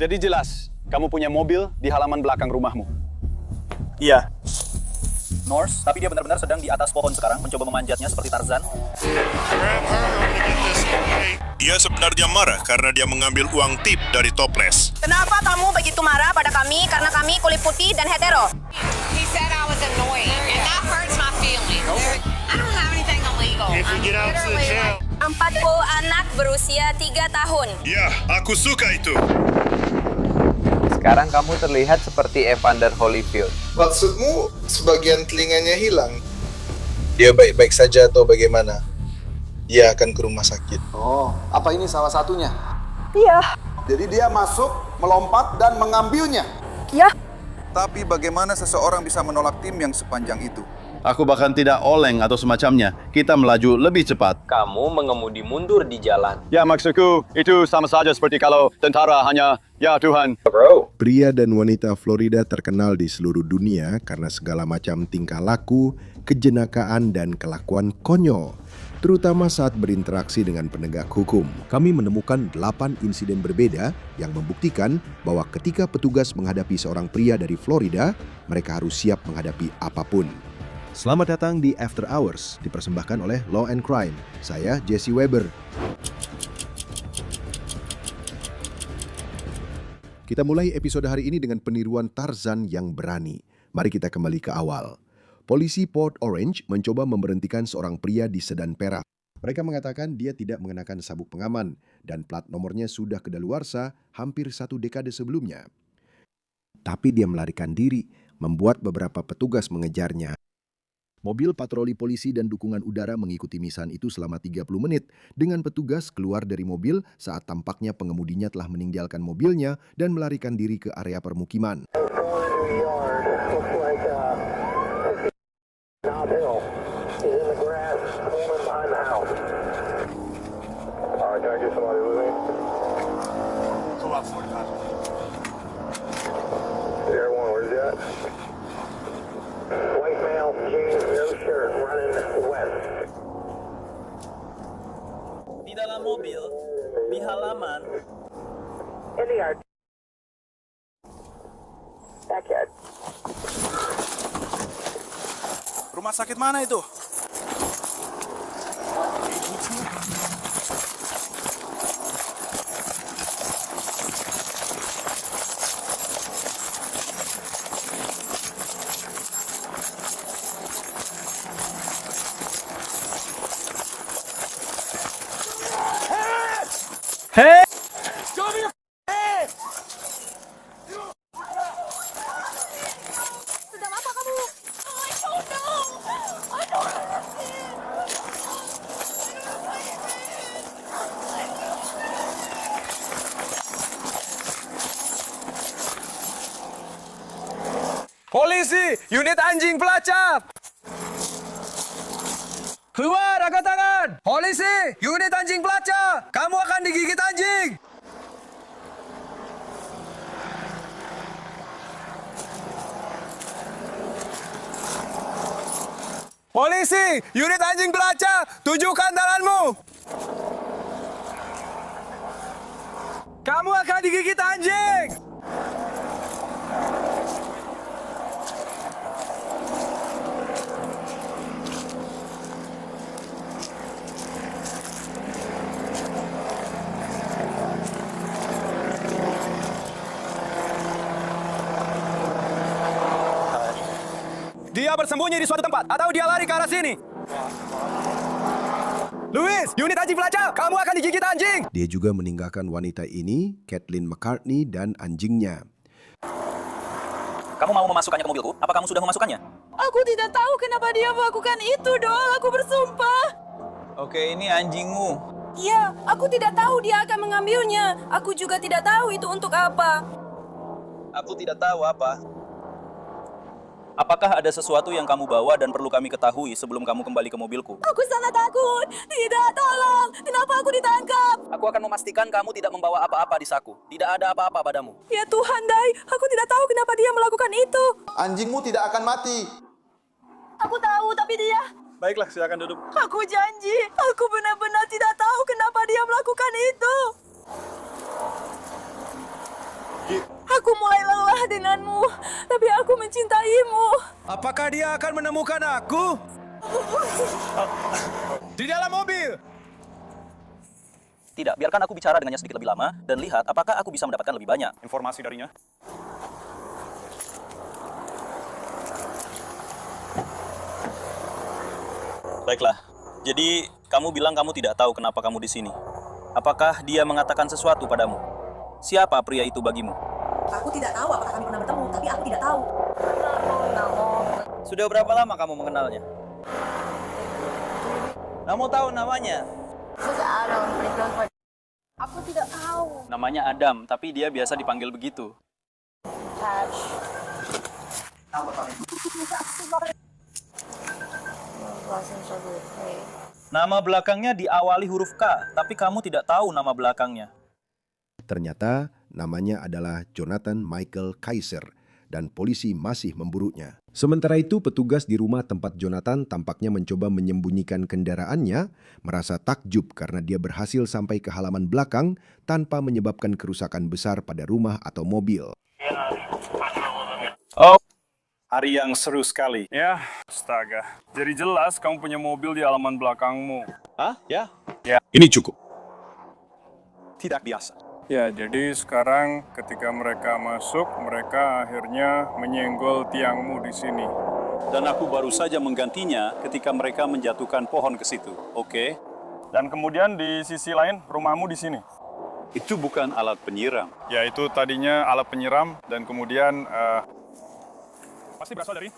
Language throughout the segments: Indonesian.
Jadi jelas, kamu punya mobil di halaman belakang rumahmu? Iya. Norse, tapi dia benar-benar sedang di atas pohon sekarang, mencoba memanjatnya seperti Tarzan. Dia sebenarnya marah karena dia mengambil uang tip dari Toples. Kenapa kamu begitu marah pada kami karena kami kulit putih dan hetero? He said I was annoying, and that hurts my feelings. I don't have anything illegal. If we get out to the jail. 40 anak berusia 3 tahun. Ya, aku suka itu. Sekarang kamu terlihat seperti Evander Holyfield. Maksudmu sebagian telinganya hilang? Dia baik-baik saja atau bagaimana? Dia akan ke rumah sakit. Oh, apa ini salah satunya? Iya. Jadi dia masuk, melompat, dan mengambilnya? Ya. Tapi bagaimana seseorang bisa menolak tim yang sepanjang itu? Aku bahkan tidak oleng atau semacamnya. Kita melaju lebih cepat. Kamu mengemudi mundur di jalan. Ya, maksudku, itu sama saja seperti kalau tentara hanya, ya Tuhan. Pria dan wanita Florida terkenal di seluruh dunia karena segala macam tingkah laku, kejenakaan, dan kelakuan konyol, terutama saat berinteraksi dengan penegak hukum. Kami menemukan 8 insiden berbeda yang membuktikan bahwa ketika petugas menghadapi seorang pria dari Florida, mereka harus siap menghadapi apapun. Selamat datang di After Hours, dipersembahkan oleh Law and Crime. Saya Jesse Weber. Kita mulai episode hari ini dengan peniruan Tarzan yang berani. Mari kita kembali ke awal. Polisi Port Orange mencoba memberhentikan seorang pria di sedan perak. Mereka mengatakan dia tidak mengenakan sabuk pengaman dan plat nomornya sudah kedaluarsa hampir 1 dekade sebelumnya. Tapi dia melarikan diri, membuat beberapa petugas mengejarnya. Mobil patroli polisi dan dukungan udara mengikuti misan itu selama 30 menit dengan petugas keluar dari mobil saat tampaknya pengemudinya telah meninggalkan mobilnya dan melarikan diri ke area permukiman. Di dalam mobil, di halaman. In the yard. Backyard. Rumah sakit mana itu? Hei! Sedang apa kamu? I don't know. I don't understand. Polisi, unit anjing pelacak! Keluar, angkat tangan! Polisi, unit anjing pelacak! Kamu akan digigit anjing! Polisi, unit anjing pelacak! Tunjukkan tanganmu! Kamu akan digigit anjing! Dia bersembunyi di suatu tempat, atau dia lari ke arah sini. Louis, unit anjing pelacak, kamu akan digigit anjing. Dia juga meninggalkan wanita ini, Kathleen McCartney, dan anjingnya. Kamu mau memasukkannya ke mobilku? Apa kamu sudah memasukkannya? Aku tidak tahu kenapa dia melakukan itu, Dol. Aku bersumpah. Oke, ini anjingmu. Iya, aku tidak tahu dia akan mengambilnya. Aku juga tidak tahu itu untuk apa. Aku tidak tahu apa. Apakah ada sesuatu yang kamu bawa dan perlu kami ketahui sebelum kamu kembali ke mobilku? Aku sangat takut. Tidak, tolong. Kenapa aku ditangkap? Aku akan memastikan kamu tidak membawa apa-apa di saku. Tidak ada apa-apa padamu. Ya Tuhan, Dai. Aku tidak tahu kenapa dia melakukan itu. Anjingmu tidak akan mati. Aku tahu, tapi dia... Baiklah, silakan duduk. Aku janji. Aku benar-benar tidak tahu kenapa dia melakukan itu. Aku mulai lelah denganmu, tapi aku mencintaimu. Apakah dia akan menemukan aku? Di dalam mobil! Tidak, biarkan aku bicara dengannya sedikit lebih lama dan lihat apakah aku bisa mendapatkan lebih banyak informasi darinya. Baiklah, jadi kamu bilang kamu tidak tahu kenapa kamu di sini. Apakah dia mengatakan sesuatu padamu? Siapa pria itu bagimu? Aku tidak tahu apakah kami pernah bertemu, tapi aku tidak tahu. Sudah berapa lama kamu mengenalnya? Kamu tahu namanya? Aku tidak tahu. Namanya Adam, tapi dia biasa dipanggil begitu. Nama belakangnya diawali huruf K, tapi kamu tidak tahu nama belakangnya. Ternyata namanya adalah Jonathan Michael Kaiser dan polisi masih memburunya. Sementara itu, petugas di rumah tempat Jonathan tampaknya mencoba menyembunyikan kendaraannya, merasa takjub karena dia berhasil sampai ke halaman belakang tanpa menyebabkan kerusakan besar pada rumah atau mobil. Oh, hari yang seru sekali. Ya, astaga. Jadi jelas kamu punya mobil di halaman belakangmu. Hah? Ya? Ya. Ini cukup. Tidak biasa. Ya, jadi sekarang ketika mereka masuk, mereka akhirnya menyenggol tiangmu di sini. Dan aku baru saja menggantinya ketika mereka menjatuhkan pohon ke situ. Oke? Dan kemudian di sisi lain, rumahmu di sini. Itu bukan alat penyiram. Ya, itu tadinya alat penyiram dan kemudian pasti berasal dari...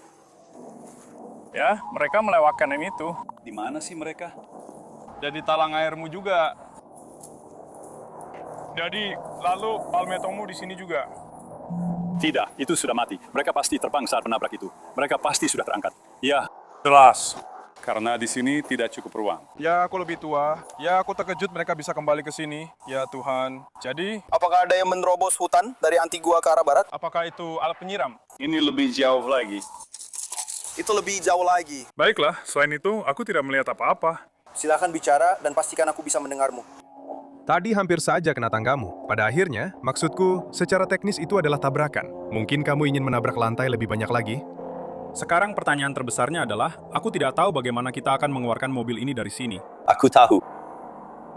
Ya, mereka melewatkan yang itu. Di mana sih mereka? Dan di talang airmu juga. Jadi, lalu palmetomu di sini juga. Tidak, itu sudah mati. Mereka pasti terbang saat menabrak itu. Mereka pasti sudah terangkat. Ya. Jelas. Karena di sini tidak cukup ruang. Ya, aku lebih tua. Ya, aku terkejut mereka bisa kembali ke sini. Ya, Tuhan. Jadi... Apakah ada yang menerobos hutan dari Antigua ke arah barat? Apakah itu alat penyiram? Ini lebih jauh lagi. Itu lebih jauh lagi. Baiklah, selain itu, aku tidak melihat apa-apa. Silakan bicara dan pastikan aku bisa mendengarmu. Tadi hampir saja kena tanggamu. Pada akhirnya, maksudku, secara teknis itu adalah tabrakan. Mungkin kamu ingin menabrak lantai lebih banyak lagi? Sekarang pertanyaan terbesarnya adalah, aku tidak tahu bagaimana kita akan mengeluarkan mobil ini dari sini. Aku tahu.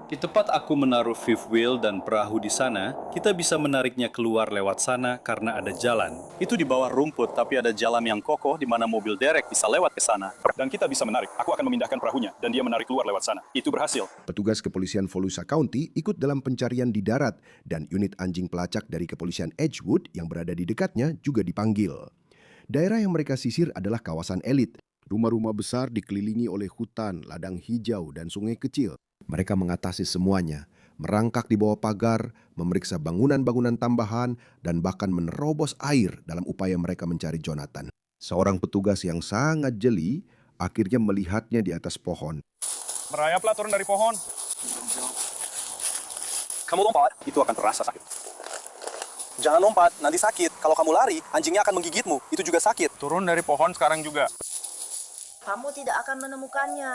Di tempat aku menaruh fifth wheel dan perahu di sana, kita bisa menariknya keluar lewat sana karena ada jalan. Itu di bawah rumput, tapi ada jalan yang kokoh di mana mobil derek bisa lewat ke sana. Dan kita bisa menarik. Aku akan memindahkan perahunya, dan dia menarik keluar lewat sana. Itu berhasil. Petugas kepolisian Volusia County ikut dalam pencarian di darat dan unit anjing pelacak dari kepolisian Edgewood yang berada di dekatnya juga dipanggil. Daerah yang mereka sisir adalah kawasan elit. Rumah-rumah besar dikelilingi oleh hutan, ladang hijau, dan sungai kecil. Mereka mengatasi semuanya, merangkak di bawah pagar, memeriksa bangunan-bangunan tambahan, dan bahkan menerobos air dalam upaya mereka mencari Jonathan. Seorang petugas yang sangat jeli akhirnya melihatnya di atas pohon. Merayaplah turun dari pohon. Kamu lompat, itu akan terasa sakit. Jangan lompat, nanti sakit. Kalau kamu lari, anjingnya akan menggigitmu. Itu juga sakit. Turun dari pohon sekarang juga. Kamu tidak akan menemukannya.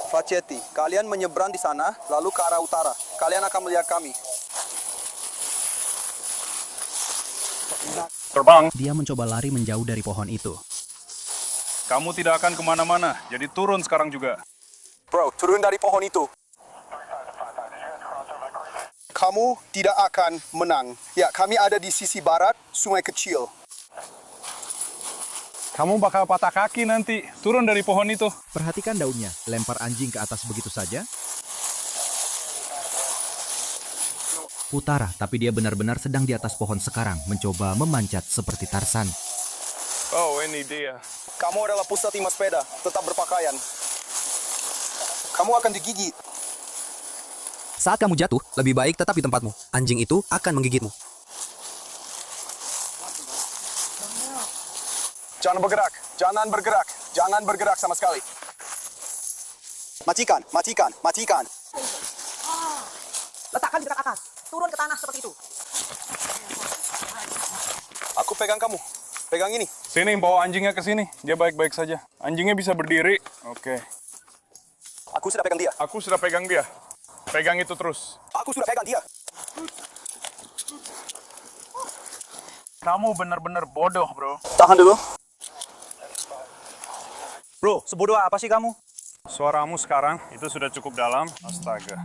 Facchetti, kalian menyeberang di sana, lalu ke arah utara. Kalian akan melihat kami. Terbang. Dia mencoba lari menjauh dari pohon itu. Kamu tidak akan kemana-mana, jadi turun sekarang juga. Bro, turun dari pohon itu. Kamu tidak akan menang. Ya, kami ada di sisi barat, sungai kecil. Kamu bakal patah kaki nanti. Turun dari pohon itu. Perhatikan daunnya, lempar anjing ke atas begitu saja. Utara, tapi dia benar-benar sedang di atas pohon sekarang, mencoba memanjat seperti Tarzan. Oh, ini dia. Kamu adalah pusat timah sepeda, tetap berpakaian. Kamu akan digigit. Saat kamu jatuh, lebih baik tetap di tempatmu. Anjing itu akan menggigitmu. Jangan bergerak, jangan bergerak, jangan bergerak sama sekali. Matikan, matikan, matikan. Letakkan di dekat atas. Turun ke tanah seperti itu. Aku pegang kamu. Pegang ini. Sini, bawa anjingnya ke sini. Dia baik-baik saja. Anjingnya bisa berdiri. Oke. Aku Aku sudah pegang dia. Aku sudah pegang dia. Pegang itu terus. Aku sudah pegang dia. Kamu benar-benar bodoh, bro. Tahan dulu. Bro, sebodoh apa sih kamu? Suaramu sekarang itu sudah cukup dalam. Astaga.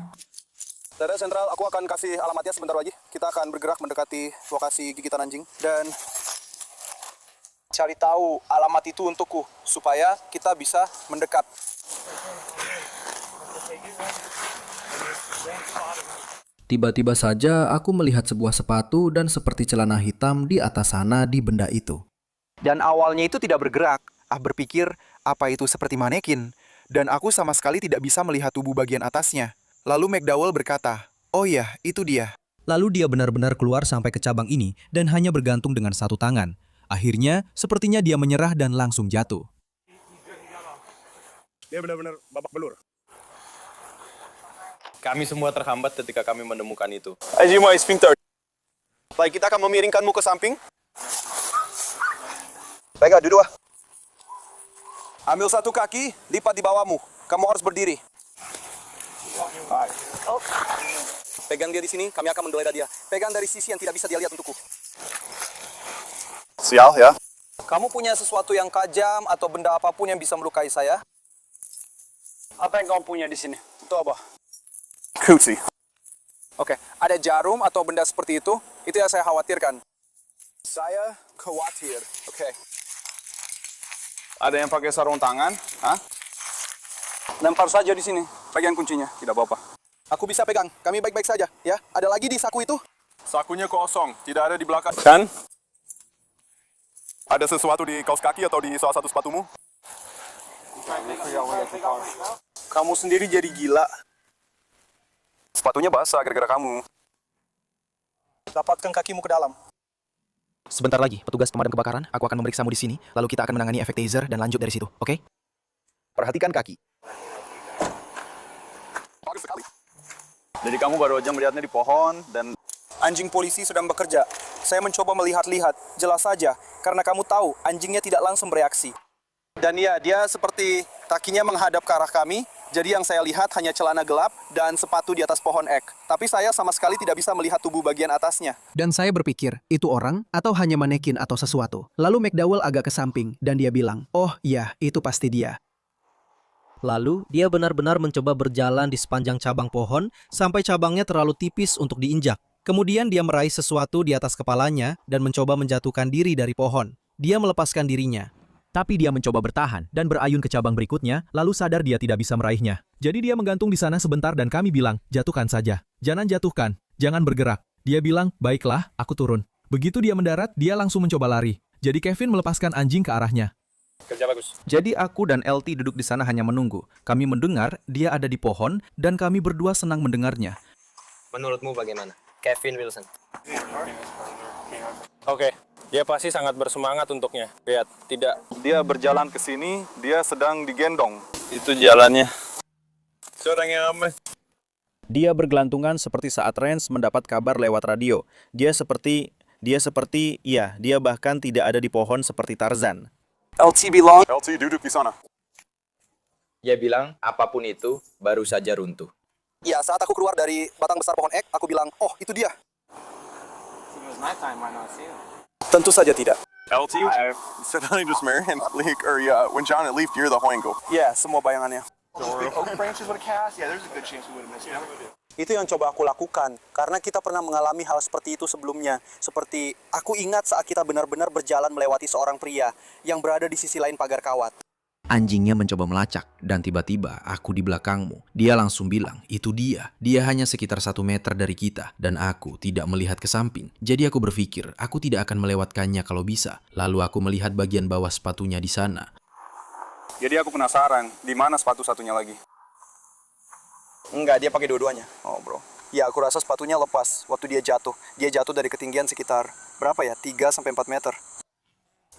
Daerah sentral, aku akan kasih alamatnya sebentar lagi. Kita akan bergerak mendekati lokasi gigitan anjing. Dan cari tahu alamat itu untukku. Supaya kita bisa mendekat. Tiba-tiba saja aku melihat sebuah sepatu dan seperti celana hitam di atas sana di benda itu. Dan awalnya itu tidak bergerak. Berpikir, apa itu seperti manekin? Dan aku sama sekali tidak bisa melihat tubuh bagian atasnya. Lalu McDowell berkata, oh iya, itu dia. Lalu dia benar-benar keluar sampai ke cabang ini dan hanya bergantung dengan satu tangan. Akhirnya, sepertinya dia menyerah dan langsung jatuh. Dia benar-benar babak belur. Kami semua terhambat ketika kami menemukan itu. Ajima sphincter. Baik, kita akan memiringkanmu ke samping. Baik, duduk. Ambil satu kaki, lipat di bawahmu. Kamu harus berdiri. Pegang dia di sini, kami akan menggeledah dia. Pegang dari sisi yang tidak bisa dia lihat untukku. Sial ya. Kamu punya sesuatu yang kajam atau benda apapun yang bisa melukai saya? Apa yang kamu punya di sini? Itu apa? Kutsi. Oke, ada jarum atau benda seperti itu yang saya khawatirkan. Saya khawatir. Oke. Ada yang pakai sarung tangan? Hah? Lempar saja di sini. Bagian kuncinya. Tidak apa-apa. Aku bisa pegang. Kami baik-baik saja, ya. Ada lagi di saku itu? Sakunya kosong, tidak ada di belakang. Kan? Ada sesuatu di kaos kaki atau di salah satu sepatumu? Kamu sendiri jadi gila. Sepatunya basah gara-gara kamu. Dapatkan kakimu ke dalam. Sebentar lagi, petugas pemadam kebakaran, aku akan memeriksamu di sini, lalu kita akan menangani efek taser dan lanjut dari situ, oke? Perhatikan kaki. Bagus sekali. Jadi kamu baru aja melihatnya di pohon dan... Anjing polisi sedang bekerja. Saya mencoba melihat-lihat. Jelas saja, karena kamu tahu anjingnya tidak langsung bereaksi. Dan ya, dia seperti kakinya menghadap ke arah kami. Jadi yang saya lihat hanya celana gelap dan sepatu di atas pohon ek. Tapi saya sama sekali tidak bisa melihat tubuh bagian atasnya. Dan saya berpikir, itu orang atau hanya manekin atau sesuatu. Lalu McDowell agak ke samping dan dia bilang, oh iya, itu pasti dia. Lalu, dia benar-benar mencoba berjalan di sepanjang cabang pohon sampai cabangnya terlalu tipis untuk diinjak. Kemudian dia meraih sesuatu di atas kepalanya dan mencoba menjatuhkan diri dari pohon. Dia melepaskan dirinya. Tapi dia mencoba bertahan dan berayun ke cabang berikutnya, lalu sadar dia tidak bisa meraihnya. Jadi dia menggantung di sana sebentar dan kami bilang, jatuhkan saja. Jangan jatuhkan, jangan bergerak. Dia bilang, baiklah, aku turun. Begitu dia mendarat, dia langsung mencoba lari. Jadi Kevin melepaskan anjing ke arahnya. Kerja bagus. Jadi aku dan LT duduk di sana hanya menunggu. Kami mendengar dia ada di pohon dan kami berdua senang mendengarnya. Menurutmu bagaimana? Kevin Wilson. Oke, dia pasti sangat bersemangat untuknya. Lihat, tidak. Dia berjalan ke sini, dia sedang digendong. Itu jalannya. Seorang yang aman. Dia bergelantungan seperti saat Rance mendapat kabar lewat radio. Dia bahkan tidak ada di pohon seperti Tarzan. LT duduk di sana. Dia bilang, apapun itu, baru saja runtuh. Ya, saat aku keluar dari batang besar pohon ek, aku bilang, oh, itu dia. Tentu saja tidak. LT, sen han just med en lik, when John had left near the hoingo. Ya, semua bayangannya. Itu yang coba aku lakukan, karena kita pernah mengalami hal seperti itu sebelumnya. Seperti, aku ingat saat kita benar-benar berjalan melewati seorang pria yang berada di sisi lain pagar kawat. Anjingnya mencoba melacak, dan tiba-tiba aku di belakangmu. Dia langsung bilang, itu dia. Dia hanya sekitar 1 meter dari kita, dan aku tidak melihat ke samping. Jadi aku berpikir, aku tidak akan melewatkannya kalau bisa. Lalu aku melihat bagian bawah sepatunya di sana. Jadi aku penasaran, di mana sepatu satunya lagi? Enggak, dia pakai dua-duanya. Oh, bro. Ya, aku rasa sepatunya lepas waktu dia jatuh. Dia jatuh dari ketinggian sekitar, berapa ya, 3-4 meter.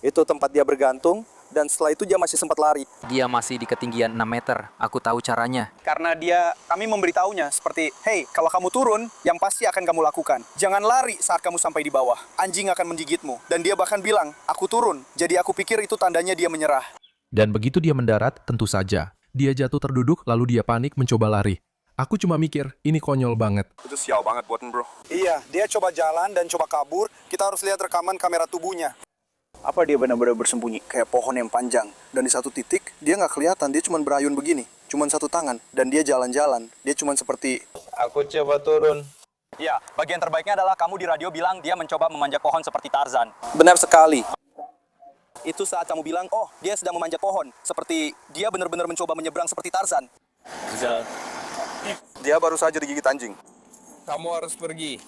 Itu tempat dia bergantung, dan setelah itu dia masih sempat lari. Dia masih di ketinggian 6 meter. Aku tahu caranya. Karena kami memberitahunya seperti, hey, kalau kamu turun, yang pasti akan kamu lakukan. Jangan lari saat kamu sampai di bawah. Anjing akan menggigitmu. Dan dia bahkan bilang, aku turun. Jadi aku pikir itu tandanya dia menyerah. Dan begitu dia mendarat, tentu saja, Dia jatuh terduduk, lalu dia panik mencoba lari. Aku cuma mikir, ini konyol banget. Itu sial banget buatan bro. Iya, dia coba jalan dan coba kabur. Kita harus lihat rekaman kamera tubuhnya. Apa dia benar-benar bersembunyi kayak pohon yang panjang? Dan di satu titik, dia nggak kelihatan. Dia cuma berayun begini. Cuma satu tangan. Dan dia jalan-jalan. Dia cuma seperti... Aku coba turun. Ya, bagian terbaiknya adalah kamu di radio bilang dia mencoba memanjat pohon seperti Tarzan. Benar sekali. Itu saat kamu bilang, oh, dia sedang memanjat pohon. Seperti dia benar-benar mencoba menyeberang seperti Tarzan. Dia baru saja digigit anjing. Kamu harus pergi.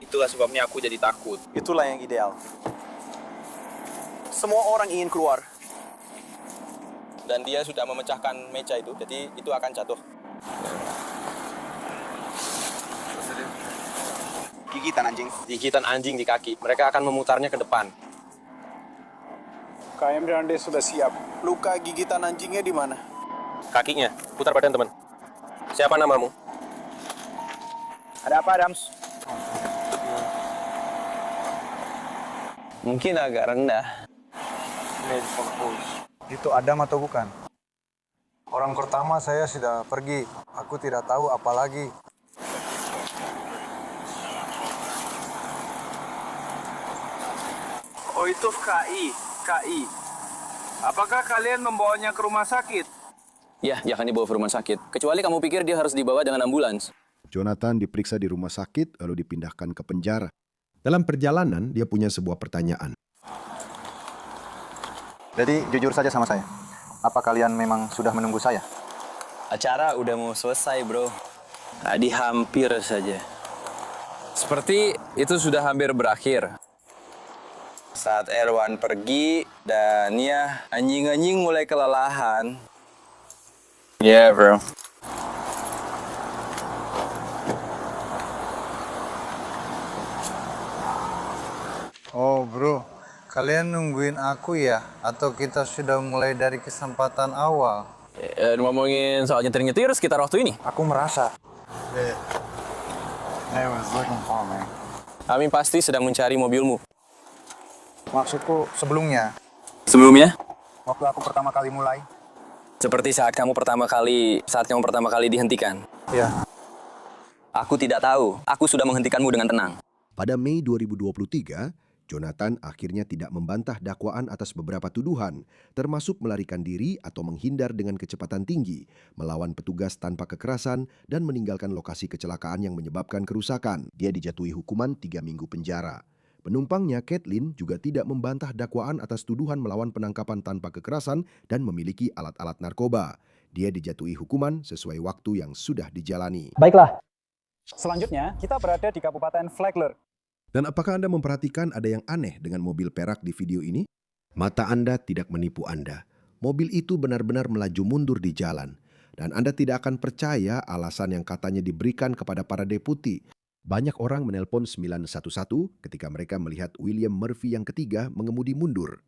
Itulah sebabnya aku jadi takut. Itulah yang ideal. Semua orang ingin keluar. Dan dia sudah memecahkan meja itu, jadi itu akan jatuh. Gigitan anjing. Gigitan anjing di kaki. Mereka akan memutarnya ke depan. KM Rande sudah siap. Luka gigitan anjingnya di mana? Kakinya. Putar badan, teman. Siapa namamu? Ada apa, Adams? Mungkin agak rendah. Itu Adam atau bukan? Orang pertama saya sudah pergi. Aku tidak tahu apa lagi. Oh, itu KI. Apakah kalian membawanya ke rumah sakit? Ya, dia akan dibawa ke rumah sakit. Kecuali kamu pikir dia harus dibawa dengan ambulans. Jonathan diperiksa di rumah sakit lalu dipindahkan ke penjara. Dalam perjalanan, dia punya sebuah pertanyaan. Jadi, jujur saja sama saya. Apa kalian memang sudah menunggu saya? Acara udah mau selesai, bro. Tadi hampir saja. Seperti itu sudah hampir berakhir. Saat Erwan pergi dan ya anjing-anjing mulai kelelahan. Yeah, bro. Oh, bro. Kalian nungguin aku ya? Atau kita sudah mulai dari kesempatan awal? Ngomongin soal nyetir-nyetir sekitar waktu ini. Aku merasa. Kami pasti sedang mencari mobilmu. Maksudku sebelumnya. Sebelumnya? Waktu aku pertama kali mulai. Seperti saat kamu pertama kali dihentikan. Ya. Aku tidak tahu. Aku sudah menghentikanmu dengan tenang. Pada Mei 2023, Jonathan akhirnya tidak membantah dakwaan atas beberapa tuduhan, termasuk melarikan diri atau menghindar dengan kecepatan tinggi, melawan petugas tanpa kekerasan, dan meninggalkan lokasi kecelakaan yang menyebabkan kerusakan. Dia dijatuhi hukuman 3 minggu penjara. Penumpangnya, Kathleen, juga tidak membantah dakwaan atas tuduhan melawan penangkapan tanpa kekerasan dan memiliki alat-alat narkoba. Dia dijatuhi hukuman sesuai waktu yang sudah dijalani. Baiklah. Selanjutnya, kita berada di Kabupaten Flagler. Dan apakah Anda memperhatikan ada yang aneh dengan mobil perak di video ini? Mata Anda tidak menipu Anda. Mobil itu benar-benar melaju mundur di jalan. Dan Anda tidak akan percaya alasan yang katanya diberikan kepada para deputi. Banyak orang menelpon 911 ketika mereka melihat William Murphy yang ketiga mengemudi mundur.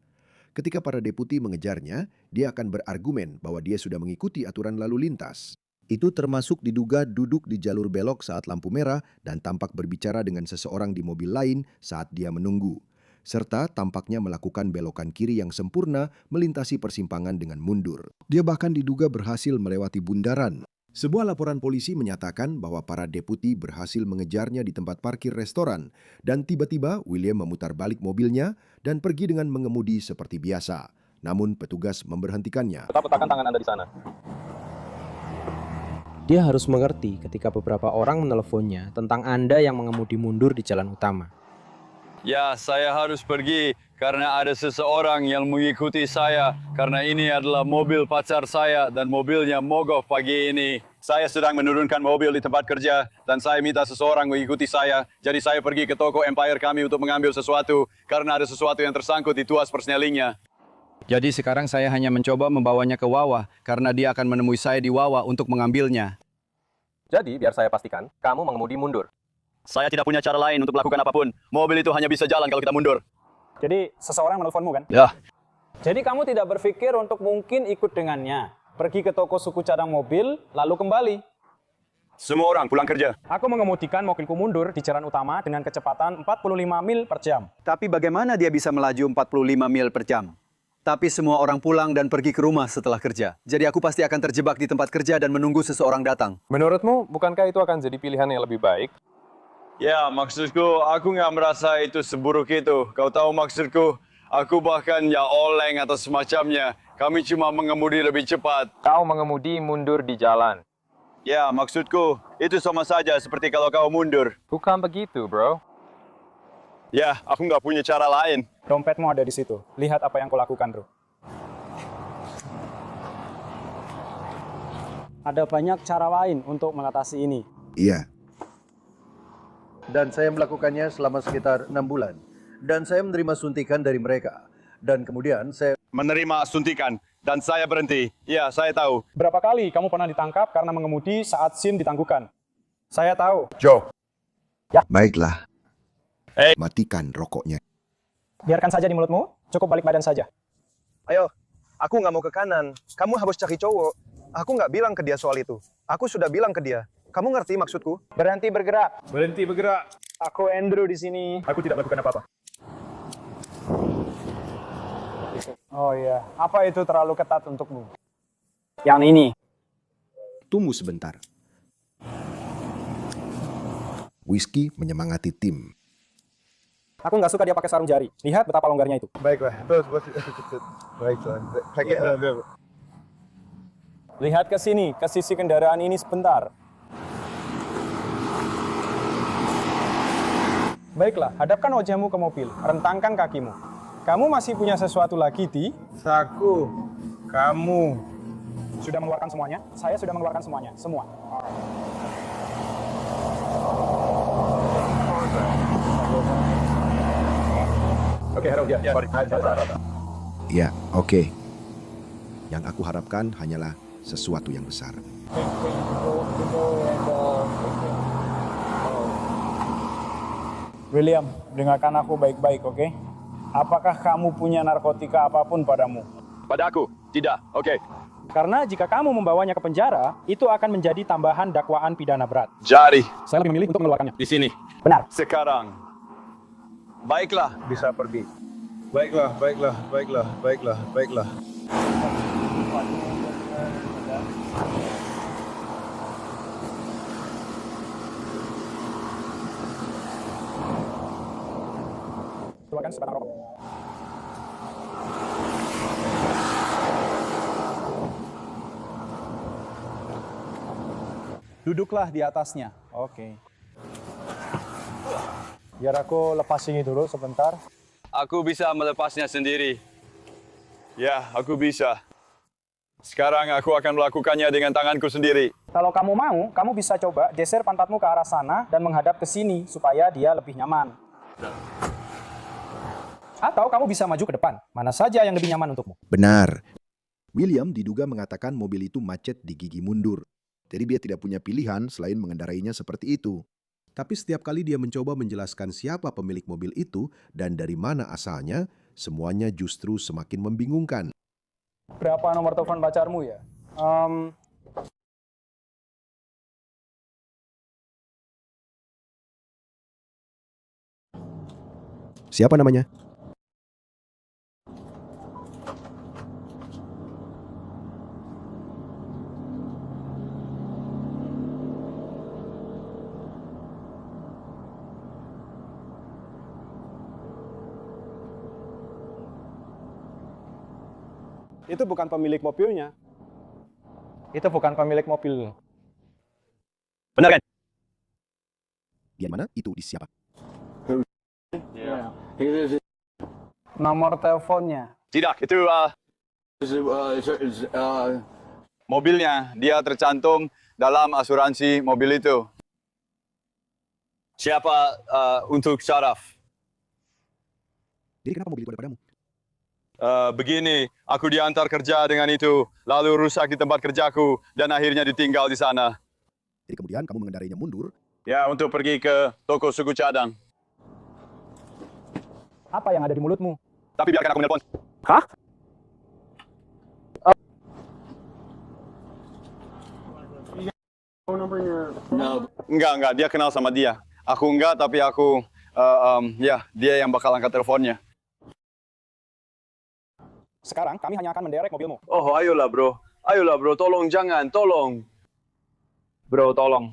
Ketika para deputi mengejarnya, dia akan berargumen bahwa dia sudah mengikuti aturan lalu lintas. Itu termasuk diduga duduk di jalur belok saat lampu merah dan tampak berbicara dengan seseorang di mobil lain saat dia menunggu. Serta tampaknya melakukan belokan kiri yang sempurna melintasi persimpangan dengan mundur. Dia bahkan diduga berhasil melewati bundaran. Sebuah laporan polisi menyatakan bahwa para deputi berhasil mengejarnya di tempat parkir restoran dan tiba-tiba William memutar balik mobilnya dan pergi dengan mengemudi seperti biasa. Namun petugas memberhentikannya. Tetap letakkan tangan Anda di sana. Dia harus mengerti ketika beberapa orang meneleponnya tentang Anda yang mengemudi mundur di jalan utama. Ya, saya harus pergi karena ada seseorang yang mengikuti saya karena ini adalah mobil pacar saya dan mobilnya mogok pagi ini. Saya sedang menurunkan mobil di tempat kerja dan saya minta seseorang mengikuti saya. Jadi saya pergi ke toko Empire kami untuk mengambil sesuatu karena ada sesuatu yang tersangkut di tuas persnelingnya. Jadi sekarang saya hanya mencoba membawanya ke Wawa karena dia akan menemui saya di Wawa untuk mengambilnya. Jadi biar saya pastikan, kamu mengemudi mundur. Saya tidak punya cara lain untuk melakukan apapun. Mobil itu hanya bisa jalan kalau kita mundur. Jadi seseorang menelponmu kan? Ya. Jadi kamu tidak berpikir untuk mungkin ikut dengannya? Pergi ke toko suku cadang mobil, lalu kembali? Semua orang pulang kerja. Aku mengemudikan mobilku mundur di jalan utama dengan kecepatan 45 mil per jam. Tapi bagaimana dia bisa melaju 45 mil per jam? Tapi semua orang pulang dan pergi ke rumah setelah kerja. Jadi aku pasti akan terjebak di tempat kerja dan menunggu seseorang datang. Menurutmu, bukankah itu akan jadi pilihan yang lebih baik? Ya, maksudku, aku nggak merasa itu seburuk itu. Kau tahu maksudku? Aku bahkan ya oleng atau semacamnya. Kami cuma mengemudi lebih cepat. Kau mengemudi mundur di jalan. Ya, maksudku, itu sama saja seperti kalau kau mundur. Bukan begitu, bro. Ya, aku nggak punya cara lain. Dompetmu ada di situ. Lihat apa yang kulakukan, bro. Ada banyak cara lain untuk mengatasi ini. Iya. Dan saya melakukannya selama sekitar 6 bulan. Dan saya menerima suntikan dari mereka. Dan kemudian saya menerima suntikan. Dan saya berhenti. Ya, saya tahu. Berapa kali kamu pernah ditangkap karena mengemudi saat SIM ditangguhkan? Saya tahu. Joe. Ya. Baiklah. Matikan rokoknya. Biarkan saja di mulutmu. Cukup balik badan saja. Ayo, aku nggak mau ke kanan. Kamu harus cari cowok. Aku nggak bilang ke dia soal itu. Aku sudah bilang ke dia. Kamu ngerti maksudku? Berhenti bergerak. Berhenti bergerak. Aku Andrew di sini. Aku tidak melakukan apa-apa. Oh iya, apa itu terlalu ketat untukmu? Yang ini. Tunggu sebentar. Whiskey menyemangati tim. Aku nggak suka dia pakai sarung jari. Lihat betapa longgarnya itu. Baiklah. Baiklah. Lihat ke sini, ke sisi kendaraan ini sebentar. Baiklah, hadapkan wajahmu ke mobil. Rentangkan kakimu. Kamu masih punya sesuatu lagi, Di? Saku. Kamu. Sudah mengeluarkan semuanya? Saya sudah mengeluarkan semuanya. Semua. Oke, Harold. Ya, sorry. Ya, oke. Yang aku harapkan hanyalah sesuatu yang besar. William, dengarkan aku baik-baik, oke? Apakah kamu punya narkotika apapun padamu? Pada aku? Tidak. Oke. Karena jika kamu membawanya ke penjara, itu akan menjadi tambahan dakwaan pidana berat. Jadi, saya lebih memilih untuk mengeluarkannya. Di sini. Benar. Sekarang. Baiklah. Bisa pergi. Baiklah. Keluarkan sebatang rokok. Duduklah di atasnya. Oke. Biar aku lepas ini dulu sebentar. Aku bisa melepasnya sendiri. Ya, aku bisa. Sekarang aku akan melakukannya dengan tanganku sendiri. Kalau kamu mau, kamu bisa coba geser pantatmu ke arah sana dan menghadap ke sini supaya dia lebih nyaman. Atau kamu bisa maju ke depan. Mana saja yang lebih nyaman untukmu. Benar. William diduga mengatakan mobil itu macet di gigi mundur. Jadi dia tidak punya pilihan selain mengendarainya seperti itu. Tapi setiap kali dia mencoba menjelaskan siapa pemilik mobil itu dan dari mana asalnya, semuanya justru semakin membingungkan. Berapa nomor telepon pacarmu ya? Siapa namanya? Itu bukan pemilik mobilnya. Itu bukan pemilik mobil. Benar kan? Di mana? Itu di siapa? Nomor teleponnya. Tidak, itu mobilnya. Dia tercantum dalam asuransi mobil itu. Siapa untuk Syaraf? Jadi kenapa mobil itu ada padamu? Begini, aku diantar kerja dengan itu, lalu rusak di tempat kerjaku, dan akhirnya ditinggal di sana. Jadi kemudian kamu mengendarainya mundur? Ya, untuk pergi ke toko suku cadang. Apa yang ada di mulutmu? Tapi biarkan aku menelpon. Hah? Enggak, dia kenal sama dia. Aku enggak, tapi aku, ya, dia yang bakal angkat teleponnya. Sekarang kami hanya akan menderek mobilmu. Oh, ayolah bro. Ayolah bro, tolong jangan, tolong. Bro, tolong.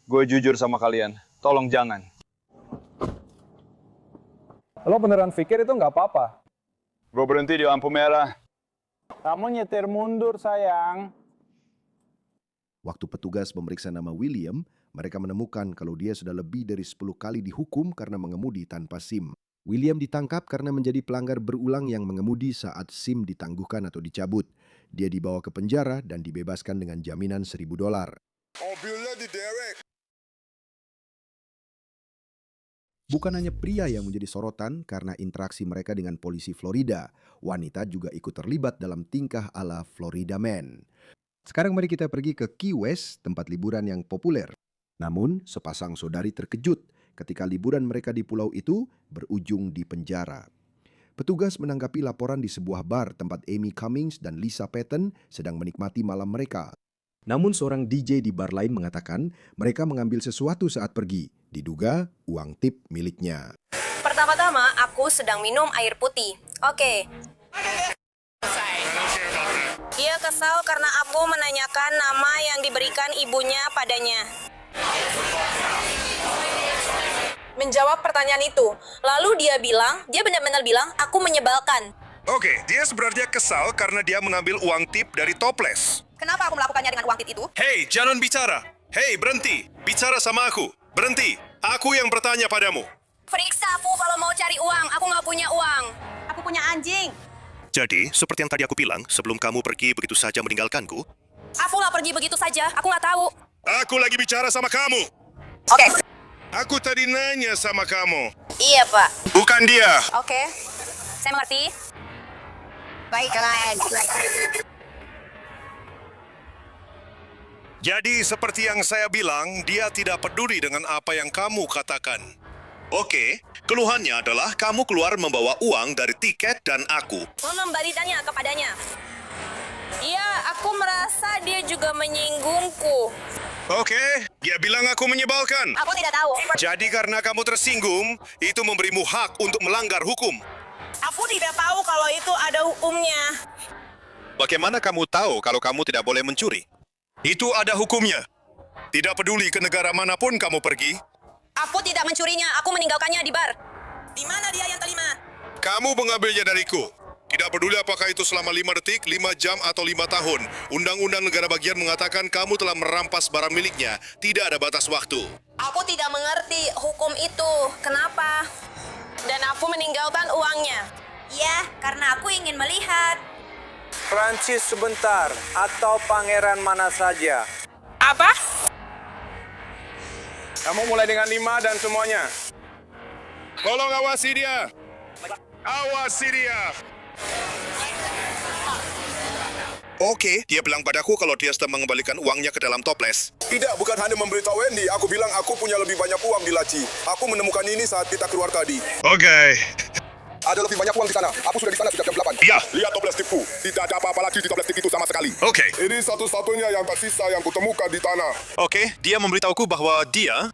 Gue jujur sama kalian. Tolong jangan. Lo beneran pikir itu nggak apa-apa? Gue berhenti di lampu merah. Kamu nyetir mundur, sayang. Waktu petugas memeriksa nama William, mereka menemukan kalau dia sudah lebih dari 10 kali dihukum karena mengemudi tanpa SIM. William ditangkap karena menjadi pelanggar berulang yang mengemudi saat SIM ditangguhkan atau dicabut. Dia dibawa ke penjara dan dibebaskan dengan jaminan $1.000. Mobilnya diderek. Bukan hanya pria yang menjadi sorotan karena interaksi mereka dengan polisi Florida, wanita juga ikut terlibat dalam tingkah ala Florida Man. Sekarang mari kita pergi ke Key West, tempat liburan yang populer. Namun, sepasang saudari terkejut ketika liburan mereka di pulau itu berujung di penjara. Petugas menanggapi laporan di sebuah bar tempat Amy Cummings dan Lisa Patton sedang menikmati malam mereka. Namun seorang DJ di bar lain mengatakan mereka mengambil sesuatu saat pergi, diduga uang tip miliknya. Pertama-tama, aku sedang minum air putih. Oke. Dia kesal karena aku menanyakan nama yang diberikan ibunya padanya. Menjawab pertanyaan itu. Lalu dia benar-benar bilang, aku menyebalkan. Oke, dia sebenarnya kesal karena dia mengambil uang tip dari Toples. Kenapa aku melakukannya dengan uang tip itu? Hei, jangan bicara. Hei, berhenti. Bicara sama aku. Berhenti. Aku yang bertanya padamu. Periksa aku kalau mau cari uang. Aku nggak punya uang. Aku punya anjing. Jadi, seperti yang tadi aku bilang, sebelum kamu pergi begitu saja meninggalkanku, Aku nggak pergi begitu saja. Aku nggak tahu. aku lagi bicara sama kamu. Oke. Aku tadi nanya sama kamu. Iya, Pak. Bukan dia. Oke. Saya mengerti. Baiklah. Jadi, seperti yang saya bilang, dia tidak peduli dengan apa yang kamu katakan. Oke, keluhannya adalah kamu keluar membawa uang dari tiket dan aku. Mengembalikannya kepadanya. Iya, aku merasa dia juga menyinggungku. Oke, dia bilang aku menyebalkan. Aku tidak tahu. Jadi karena kamu tersinggung, itu memberimu hak untuk melanggar hukum. Aku tidak tahu kalau itu ada hukumnya. Bagaimana kamu tahu kalau kamu tidak boleh mencuri? Itu ada hukumnya. Tidak peduli ke negara manapun kamu pergi. Aku tidak mencurinya. Aku meninggalkannya di bar. Di mana dia yang terima? Kamu mengambilnya dariku. Tidak peduli apakah itu selama 5 detik, 5 jam, atau 5 tahun. Undang-undang negara bagian mengatakan kamu telah merampas barang miliknya. Tidak ada batas waktu. Aku tidak mengerti hukum itu. Kenapa? Dan aku meninggalkan uangnya. Ya, karena aku ingin melihat. Prancis sebentar, atau pangeran mana saja. Apa? Kamu mulai dengan 5 dan semuanya. Tolong awasi dia. Awasi dia. Oke, dia bilang padaku kalau dia sedang mengembalikan uangnya ke dalam toples. Tidak, bukan hanya memberitahu Wendy. Aku bilang aku punya lebih banyak uang di laci. Aku menemukan ini saat kita keluar tadi. Oke. Ada lebih banyak uang di sana. Aku sudah di sana sejak jam 8. Iya. Lihat toples tipku. Tidak ada apa-apa lagi di toples tip itu sama sekali. Oke. Ini satu-satunya yang tersisa yang kutemukan di tanah. Oke, dia memberitahuku bahwa dia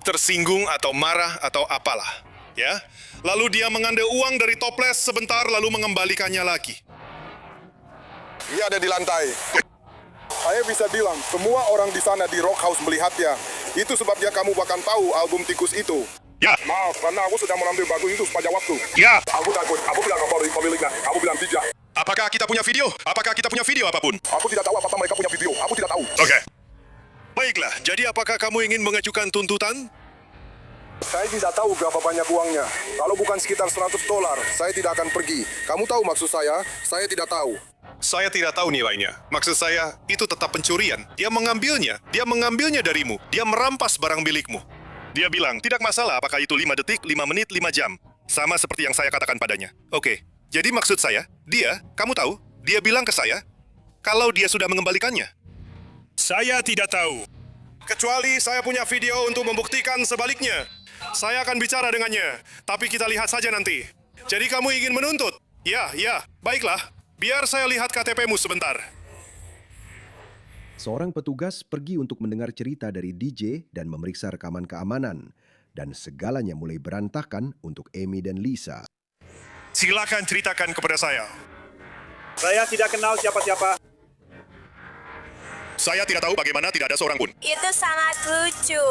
tersinggung atau marah atau apalah. Ya. Lalu dia mengambil uang dari toples sebentar lalu mengembalikannya lagi. Ini ada di lantai. Saya bisa bilang, semua orang di sana di Rock House melihatnya. Itu sebabnya kamu bahkan tahu album tikus itu. Ya. Maaf, karena aku sudah mengambil baju itu sepanjang waktu. Ya. Aku takut. Aku bilang pemiliknya. Kamu bilang tidak. Apakah kita punya video? Apakah kita punya video apapun? Aku tidak tahu apakah mereka punya video. Aku tidak tahu. Oke. Baiklah, jadi apakah kamu ingin mengajukan tuntutan? Saya tidak tahu berapa banyak uangnya. Kalau bukan sekitar $100, saya tidak akan pergi. Kamu tahu maksud saya tidak tahu. Saya tidak tahu nilainya. Maksud saya, itu tetap pencurian. Dia mengambilnya darimu. Dia merampas barang milikmu. Dia bilang, tidak masalah apakah itu 5 detik, 5 menit, 5 jam. Sama seperti yang saya katakan padanya. Oke, jadi maksud saya, kamu tahu, dia bilang ke saya, kalau dia sudah mengembalikannya. Saya tidak tahu. Kecuali saya punya video untuk membuktikan sebaliknya. Saya akan bicara dengannya, tapi kita lihat saja nanti. Jadi kamu ingin menuntut? Ya, baiklah. Biar saya lihat KTP-mu sebentar. Seorang petugas pergi untuk mendengar cerita dari DJ dan memeriksa rekaman keamanan. Dan segalanya mulai berantakan untuk Amy dan Lisa. Silakan ceritakan kepada saya. Saya tidak kenal siapa-siapa. Saya tidak tahu bagaimana tidak ada seorang pun. Itu sangat lucu.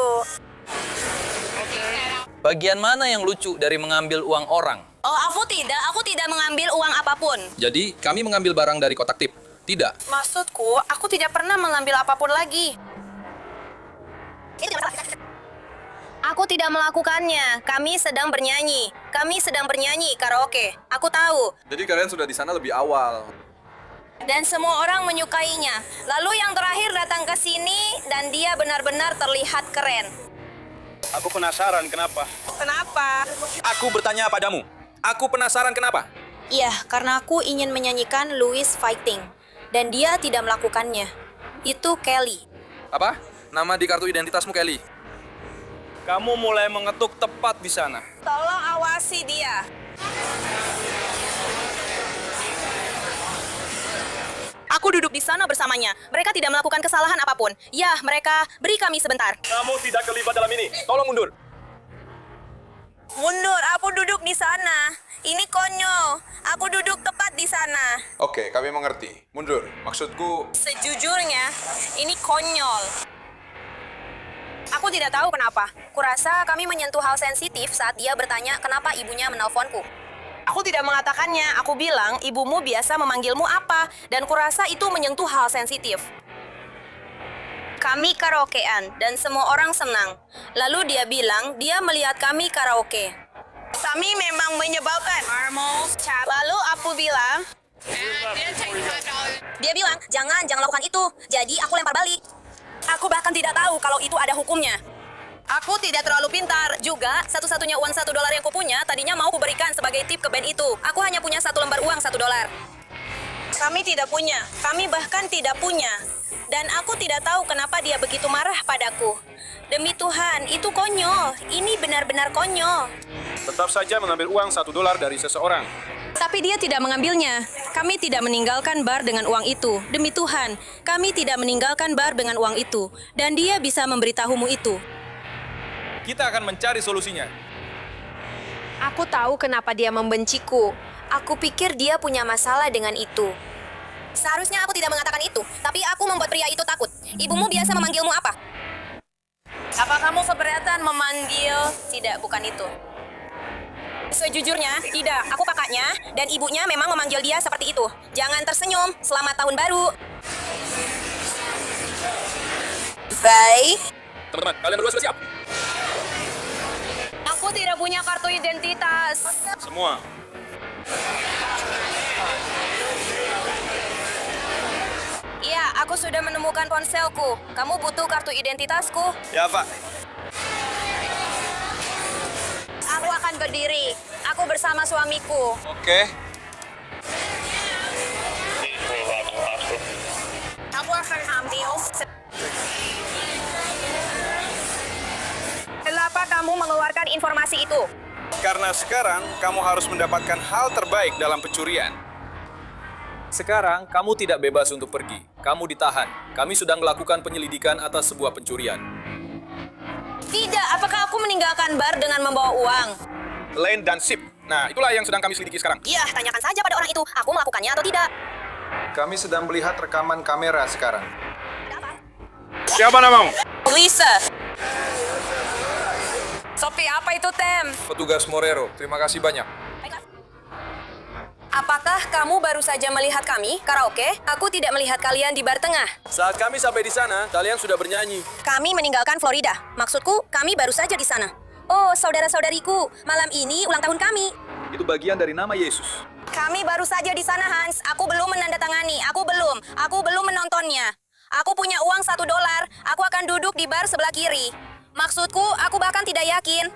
Bagian mana yang lucu dari mengambil uang orang? Oh, aku tidak mengambil uang apapun. Jadi, kami mengambil barang dari kotak tip. Tidak. Maksudku, aku tidak pernah mengambil apapun lagi. Aku tidak melakukannya. Kami sedang bernyanyi karaoke. Aku tahu. Jadi kalian sudah di sana lebih awal. Dan semua orang menyukainya. Lalu yang terakhir datang ke sini dan dia benar-benar terlihat keren. Aku penasaran kenapa. Kenapa? Aku bertanya padamu. Aku penasaran kenapa. Iya, karena aku ingin menyanyikan Louis Fighting. Dan dia tidak melakukannya. Itu Kelly. Apa? Nama di kartu identitasmu Kelly. Kamu mulai mengetuk tepat di sana. Tolong awasi dia. Aku duduk di sana bersamanya. Mereka tidak melakukan kesalahan apapun. Ya, mereka beri kami sebentar. Kamu tidak terlibat dalam ini. Tolong mundur. Mundur, aku duduk di sana. Ini konyol. Aku duduk tepat di sana. Oke, kami mengerti. Mundur. Maksudku... Sejujurnya, ini konyol. Aku tidak tahu kenapa. Kurasa kami menyentuh hal sensitif saat dia bertanya kenapa ibunya menelponku. Aku tidak mengatakannya. Aku bilang, ibumu biasa memanggilmu apa? Dan kurasa itu menyentuh hal sensitif. Kami karaokean, dan semua orang senang. Lalu dia bilang, dia melihat kami karaoke. Kami memang menyebalkan. Lalu aku bilang, dia bilang, jangan lakukan itu. Jadi aku lempar balik. Aku bahkan tidak tahu kalau itu ada hukumnya. Aku tidak terlalu pintar. Juga, satu-satunya uang $1 yang kupunya tadinya mau kuberikan sebagai tip ke band itu. Aku hanya punya 1 lembar uang $1. Kami tidak punya. Kami bahkan tidak punya. Dan aku tidak tahu kenapa dia begitu marah padaku. Demi Tuhan, itu konyol. Ini benar-benar konyol. Tetap saja mengambil uang $1 dari seseorang. Tapi dia tidak mengambilnya. Kami tidak meninggalkan bar dengan uang itu. Demi Tuhan, kami tidak meninggalkan bar dengan uang itu. Dan dia bisa memberitahumu itu. Kita akan mencari solusinya. Aku tahu kenapa dia membenciku. Aku pikir dia punya masalah dengan itu. Seharusnya aku tidak mengatakan itu, tapi aku membuat pria itu takut. Ibumu biasa memanggilmu apa? Apa kamu keberatan memanggil? Tidak, bukan itu. Sejujurnya, tidak. Aku kakaknya, dan ibunya memang memanggil dia seperti itu. Jangan tersenyum. Selamat tahun baru. Baik. Teman-teman, kalian berdua sudah siap? Aku tidak punya kartu identitas. Semua. Iya, aku sudah menemukan ponselku. Kamu butuh kartu identitasku? Ya, Pak. Aku akan berdiri. Aku bersama suamiku. Oke. Aku akan ambil. Kenapa kamu mengeluarkan informasi itu? Karena sekarang kamu harus mendapatkan hal terbaik dalam pencurian. Sekarang kamu tidak bebas untuk pergi. Kamu ditahan. Kami sedang melakukan penyelidikan atas sebuah pencurian. Tidak, apakah aku meninggalkan bar dengan membawa uang? Lane dan Sip. Nah, itulah yang sedang kami selidiki sekarang. Iya, tanyakan saja pada orang itu. Aku melakukannya atau tidak. Kami sedang melihat rekaman kamera sekarang. Siapa namamu? Lisa. Sophie, apa itu, Tem? Petugas Morero, terima kasih banyak. Apakah kamu baru saja melihat kami, karaoke? Aku tidak melihat kalian di bar tengah. Saat kami sampai di sana, kalian sudah bernyanyi. Kami meninggalkan Florida. Maksudku, kami baru saja di sana. Oh, saudara-saudariku, malam ini ulang tahun kami. Itu bagian dari nama Yesus. Kami baru saja di sana, Hans. Aku belum menandatangani. Aku belum menontonnya. Aku punya uang $1. Aku akan duduk di bar sebelah kiri. Maksudku, aku bahkan tidak yakin.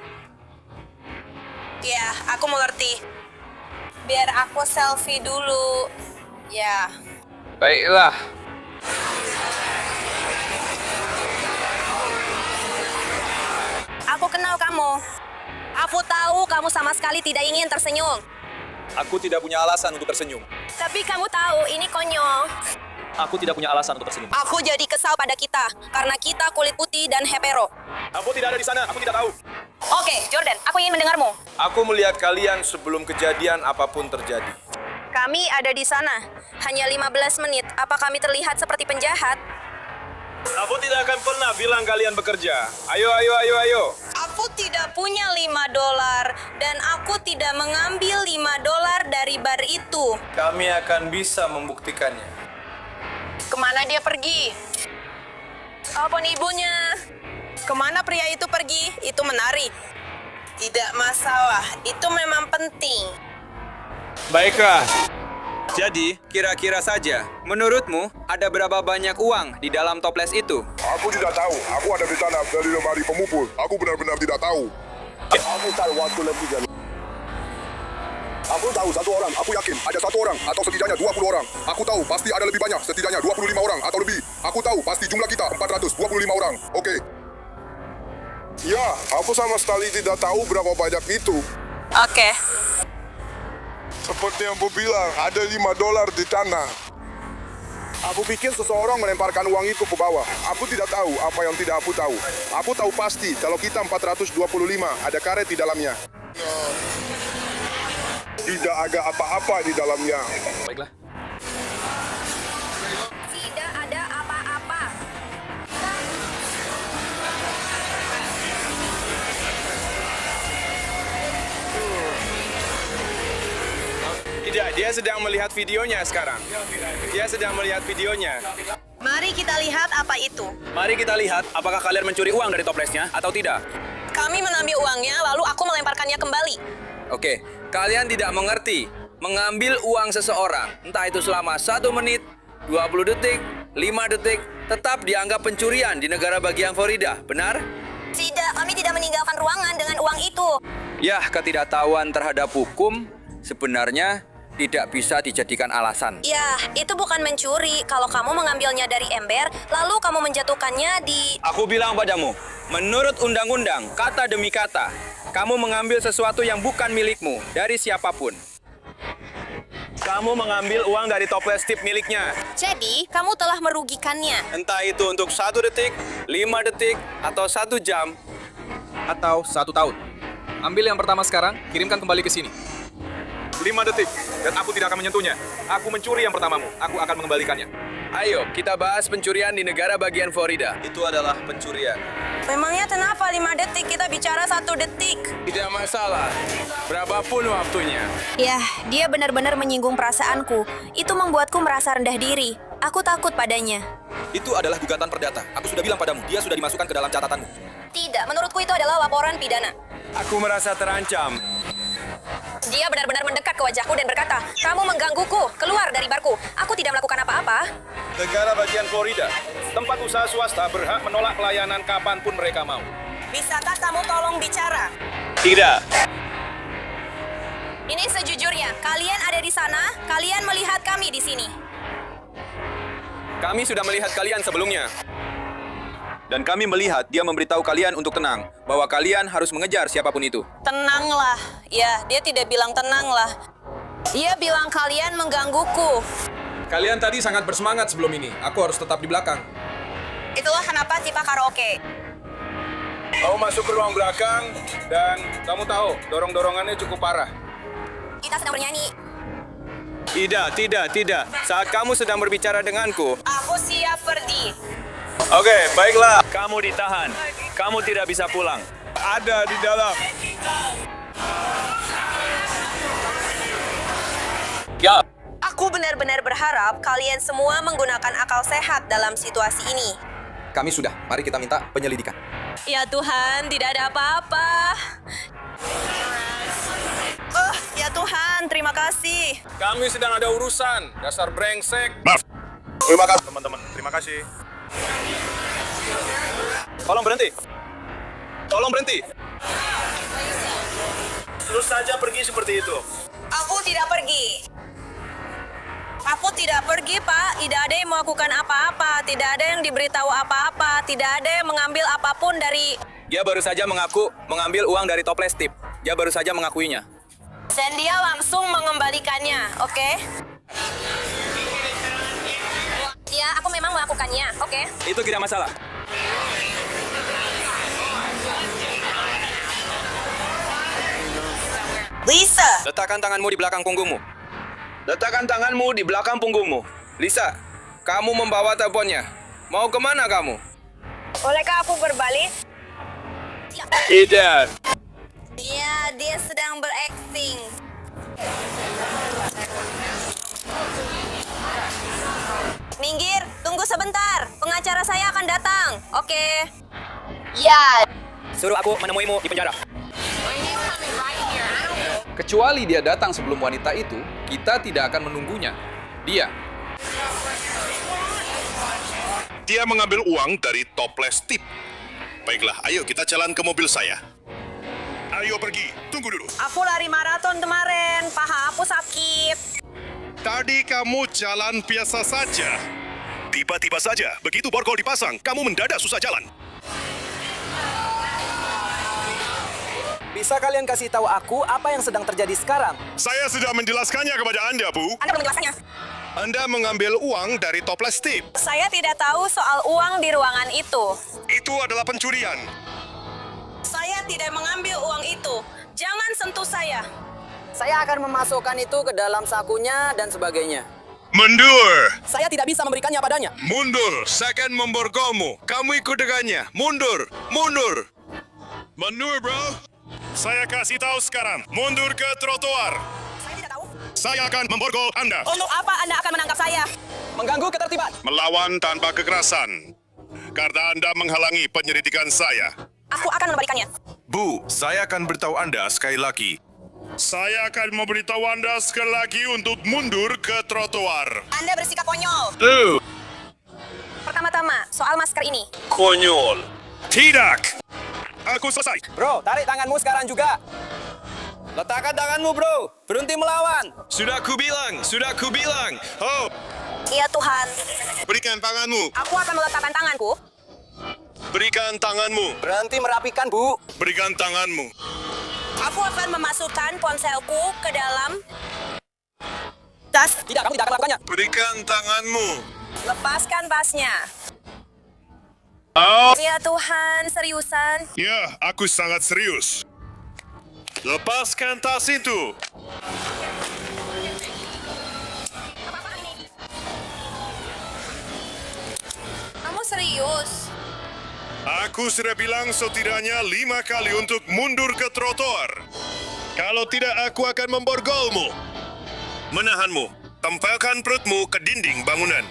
Ya, aku mengerti. Biar aku selfie dulu. Ya. Baiklah. Aku kenal kamu. Aku tahu kamu sama sekali tidak ingin tersenyum. Aku tidak punya alasan untuk tersenyum. Tapi kamu tahu, ini konyol. Aku tidak punya alasan untuk tersenyum. Aku jadi kesal pada kita, karena kita kulit putih dan hetero. Aku tidak ada di sana, aku tidak tahu. Oke, Jordan, aku ingin mendengarmu. Aku melihat kalian sebelum kejadian apapun terjadi. Kami ada di sana. Hanya 15 menit. Apa kami terlihat seperti penjahat? Aku tidak akan pernah bilang kalian bekerja. Ayo. Aku tidak punya $5 dan aku tidak mengambil $5 dari bar itu. Kami akan bisa membuktikannya. Kemana dia pergi? Telepon ibunya. Kemana pria itu pergi? Itu menarik. Tidak masalah, itu memang penting. Baiklah. Jadi, kira-kira saja, menurutmu ada berapa banyak uang di dalam toples itu? Aku tidak tahu. Aku ada di sana dari lemari pemukul. Aku benar-benar tidak tahu. Aku tahu waktu lebih dari... Aku tahu satu orang, aku yakin ada satu orang atau setidaknya 20 orang. Aku tahu pasti ada lebih banyak, setidaknya 25 orang atau lebih. Aku tahu pasti jumlah kita 425 orang. Oke. Ya, aku sama sekali tidak tahu berapa banyak itu. Oke. Seperti yang aku bilang, ada $5 di tanah. Aku pikir seseorang melemparkan uang itu ke bawah. Aku tidak tahu apa yang tidak aku tahu. Aku tahu pasti kalau kita 425 ada karet di dalamnya. Tidak ada apa-apa di dalamnya. Baiklah. Tidak ada apa-apa. Tidak, dia sedang melihat videonya sekarang. Dia sedang melihat videonya. Mari kita lihat apa itu. Mari kita lihat apakah kalian mencuri uang dari toplesnya atau tidak. Kami mengambil uangnya, lalu aku melemparkannya kembali. Oke, kalian tidak mengerti. Mengambil uang seseorang, entah itu selama 1 menit, 20 detik, 5 detik, tetap dianggap pencurian di negara bagian Florida, benar? Tidak, kami tidak meninggalkan ruangan dengan uang itu. Ya, ketidaktahuan terhadap hukum sebenarnya tidak bisa dijadikan alasan. Ya, itu bukan mencuri. Kalau kamu mengambilnya dari ember, lalu kamu menjatuhkannya di... Aku bilang padamu, menurut undang-undang, kata demi kata, kamu mengambil sesuatu yang bukan milikmu dari siapapun. Kamu mengambil uang dari toples tip miliknya. Jadi, kamu telah merugikannya. Entah itu untuk 1 detik, 5 detik, atau 1 jam, atau 1 tahun. Ambil yang pertama sekarang, kirimkan kembali ke sini. 5 detik, dan aku tidak akan menyentuhnya. Aku mencuri yang pertamamu, aku akan mengembalikannya. Ayo, kita bahas pencurian di negara bagian Florida. Itu adalah pencurian. Memangnya kenapa 5 detik? Kita bicara 1 detik. Tidak masalah, berapapun waktunya. Ya, dia benar-benar menyinggung perasaanku. Itu membuatku merasa rendah diri. Aku takut padanya. Itu adalah gugatan perdata. Aku sudah bilang padamu, dia sudah dimasukkan ke dalam catatanmu. Tidak, menurutku itu adalah laporan pidana. Aku merasa terancam. Dia benar-benar mendekat ke wajahku dan berkata, "Kamu menggangguku, keluar dari barku. Aku tidak melakukan apa-apa." Negara bagian Florida, tempat usaha swasta berhak menolak pelayanan kapanpun mereka mau. Bisakah kamu tolong bicara? Tidak. Ini sejujurnya, kalian ada di sana, kalian melihat kami di sini. Kami sudah melihat kalian sebelumnya. Dan kami melihat dia memberitahu kalian untuk tenang, bahwa kalian harus mengejar siapapun itu. Tenanglah. Ya, dia tidak bilang tenanglah. Dia bilang kalian menggangguku. Kalian tadi sangat bersemangat sebelum ini. Aku harus tetap di belakang. Itulah kenapa tipe karaoke. Kamu masuk ke ruang belakang, dan kamu tahu, dorong-dorongannya cukup parah. Kita sedang bernyanyi. Tidak. Saat kamu sedang berbicara denganku. Aku siap pergi. Oke, baiklah. Kamu ditahan. Kamu tidak bisa pulang. Ada di dalam. Ya. Aku benar-benar berharap kalian semua menggunakan akal sehat dalam situasi ini. Kami sudah. Mari kita minta penyelidikan. Ya Tuhan, tidak ada apa-apa. Oh, ya Tuhan, terima kasih. Kami sedang ada urusan. Dasar brengsek. Maaf. Terima kasih, teman-teman. Terima kasih. Tolong berhenti. Terus saja pergi seperti itu. Aku tidak pergi. Aku tidak pergi, Pak. Tidak ada yang melakukan apa-apa. Tidak ada yang diberitahu apa-apa. Tidak ada yang mengambil apapun dari... Dia baru saja mengaku mengambil uang dari toples tip. Dia baru saja mengakuinya. Dan dia langsung mengembalikannya, oke? arahnya, oke? Itu tidak masalah. Lisa! Letakkan tanganmu di belakang punggungmu. Letakkan tanganmu di belakang punggungmu. Lisa, kamu membawa teleponnya. Mau kemana kamu? Bolehkah aku berbalik? Tidak. Iya, dia sedang berakting. Minggir, tunggu sebentar. Pengacara saya akan datang. Oke. Ya. Suruh aku menemuimu di penjara. Kecuali dia datang sebelum wanita itu, kita tidak akan menunggunya. Dia mengambil uang dari toples tip. Baiklah, ayo kita jalan ke mobil saya. Ayo pergi, tunggu dulu. Aku lari maraton kemarin. Paha aku sakit. Tadi kamu jalan biasa saja. Tiba-tiba saja, begitu borgol dipasang, kamu mendadak susah jalan. Bisa kalian kasih tahu aku apa yang sedang terjadi sekarang? Saya sudah menjelaskannya kepada Anda, Bu. Anda belum menjelaskannya. Anda mengambil uang dari toples tip. Saya tidak tahu soal uang di ruangan itu. Itu adalah pencurian. Saya tidak mengambil uang itu. Jangan sentuh saya. Saya akan memasukkan itu ke dalam sakunya dan sebagainya. Mundur! Saya tidak bisa memberikannya padanya. Mundur! Saya akan memborgolmu. Kamu ikut dengannya. Mundur! Mundur! Mundur, bro! Saya kasih tahu sekarang. Mundur ke trotoar. Saya tidak tahu. Saya akan memborgol Anda. Untuk apa Anda akan menangkap saya? Mengganggu ketertiban. Melawan tanpa kekerasan. Karena Anda menghalangi penyelidikan saya. Aku akan mengembalikannya. Bu, saya akan beritahu Anda sekali lagi. Saya akan memberitahu Anda sekali lagi untuk mundur ke trotoar. Anda bersikap konyol. Pertama-tama, soal masker ini. Konyol. Tidak. Aku selesai. Bro, tarik tanganmu sekarang juga. Letakkan tanganmu, bro. Berhenti melawan. Sudah kubilang. Oh, Iya Tuhan. berikan tanganmu. Aku akan meletakkan tanganku. Berikan tanganmu. Berhenti merapikan, Bu. Berikan tanganmu. Aku akan memasukkan ponselku ke dalam tas. Tidak, kamu tidak akan melakukannya. Berikan tanganmu. Lepaskan tasnya. Oh. Ya Tuhan, seriusan. Ya, aku sangat serius. Lepaskan tas itu. Kamu serius? Aku sudah bilang setidaknya 5 kali untuk mundur ke trotoar. Kalau tidak, aku akan memborgolmu. Menahanmu. Tempelkan perutmu ke dinding bangunan.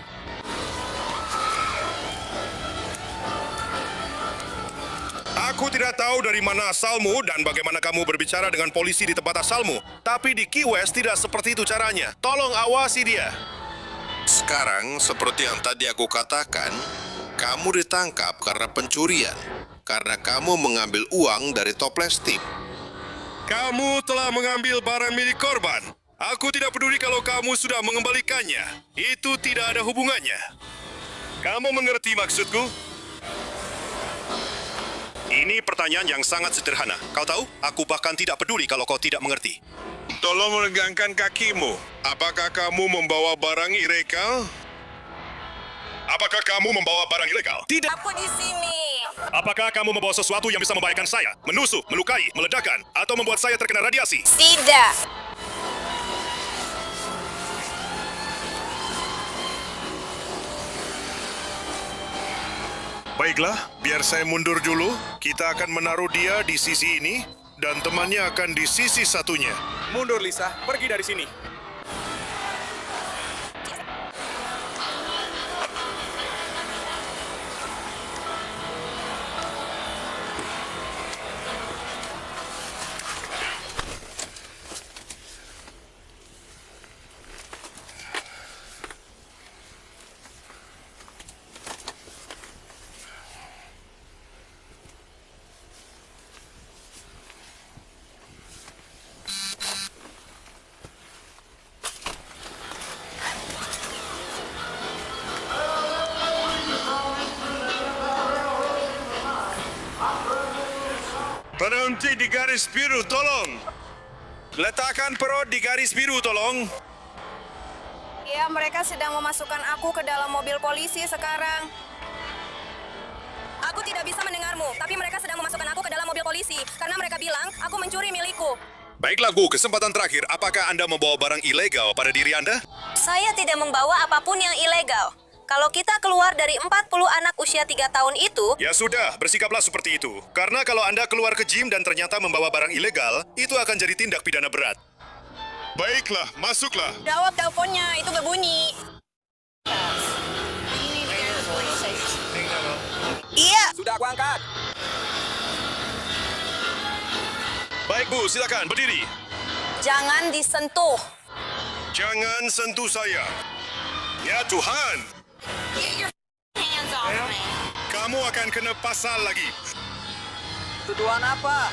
Aku tidak tahu dari mana asalmu dan bagaimana kamu berbicara dengan polisi di tempat asalmu. Tapi di Key West tidak seperti itu caranya. Tolong awasi dia. Sekarang, seperti yang tadi aku katakan, kamu ditangkap karena pencurian. Karena kamu mengambil uang dari toples tip. Kamu telah mengambil barang milik korban. Aku tidak peduli kalau kamu sudah mengembalikannya. Itu tidak ada hubungannya. Kamu mengerti maksudku? Ini pertanyaan yang sangat sederhana. Kau tahu, aku bahkan tidak peduli kalau kau tidak mengerti. Tolong menegangkan kakimu. Apakah kamu membawa barang ilegal? Apakah kamu membawa barang ilegal? Tidak. Aku di sini. Apakah kamu membawa sesuatu yang bisa membahayakan saya? Menusuk, melukai, meledakkan, atau membuat saya terkena radiasi? Tidak. Baiklah, biar saya mundur dulu. Kita akan menaruh dia di sisi ini, dan temannya akan di sisi satunya. Mundur, Lisa. Pergi dari sini. Berhenti di garis biru, tolong. Letakkan perut di garis biru, tolong. Iya, mereka sedang memasukkan aku ke dalam mobil polisi sekarang. Aku tidak bisa mendengarmu, tapi mereka sedang memasukkan aku ke dalam mobil polisi karena mereka bilang aku mencuri milikku. Baiklah Bu, kesempatan terakhir. Apakah Anda membawa barang ilegal pada diri Anda? Saya tidak membawa apapun yang ilegal. Kalau kita keluar dari 40 anak usia 3 tahun itu... Ya sudah, bersikaplah seperti itu. Karena kalau Anda keluar ke gym dan ternyata membawa barang ilegal, itu akan jadi tindak pidana berat. Baiklah, masuklah. Jawab teleponnya, itu berbunyi. Iya. Sudah aku angkat. Baik Bu, silakan berdiri. Jangan disentuh. Jangan sentuh saya. Ya Tuhan. Hands off me. Kamu akan kena pasal lagi. Tuduhan apa?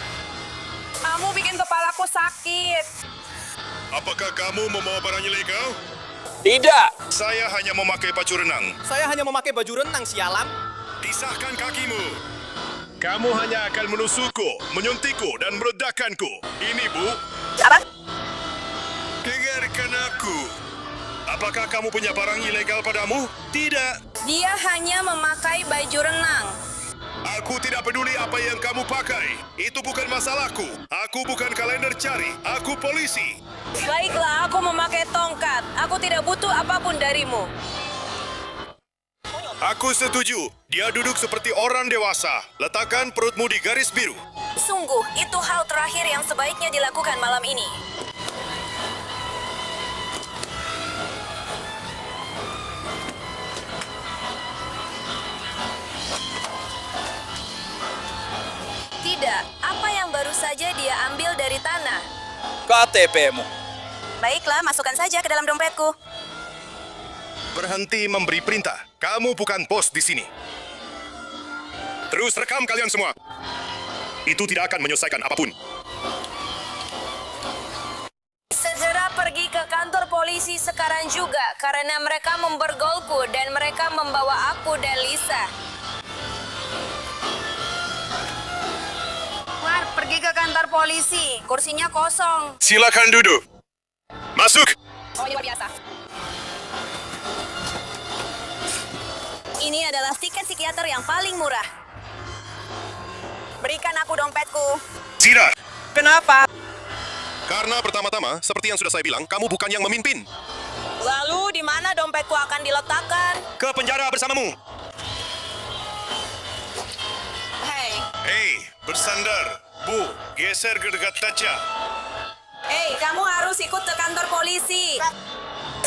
Kamu bikin kepalaku sakit. Apakah kamu membawa barang ilegal? Tidak. Saya hanya memakai baju renang. Saya hanya memakai baju renang, sialan. Pisahkan kakimu. Kamu hanya akan menusukku, menyuntikku, dan meledakkanku. Ini, Bu. Apa? Dengarkan aku. Apakah kamu punya barang ilegal padamu? Tidak. Dia hanya memakai baju renang. Aku tidak peduli apa yang kamu pakai. Itu bukan masalahku. Aku bukan kalender cari. Aku polisi. Baiklah, aku memakai tongkat. Aku tidak butuh apapun darimu. Aku setuju. Dia duduk seperti orang dewasa. Letakkan perutmu di garis biru. Sungguh, itu hal terakhir yang sebaiknya dilakukan malam ini. Tidak, apa yang baru saja dia ambil dari tanah? KTP-mu. Baiklah, masukkan saja ke dalam dompetku. Berhenti memberi perintah. Kamu bukan bos di sini. Terus rekam kalian semua. Itu tidak akan menyelesaikan apapun. Segera pergi ke kantor polisi sekarang juga, karena mereka membergolku dan mereka membawa aku dan Lisa. Pergi ke kantor polisi, kursinya kosong. Silakan duduk. Masuk. Oh, ini luar biasa. Ini adalah tiket psikiater yang paling murah. Berikan aku dompetku. Tidak. Kenapa? Karena pertama-tama, seperti yang sudah saya bilang, kamu bukan yang memimpin. Lalu, di mana dompetku akan diletakkan? Ke penjara bersamamu. Hei, bersandar. Bu, geser ke dekat kaca. Hei, kamu harus ikut ke kantor polisi.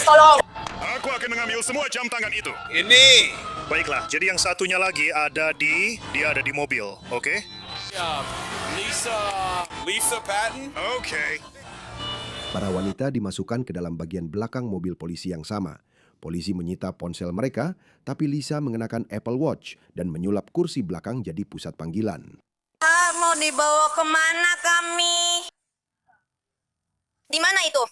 Tolong. Aku akan mengambil semua jam tangan itu. Ini. Baiklah, jadi yang satunya lagi dia ada di mobil, oke? Ya, Lisa Patton. Oke. Para wanita dimasukkan ke dalam bagian belakang mobil polisi yang sama. Polisi menyita ponsel mereka, tapi Lisa mengenakan Apple Watch dan menyulap kursi belakang jadi pusat panggilan. Mau dibawa kemana kami? Di mana itu?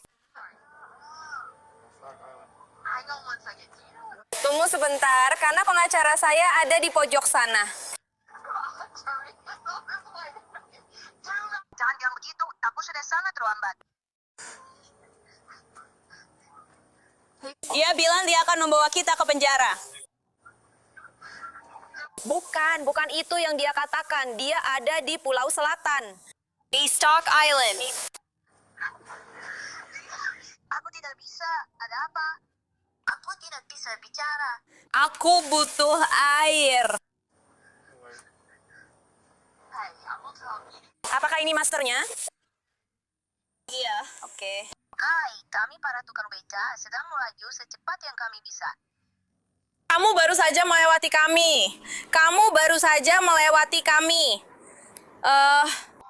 Tunggu sebentar, karena pengacara saya ada di pojok sana. Jangan bilang begitu, aku sudah sangat terlambat. Dia bilang dia akan membawa kita ke penjara. Bukan itu yang dia katakan. Dia ada di Pulau Selatan. Di Stock Island. Aku tidak bisa. Ada apa? Aku tidak bisa bicara. Aku butuh air. Apakah ini masternya? Iya. Oke. Hai, kami para tukang beca sedang melaju secepat yang kami bisa. Kamu baru saja melewati kami. Kamu baru saja melewati kami.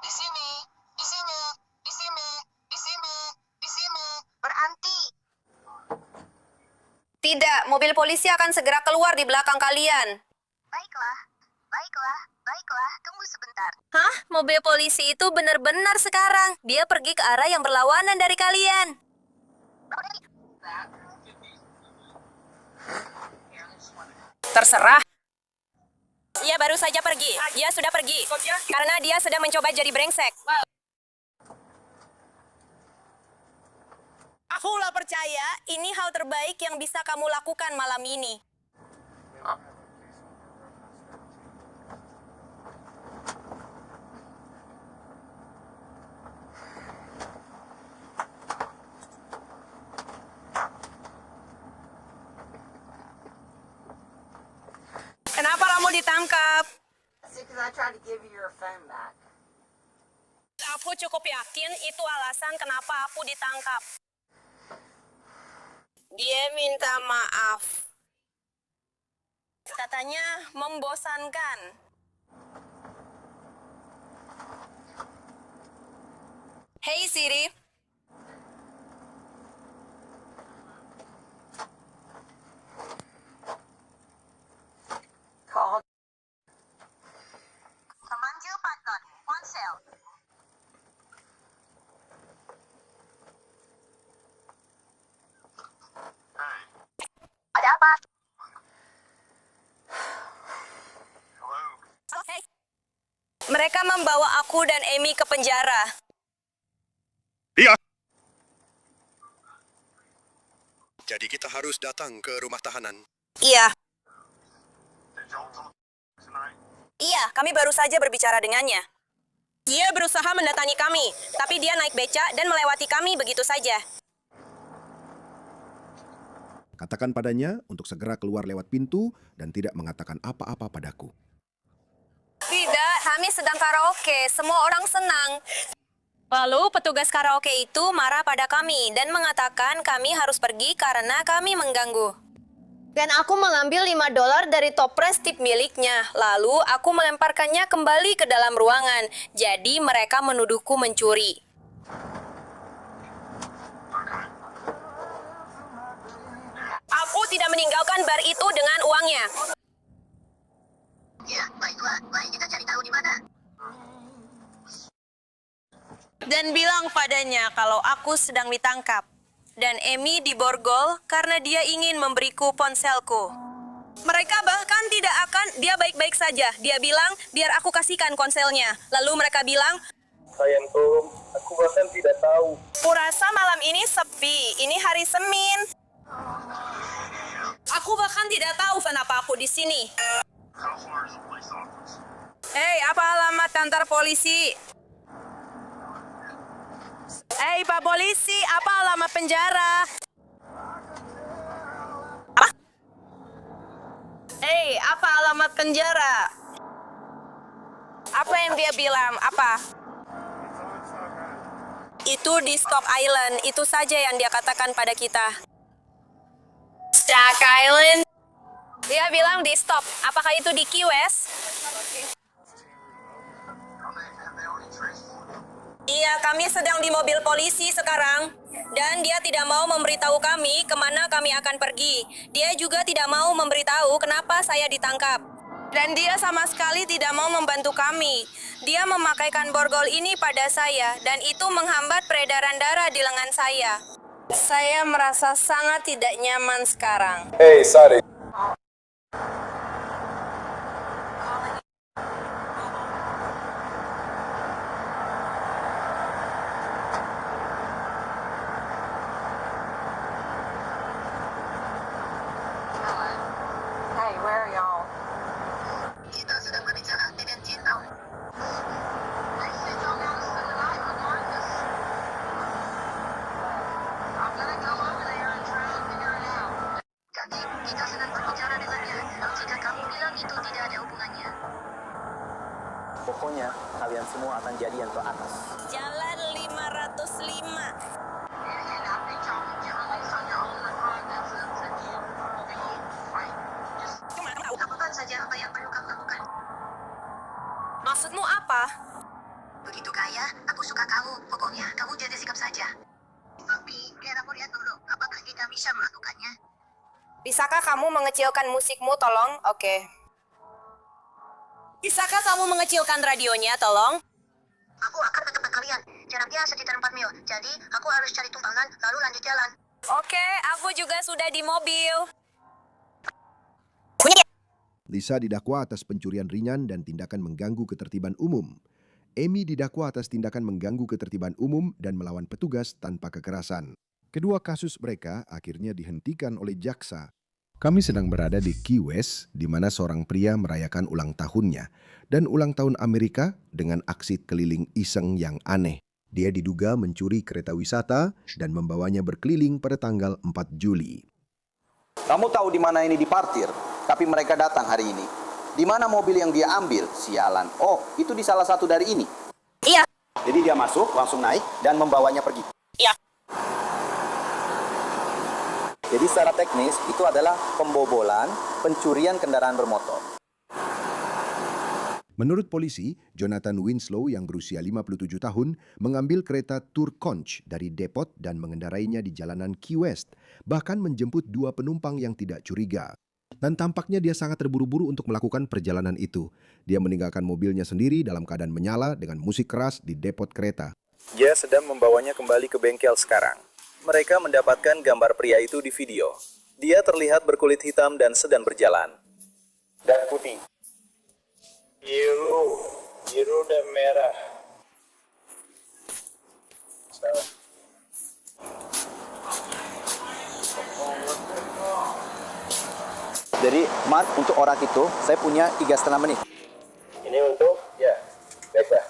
Di sini, di sini, di sini, di sini, di sini. Berhenti. Tidak, mobil polisi akan segera keluar di belakang kalian. Baiklah, baiklah, baiklah. Tunggu sebentar. Hah? Mobil polisi itu benar-benar sekarang. Dia pergi ke arah yang berlawanan dari kalian. Terserah. Dia baru saja pergi. Dia sudah pergi. Karena dia sedang mencoba jadi brengsek. Akulah percaya ini hal terbaik yang bisa kamu lakukan malam ini. Kenapa kamu ditangkap? Aku cukup yakin itu alasan kenapa aku ditangkap. Dia minta maaf. Katanya membosankan. Hey Siri. Memanggil partner, ponsel. Ada apa? Hey. Mereka membawa aku dan Amy ke penjara. Iya. Jadi kita harus datang ke rumah tahanan. Iya. Iya, kami baru saja berbicara dengannya. Dia berusaha mendatangi kami, tapi dia naik beca dan melewati kami begitu saja. Katakan padanya untuk segera keluar lewat pintu dan tidak mengatakan apa-apa padaku. Tidak, kami sedang karaoke. Semua orang senang. Lalu petugas karaoke itu marah pada kami dan mengatakan kami harus pergi karena kami mengganggu. Dan aku mengambil $5 dari toples tip miliknya. Lalu aku melemparkannya kembali ke dalam ruangan. Jadi mereka menuduhku mencuri. Aku tidak meninggalkan bar itu dengan uangnya. Ya, baiklah. Mari kita cari tahu di mana. Dan bilang padanya kalau aku sedang ditangkap. Dan Amy diborgol karena dia ingin memberiku ponselku. Mereka bahkan tidak akan, dia baik-baik saja. Dia bilang, biar aku kasihkan ponselnya. Lalu mereka bilang, Sayang Tom, aku bahkan tidak tahu. kurasa malam ini sepi, ini hari Senin. Aku bahkan tidak tahu kenapa aku di sini. Hei, apa alamat kantor polisi? Hei, Pak Polisi, apa alamat penjara? Apa? Hei, apa alamat penjara? Apa yang dia bilang? Apa? Itu di Stock Island. Itu saja yang dia katakan pada kita. Stock Island? Dia bilang di Stop. Apakah itu di Key West? Iya, kami sedang di mobil polisi sekarang. Dan dia tidak mau memberitahu kami kemana kami akan pergi. Dia juga tidak mau memberitahu kenapa saya ditangkap. Dan dia sama sekali tidak mau membantu kami. Dia memakaikan borgol ini pada saya, dan itu menghambat peredaran darah di lengan saya. Saya merasa sangat tidak nyaman sekarang. Hey, sorry. Hey, where are y'all? Kita sedang berbicara dengan Jinto. Jadi, kita sedang berbicara dengannya. Jika kamu bilang itu tidak ada hubungannya. Pokoknya, kalian semua akan jadi yang teratas. Jalan 505. Lakukan saja apa yang perlu kamu lakukan. Maksudmu apa? Begitu kaya, aku suka kamu. Pokoknya, kamu jaga sikap saja. Tapi, biar aku lihat dulu, apakah kita bisa melakukannya? Bisakah kamu mengecilkan musikmu, tolong? Oke. Bisakah kamu mengecilkan radionya, tolong? Aku akan ke tempat kalian. Jaraknya sekitar 4 mil. Jadi, aku harus cari tumpangan, lalu lanjut jalan. Oke, aku juga sudah di mobil. Lisa didakwa atas pencurian ringan dan tindakan mengganggu ketertiban umum. Amy didakwa atas tindakan mengganggu ketertiban umum dan melawan petugas tanpa kekerasan. Kedua kasus mereka akhirnya dihentikan oleh jaksa. Kami sedang berada di Key West, di mana seorang pria merayakan ulang tahunnya dan ulang tahun Amerika dengan aksi keliling iseng yang aneh. Dia diduga mencuri kereta wisata dan membawanya berkeliling pada tanggal 4 Juli. Kamu tahu di mana ini diparkir, tapi mereka datang hari ini. Di mana mobil yang dia ambil? Sialan. Oh, itu di salah satu dari ini. Iya. Jadi dia masuk, langsung naik, dan membawanya pergi. Iya. Jadi secara teknis itu adalah pembobolan, pencurian kendaraan bermotor. Menurut polisi, Jonathan Winslow yang berusia 57 tahun mengambil kereta Turconch dari depot dan mengendarainya di jalanan Key West, bahkan menjemput 2 penumpang yang tidak curiga. Dan tampaknya dia sangat terburu-buru untuk melakukan perjalanan itu. Dia meninggalkan mobilnya sendiri dalam keadaan menyala dengan musik keras di depot kereta. Dia sedang membawanya kembali ke bengkel sekarang. Mereka mendapatkan gambar pria itu di video. Dia terlihat berkulit hitam dan sedang berjalan. Dan putih. Biru dan merah. Jadi, Mark, untuk orang itu, saya punya 3,5 menit. Ini untuk, baiklah.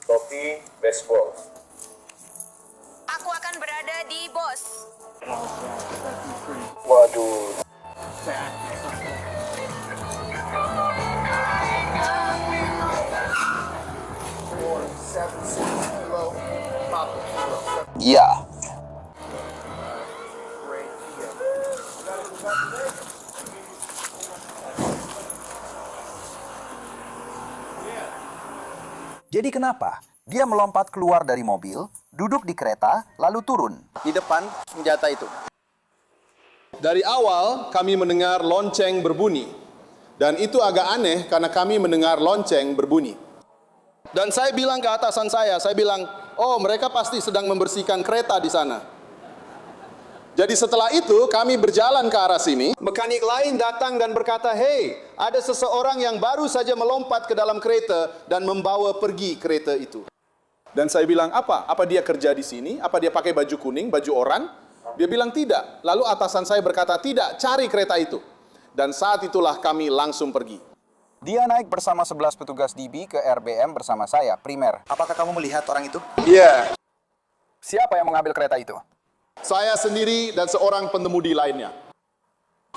Topi baseball. Aku akan berada di bos. Waduh. Iya. Jadi kenapa? Dia melompat keluar dari mobil, duduk di kereta, lalu turun di depan senjata itu. Dari awal kami mendengar lonceng berbunyi. Dan itu agak aneh karena kami mendengar lonceng berbunyi. Dan saya bilang ke atasan saya bilang, oh mereka pasti sedang membersihkan kereta di sana. Jadi setelah itu kami berjalan ke arah sini. Mekanik lain datang dan berkata, hey, ada seseorang yang baru saja melompat ke dalam kereta dan membawa pergi kereta itu. Dan saya bilang, apa? Apa dia kerja di sini? Apa dia pakai baju kuning, baju oranye? Dia bilang tidak. Lalu atasan saya berkata, tidak, cari kereta itu. Dan saat itulah kami langsung pergi. Dia naik bersama 11 petugas DB ke RBM bersama saya, primer. Apakah kamu melihat orang itu? Iya. Siapa yang mengambil kereta itu? Saya sendiri dan seorang pengemudi lainnya.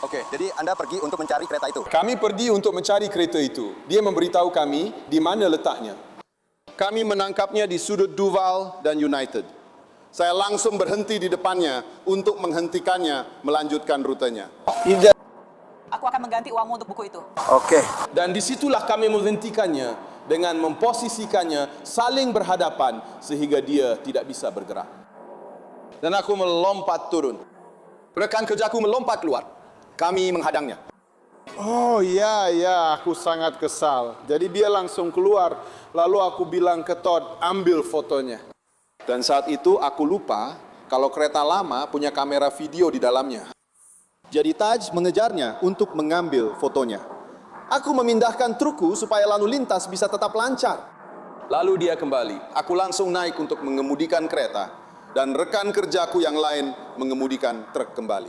Oke, jadi Anda pergi untuk mencari kereta itu? Kami pergi untuk mencari kereta itu. Dia memberitahu kami di mana letaknya. Kami menangkapnya di sudut Duval dan United. Saya langsung berhenti di depannya untuk menghentikannya melanjutkan rutenya. Tidak. Aku akan mengganti uangmu untuk buku itu. Oke. Dan disitulah kami menghentikannya dengan memposisikannya saling berhadapan sehingga dia tidak bisa bergerak. Dan aku melompat turun. Rekan kerjaku melompat keluar. Kami menghadangnya. Oh ya, aku sangat kesal. Jadi dia langsung keluar. Lalu aku bilang ke Todd, ambil fotonya. Dan saat itu aku lupa kalau kereta lama punya kamera video di dalamnya. Jadi Taj mengejarnya untuk mengambil fotonya. Aku memindahkan trukku supaya lalu lintas bisa tetap lancar. Lalu dia kembali. Aku langsung naik untuk mengemudikan kereta. Dan rekan kerjaku yang lain mengemudikan truk kembali.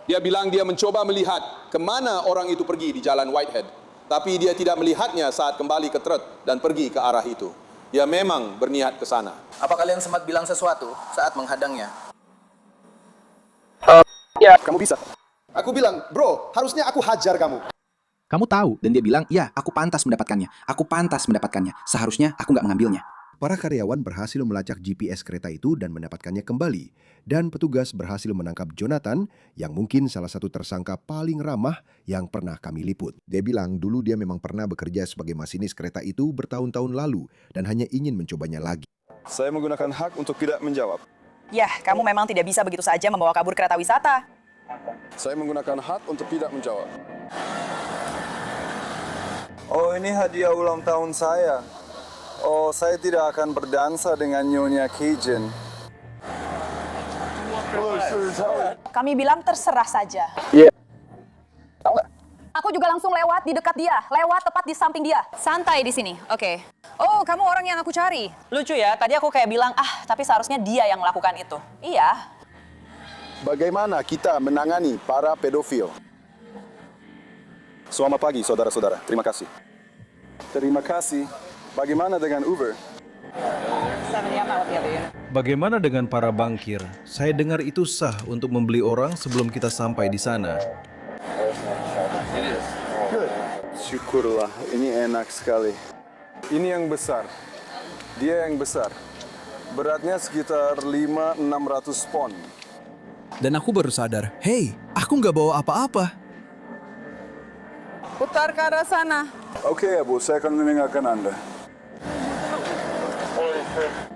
Dia bilang dia mencoba melihat kemana orang itu pergi di jalan Whitehead. Tapi dia tidak melihatnya saat kembali ke truk dan pergi ke arah itu. Dia memang berniat ke sana. Apa kalian sempat bilang sesuatu saat menghadangnya? Ya, kamu bisa. Aku bilang, bro, harusnya aku hajar kamu. Kamu tahu, dan dia bilang, ya, aku pantas mendapatkannya. Aku pantas mendapatkannya. Seharusnya aku nggak mengambilnya. Para karyawan berhasil melacak GPS kereta itu dan mendapatkannya kembali. Dan petugas berhasil menangkap Jonathan, yang mungkin salah satu tersangka paling ramah yang pernah kami liput. Dia bilang dulu dia memang pernah bekerja sebagai masinis kereta itu bertahun-tahun lalu dan hanya ingin mencobanya lagi. Saya menggunakan hak untuk tidak menjawab. Yah, kamu memang tidak bisa begitu saja membawa kabur kereta wisata. Saya menggunakan hak untuk tidak menjawab. Oh, ini hadiah ulang tahun saya. Oh, saya tidak akan berdansa dengan Nyonya Cajun. Kami bilang terserah saja. Iya. Aku juga langsung lewat di dekat dia, lewat tepat di samping dia. Santai di sini, oke. Oh, kamu orang yang aku cari. Lucu ya, tadi aku kayak bilang, tapi seharusnya dia yang melakukan itu. Iya. Bagaimana kita menangani para pedofil? Selamat pagi, saudara-saudara. Terima kasih. Terima kasih. Bagaimana dengan Uber? Bagaimana dengan para bankir? Saya dengar itu sah untuk membeli orang sebelum kita sampai di sana. Syukurlah, ini enak sekali. Ini yang besar. Dia yang besar. Beratnya sekitar 500-600 pon. Dan aku baru sadar, hei, aku nggak bawa apa-apa. Putar ke arah sana. Oke ya Bu, saya akan mendengarkan Anda.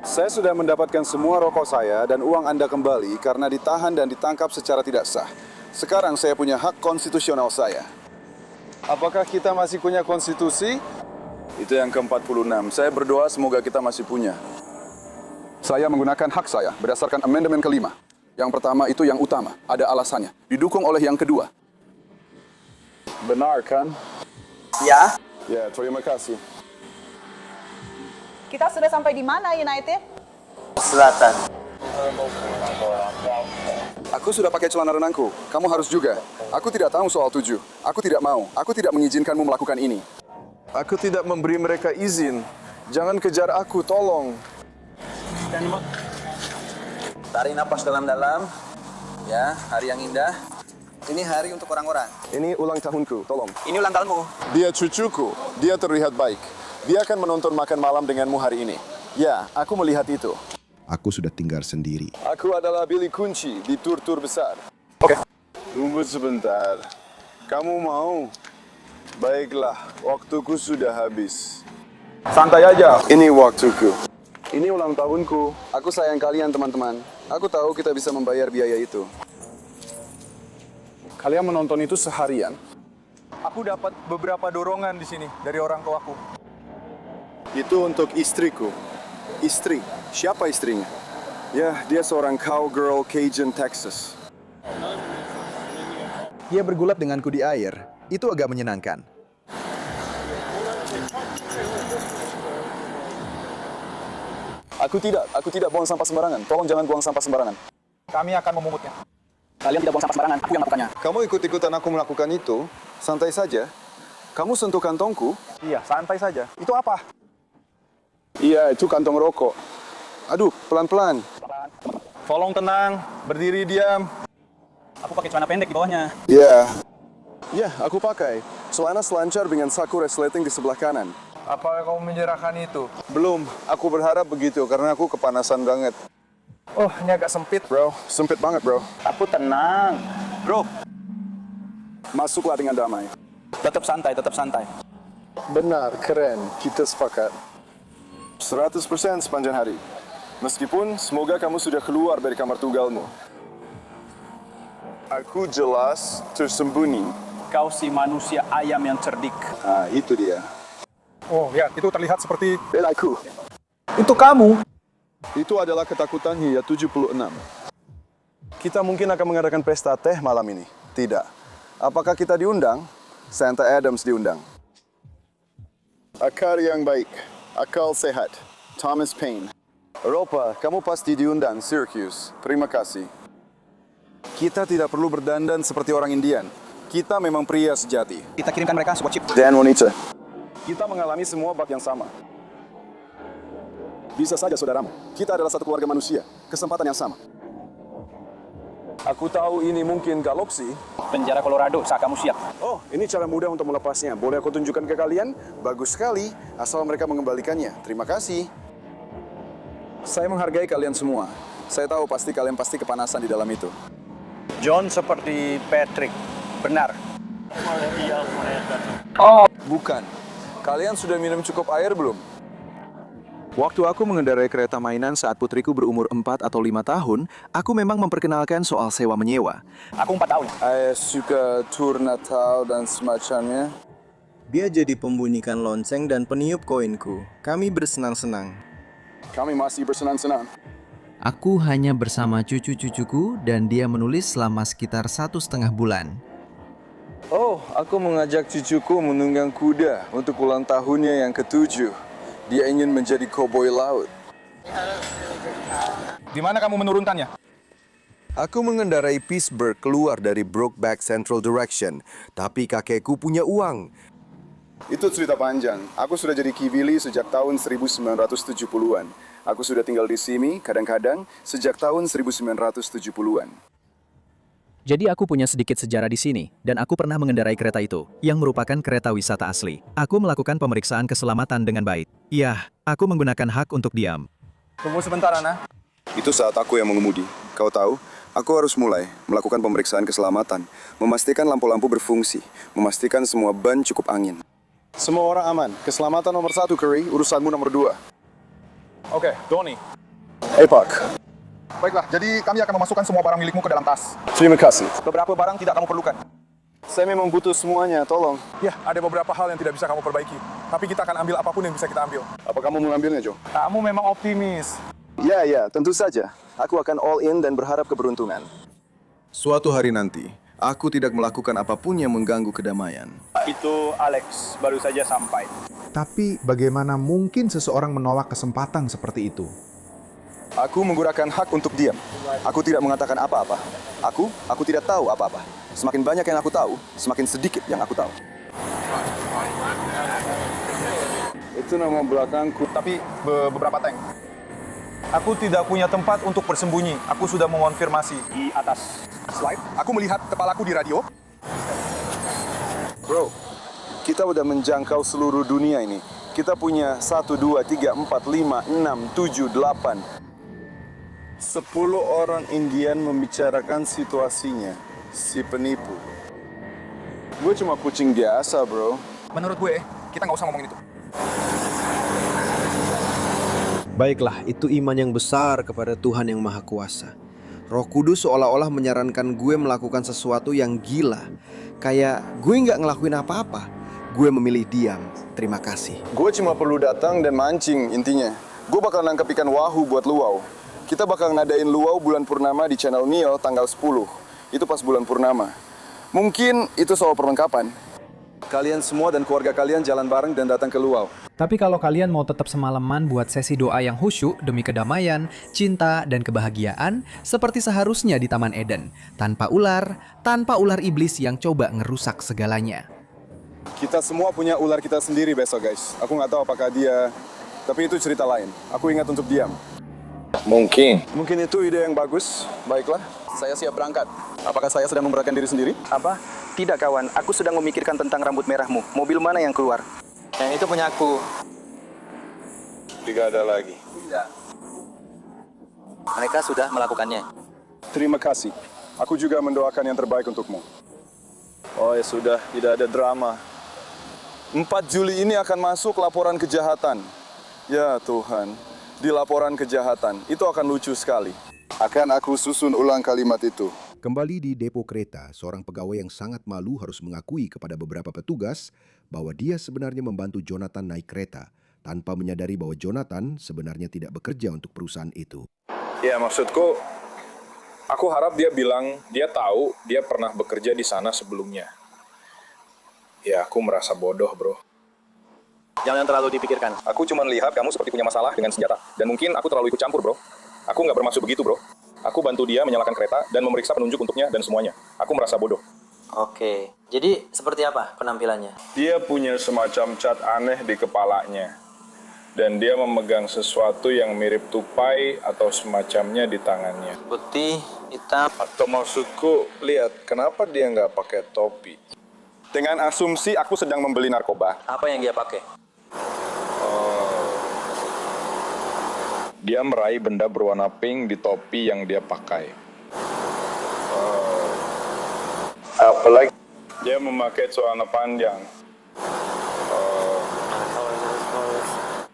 Saya sudah mendapatkan semua rokok saya dan uang Anda kembali karena ditahan dan ditangkap secara tidak sah. Sekarang saya punya hak konstitusional saya. Apakah kita masih punya konstitusi? Itu yang ke-46. Saya berdoa semoga kita masih punya. Saya menggunakan hak saya berdasarkan amandemen kelima. Yang pertama itu yang utama, ada alasannya. Didukung oleh yang kedua. Benar kan? Ya. Ya, terima kasih. Kita sudah sampai di mana, United? Selatan. Aku sudah pakai celana renangku. Kamu harus juga. Aku tidak tahu soal 7. Aku tidak mau. Aku tidak mengizinkanmu melakukan ini. Aku tidak memberi mereka izin. Jangan kejar aku, tolong. Tarik napas dalam-dalam. Ya, hari yang indah. Ini hari untuk orang-orang. Ini ulang tahunku, tolong. Ini ulang tahunmu. Dia cucuku. Dia terlihat baik. Dia akan menonton makan malam denganmu hari ini. Ya, aku melihat itu. Aku sudah tinggal sendiri. Aku adalah Billy Kunci di tur-tur besar. Oke. Tunggu sebentar. Kamu mau? Baiklah, waktuku sudah habis. Santai aja. Ini waktuku. Ini ulang tahunku. Aku sayang kalian, teman-teman. Aku tahu kita bisa membayar biaya itu. Kalian menonton itu seharian. Aku dapat beberapa dorongan di sini dari orang tuaku. Itu untuk istriku. Istri? Siapa istrinya? Ya, dia seorang cowgirl Cajun, Texas. Dia bergulap denganku di air. Itu agak menyenangkan. Aku tidak buang sampah sembarangan. Tolong jangan buang sampah sembarangan. Kami akan memungutnya. Kalian tidak buang sampah sembarangan, aku yang melakukannya. Kamu ikut-ikutan aku melakukan itu, santai saja. Kamu sentuh kantongku. Iya, santai saja. Itu apa? Iya, itu kantong rokok. Aduh, pelan-pelan. Tolong tenang, berdiri diam. Aku pakai celana pendek di bawahnya. Iya. Ya, aku pakai. Celana selancar dengan saku resleting di sebelah kanan. Apa kamu menyerahkan itu? Belum, aku berharap begitu karena aku kepanasan banget. Oh, ini agak sempit, Bro, sempit banget, bro. Aku tenang. Bro, masuklah dengan damai. Tetap santai, tetap santai. Benar, keren. Kita sepakat. 100% sepanjang hari. Meskipun semoga kamu sudah keluar dari kamar tunggalmu. Aku jelas tersembunyi. Kau si manusia ayam yang cerdik. Ah, itu dia. Oh ya, itu terlihat seperti... Belaku. Itu kamu. Itu adalah ketakutan Hia 76. Kita mungkin akan mengadakan pesta teh malam ini. Tidak. Apakah kita diundang? Santa Adams diundang. Akar yang baik. Akal sehat. Thomas Paine. Eropa, kamu pasti diundang. Syracuse. Terima kasih. Kita tidak perlu berdandan seperti orang Indian. Kita memang pria sejati. Kita kirimkan mereka sebuah chip. Dan wanita. Kita mengalami semua bab yang sama. Bisa saja, saudaramu. Kita adalah satu keluarga manusia. Kesempatan yang sama. Aku tahu ini mungkin galaksi. Penjara Colorado, saat kamu siap. Oh, ini cara mudah untuk melepasnya. Boleh aku tunjukkan ke kalian? Bagus sekali, asal mereka mengembalikannya. Terima kasih. Saya menghargai kalian semua. Saya tahu pasti kalian pasti kepanasan di dalam itu. John seperti Patrick. Benar. Oh, bukan. Kalian sudah minum cukup air belum? Waktu aku mengendarai kereta mainan saat putriku berumur 4 atau 5 tahun, aku memang memperkenalkan soal sewa-menyewa. Aku 4 tahun. Saya suka tur Natal dan semacamnya. Dia jadi pembunyikan lonceng dan peniup koinku. Kami bersenang-senang. Kami masih bersenang-senang. Aku hanya bersama cucu-cucuku dan dia menulis selama sekitar 1,5 bulan. Oh, aku mengajak cucuku menunggang kuda untuk ulang tahunnya yang ke-7. Dia ingin menjadi koboi laut. Di mana kamu menurunkannya? Aku mengendarai Pittsburgh keluar dari Brokeback Central Direction, tapi kakekku punya uang. Itu cerita panjang. Aku sudah jadi Kivili sejak tahun 1970-an. Aku sudah tinggal di sini kadang-kadang sejak tahun 1970-an. Jadi aku punya sedikit sejarah di sini, dan aku pernah mengendarai kereta itu, yang merupakan kereta wisata asli. Aku melakukan pemeriksaan keselamatan dengan baik. Ya, aku menggunakan hak untuk diam. Tunggu sebentar, Ana. Itu saat aku yang mengemudi. Kau tahu, aku harus mulai melakukan pemeriksaan keselamatan, memastikan lampu-lampu berfungsi, memastikan semua ban cukup angin. Semua orang aman. Keselamatan nomor 1, Curry. Urusanmu nomor 2. Oke, Donnie. Park. Baiklah, jadi kami akan memasukkan semua barang milikmu ke dalam tas. Terima kasih. Beberapa barang tidak kamu perlukan. Saya memang butuh semuanya, tolong. Ya, ada beberapa hal yang tidak bisa kamu perbaiki. Tapi kita akan ambil apapun yang bisa kita ambil. Apa kamu mengambilnya, Joe? Kamu memang optimis. Ya, tentu saja. Aku akan all in dan berharap keberuntungan. Suatu hari nanti, aku tidak melakukan apapun yang mengganggu kedamaian. Itu Alex, baru saja sampai. Tapi bagaimana mungkin seseorang menolak kesempatan seperti itu? Aku menggunakan hak untuk diam. Aku tidak mengatakan apa-apa. Aku tidak tahu apa-apa. Semakin banyak yang aku tahu, semakin sedikit yang aku tahu. Itu nama belakangku, tapi beberapa tank. Aku tidak punya tempat untuk bersembunyi. Aku sudah mengonfirmasi. Di atas slide, aku melihat kepalaku di radio. Bro, kita udah menjangkau seluruh dunia ini. Kita punya 1, 2, 3, 4, 5, 6, 7, 8. 10 orang Indian membicarakan situasinya. Si penipu. Gue cuma kucing biasa, bro. Menurut gue, kita nggak usah ngomongin itu. Baiklah, itu iman yang besar kepada Tuhan yang Maha Kuasa. Roh Kudus seolah-olah menyarankan gue melakukan sesuatu yang gila. Kayak gue nggak ngelakuin apa-apa. Gue memilih diam. Terima kasih. Gue cuma perlu datang dan mancing, intinya. Gue bakal nangkep ikan wahoo buat luau. Kita bakal ngadain luau bulan purnama di channel Neil tanggal 10. Itu pas bulan purnama. Mungkin itu soal perlengkapan. Kalian semua dan keluarga kalian jalan bareng dan datang ke luau. Tapi kalau kalian mau tetap semalaman buat sesi doa yang khusyuk demi kedamaian, cinta, dan kebahagiaan, seperti seharusnya di Taman Eden, tanpa ular iblis yang coba ngerusak segalanya. Kita semua punya ular kita sendiri besok, guys. Aku nggak tahu apakah dia... Tapi itu cerita lain. Aku ingat untuk diam. Mungkin itu ide yang bagus. Baiklah, saya siap berangkat. Apakah saya sedang memberatkan diri sendiri? Apa? Tidak, kawan. Aku sedang memikirkan tentang rambut merahmu. Mobil mana yang keluar? Yang itu punya aku. Tidak ada lagi. Tidak. Mereka sudah melakukannya. Terima kasih. Aku juga mendoakan yang terbaik untukmu. Oh ya sudah, tidak ada drama. 4 Juli ini akan masuk laporan kejahatan. Ya Tuhan, di laporan kejahatan. Itu akan lucu sekali. Akan aku susun ulang kalimat itu. Kembali di depo kereta, seorang pegawai yang sangat malu harus mengakui kepada beberapa petugas bahwa dia sebenarnya membantu Jonathan naik kereta, tanpa menyadari bahwa Jonathan sebenarnya tidak bekerja untuk perusahaan itu. Ya, maksudku, aku harap dia bilang dia tahu dia pernah bekerja di sana sebelumnya. Ya, aku merasa bodoh, bro. Jangan terlalu dipikirkan. Aku cuma lihat kamu seperti punya masalah dengan senjata. Dan mungkin aku terlalu ikut campur, bro. Aku nggak bermaksud begitu, bro. Aku bantu dia menyalakan kereta dan memeriksa penunjuk untuknya dan semuanya. Aku merasa bodoh. Oke, jadi seperti apa penampilannya? Dia punya semacam cat aneh di kepalanya. Dan dia memegang sesuatu yang mirip tupai atau semacamnya di tangannya. Putih, hitam. Atau maksudku, lihat, kenapa dia nggak pakai topi? Dengan asumsi aku sedang membeli narkoba. Apa yang dia pakai? Dia meraih benda berwarna pink di topi yang dia pakai. Apalagi dia memakai celana panjang.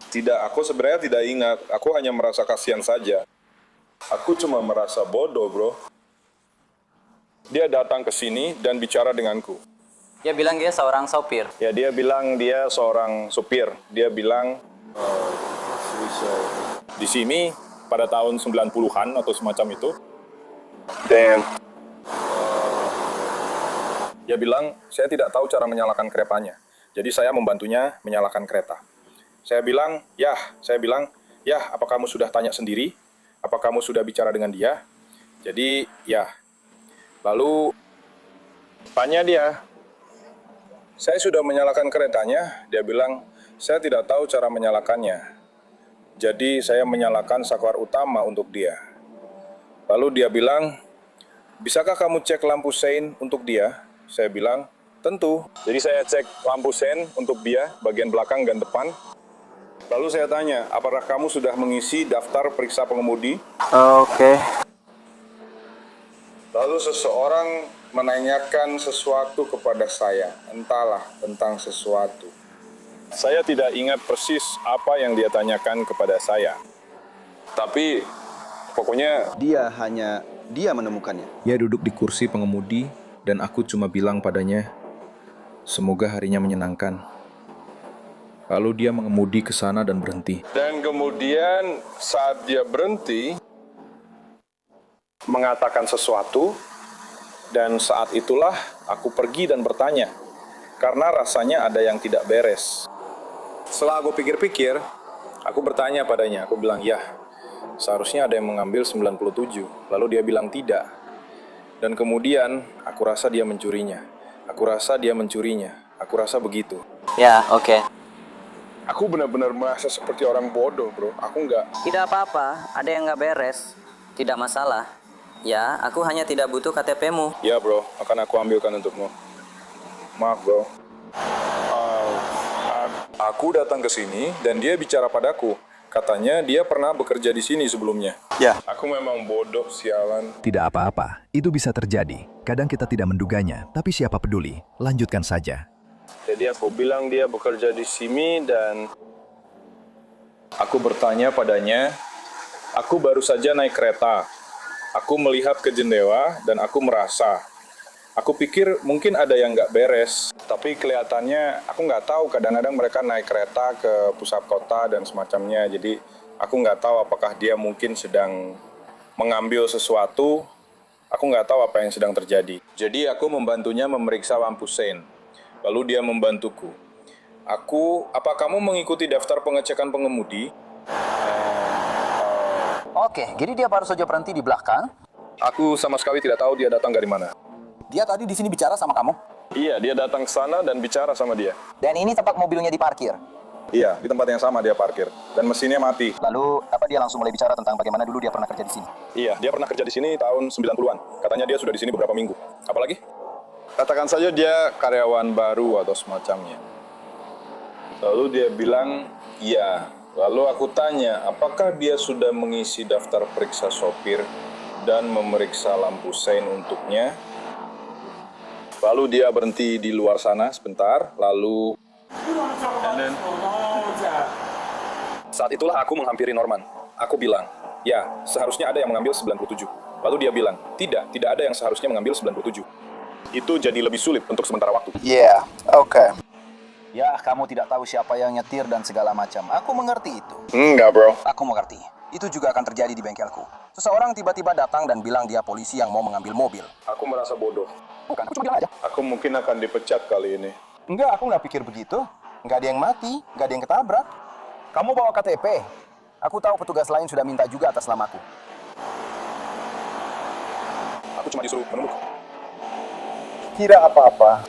Tidak, aku sebenarnya tidak ingat. Aku hanya merasa kasihan saja. Aku cuma merasa bodoh, bro. Dia datang ke sini dan bicara denganku. Dia bilang dia seorang sopir. Ya, dia bilang dia seorang supir. Dia bilang di sini pada tahun 90-an atau semacam itu. Damn. Dia bilang, saya tidak tahu cara menyalakan keretanya. Jadi saya membantunya menyalakan kereta. Saya bilang, ya, apa kamu sudah tanya sendiri? Apa kamu sudah bicara dengan dia? Jadi, ya. Lalu, tanya dia, saya sudah menyalakan keretanya. Dia bilang, saya tidak tahu cara menyalakannya. Jadi, saya menyalakan saklar utama untuk dia. Lalu dia bilang, bisakah kamu cek lampu sein untuk dia? Saya bilang, tentu. Jadi saya cek lampu sein untuk dia, bagian belakang dan depan. Lalu saya tanya, apakah kamu sudah mengisi daftar periksa pengemudi? Oke. Lalu seseorang menanyakan sesuatu kepada saya, entahlah tentang sesuatu. Saya tidak ingat persis apa yang dia tanyakan kepada saya. Tapi pokoknya dia menemukannya. Ia duduk di kursi pengemudi dan aku cuma bilang padanya, semoga harinya menyenangkan. Lalu dia mengemudi ke sana dan berhenti. Dan kemudian saat dia berhenti, mengatakan sesuatu, dan saat itulah aku pergi dan bertanya, karena rasanya ada yang tidak beres. Setelah aku pikir-pikir, aku bertanya padanya, aku bilang, ya, seharusnya ada yang mengambil 97. Lalu dia bilang tidak. Dan kemudian, aku rasa dia mencurinya. Aku rasa begitu. Ya, oke. Aku benar-benar merasa seperti orang bodoh, bro. Aku nggak... Tidak apa-apa, ada yang nggak beres. Tidak masalah. Ya, aku hanya tidak butuh KTP-mu. Ya, bro. Akan aku ambilkan untukmu. Maaf, bro. Aku datang ke sini dan dia bicara padaku. Katanya dia pernah bekerja di sini sebelumnya. Ya. Aku memang bodoh, sialan. Tidak apa-apa, itu bisa terjadi. Kadang kita tidak menduganya, tapi siapa peduli. Lanjutkan saja. Jadi aku bilang dia bekerja di sini dan aku bertanya padanya, aku baru saja naik kereta. Aku melihat ke jendela dan aku merasa. Aku pikir mungkin ada yang nggak beres, tapi kelihatannya aku nggak tahu. Kadang-kadang mereka naik kereta ke pusat kota dan semacamnya. Jadi aku nggak tahu apakah dia mungkin sedang mengambil sesuatu. Aku nggak tahu apa yang sedang terjadi. Jadi aku membantunya memeriksa lampu sein. Lalu dia membantuku. Apa kamu mengikuti daftar pengecekan pengemudi? Oke, jadi dia baru saja berhenti di belakang. Aku sama sekali tidak tahu dia datang dari mana. Dia tadi di sini bicara sama kamu? Iya, dia datang ke sana dan bicara sama dia. Dan ini tempat mobilnya diparkir? Iya, di tempat yang sama dia parkir. Dan mesinnya mati. Lalu, apa dia langsung mulai bicara tentang bagaimana dulu dia pernah kerja di sini? Iya, dia pernah kerja di sini tahun 90-an. Katanya dia sudah di sini beberapa minggu. Apalagi? Katakan saja dia karyawan baru atau semacamnya. Lalu dia bilang, iya. Lalu aku tanya, apakah dia sudah mengisi daftar periksa sopir dan memeriksa lampu sein untuknya? Lalu dia berhenti di luar sana sebentar, lalu... Saat itulah aku menghampiri Norman. Aku bilang, ya, seharusnya ada yang mengambil 97. Lalu dia bilang, tidak ada yang seharusnya mengambil 97. Itu jadi lebih sulit untuk sementara waktu. Iya, oke. Ya, kamu tidak tahu siapa yang nyetir dan segala macam. Aku mengerti itu. Enggak, bro. Aku mengerti. Itu juga akan terjadi di bengkelku. Seseorang tiba-tiba datang dan bilang dia polisi yang mau mengambil mobil. Aku merasa bodoh. Bukan, aku cuma bilang aja. Aku mungkin akan dipecat kali ini. Enggak, aku nggak pikir begitu. Nggak ada yang mati, nggak ada yang ketabrak. Kamu bawa KTP. Aku tahu petugas lain sudah minta juga atas namaku. Aku cuma disuruh menunduk. Tidak apa-apa.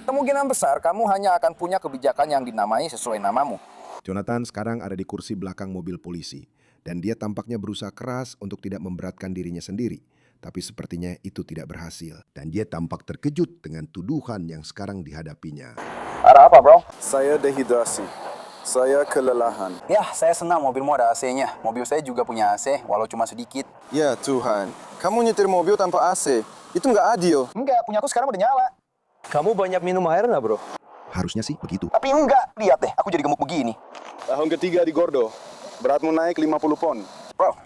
Kemungkinan besar kamu hanya akan punya kebijakan yang dinamai sesuai namamu. Jonathan sekarang ada di kursi belakang mobil polisi. Dan dia tampaknya berusaha keras untuk tidak memberatkan dirinya sendiri. Tapi sepertinya itu tidak berhasil. Dan dia tampak terkejut dengan tuduhan yang sekarang dihadapinya. Ada apa, bro? Saya dehidrasi. Saya kelelahan. Ya, saya senang mobilmu ada AC-nya. Mobil saya juga punya AC, walau cuma sedikit. Ya Tuhan, kamu nyetir mobil tanpa AC. Itu nggak adil. Enggak, punyaku sekarang udah nyala. Kamu banyak minum air nggak, bro? Harusnya sih begitu. Tapi enggak, lihat deh, aku jadi gemuk begini. Tahun ketiga di Gordo. Beratmu naik 50 pon. Bro,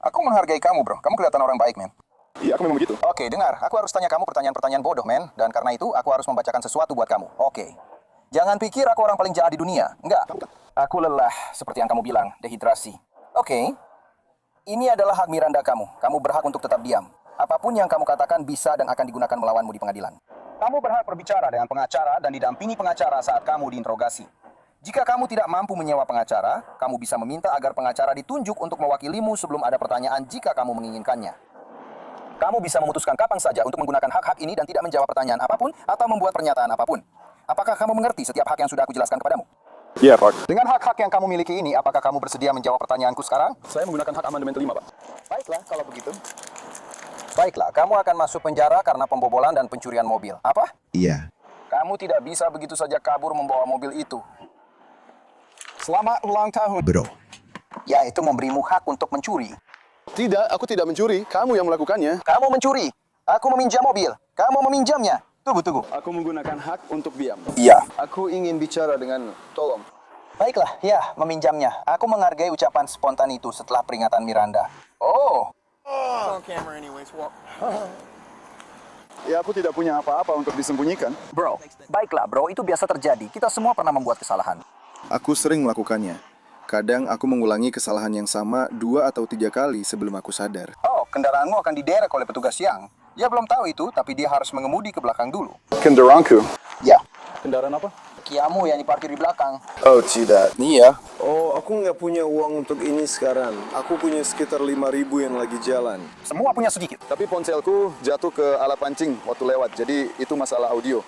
aku menghargai kamu, bro. Kamu kelihatan orang baik, men. Iya, aku memang begitu. Oke, dengar. Aku harus tanya kamu pertanyaan-pertanyaan bodoh, men. Dan karena itu, aku harus membacakan sesuatu buat kamu. Oke. Jangan pikir aku orang paling jahat di dunia. Enggak. Aku lelah, seperti yang kamu bilang, dehidrasi. Oke. Ini adalah hak Miranda kamu. Kamu berhak untuk tetap diam. Apapun yang kamu katakan bisa dan akan digunakan melawanmu di pengadilan. Kamu berhak berbicara dengan pengacara dan didampingi pengacara saat kamu diinterogasi. Jika kamu tidak mampu menyewa pengacara, kamu bisa meminta agar pengacara ditunjuk untuk mewakilimu sebelum ada pertanyaan jika kamu menginginkannya. Kamu bisa memutuskan kapan saja untuk menggunakan hak-hak ini dan tidak menjawab pertanyaan apapun atau membuat pernyataan apapun. Apakah kamu mengerti setiap hak yang sudah aku jelaskan kepadamu? Iya, Pak. Dengan hak-hak yang kamu miliki ini, apakah kamu bersedia menjawab pertanyaanku sekarang? Saya menggunakan hak amandemen kelima, Pak. Baiklah, kalau begitu. Baiklah, kamu akan masuk penjara karena pembobolan dan pencurian mobil. Apa? Iya. Kamu tidak bisa begitu saja kabur membawa mobil itu. Selamat ulang tahun. Bro. Ya, itu memberimu hak untuk mencuri. Tidak, aku tidak mencuri. Kamu yang melakukannya. Kamu mencuri. Aku meminjam mobil. Kamu meminjamnya. Tunggu. Aku menggunakan hak untuk diam. Iya. Aku ingin bicara dengan... Tolong. Baiklah, ya, meminjamnya. Aku menghargai ucapan spontan itu setelah peringatan Miranda. Oh. Ya, aku tidak punya apa-apa untuk disembunyikan. Bro, baiklah bro, itu biasa terjadi. Kita semua pernah membuat kesalahan. Aku sering melakukannya. Kadang aku mengulangi kesalahan yang sama 2 atau 3 kali sebelum aku sadar. Oh, kendaraanmu akan diderek oleh petugas siang. Dia belum tahu itu, tapi dia harus mengemudi ke belakang dulu. Kendaraanku? Ya. Kendaraan apa? Kiamu yang diparkir di belakang. Oh, tidak. Iya. Oh, aku nggak punya uang untuk ini sekarang. Aku punya sekitar 5.000 yang lagi jalan. Semua punya sedikit. Tapi ponselku jatuh ke alat pancing waktu lewat, jadi itu masalah audio.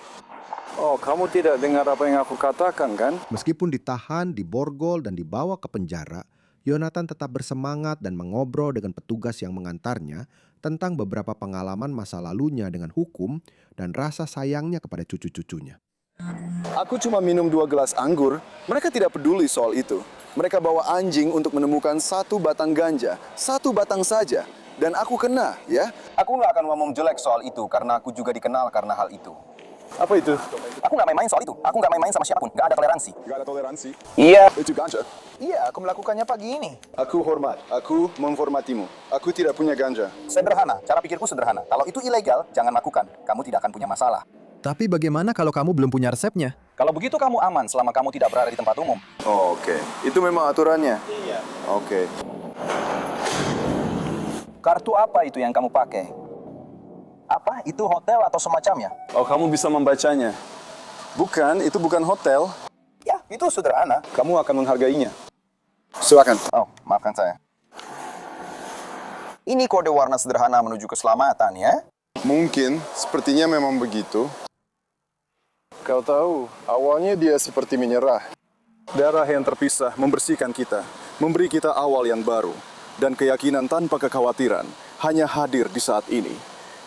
Oh, kamu tidak dengar apa yang aku katakan, kan? Meskipun ditahan, diborgol, dan dibawa ke penjara, Yonatan tetap bersemangat dan mengobrol dengan petugas yang mengantarnya tentang beberapa pengalaman masa lalunya dengan hukum dan rasa sayangnya kepada cucu-cucunya. Aku cuma minum 2 gelas anggur. Mereka tidak peduli soal itu. Mereka bawa anjing untuk menemukan 1 batang ganja. 1 batang saja. Dan aku kena, ya? Aku nggak akan ngomong jelek soal itu, karena aku juga dikenal karena hal itu. Apa itu? Aku nggak main-main soal itu. Aku nggak main-main sama siapapun. Nggak ada toleransi. Nggak ada toleransi? Iya. Itu ganja? Iya, aku melakukannya pagi ini. Aku hormat. Aku menghormatimu. Aku tidak punya ganja. Sederhana. Cara pikirku sederhana. Kalau itu ilegal, jangan lakukan. Kamu tidak akan punya masalah. Tapi bagaimana kalau kamu belum punya resepnya? Kalau begitu kamu aman selama kamu tidak berada di tempat umum. Oh, oke. Itu memang aturannya? Iya. Oke. Kartu apa itu yang kamu pakai? Apa? Itu hotel atau semacamnya? Oh, kamu bisa membacanya. Bukan, itu bukan hotel. Ya, itu sederhana. Kamu akan menghargainya. Silakan. Oh, maafkan saya. Ini kode warna sederhana menuju keselamatan, ya? Mungkin, sepertinya memang begitu. Kau tahu, awalnya dia seperti menyerah. Darah yang terpisah membersihkan kita, memberi kita awal yang baru, dan keyakinan tanpa kekhawatiran hanya hadir di saat ini.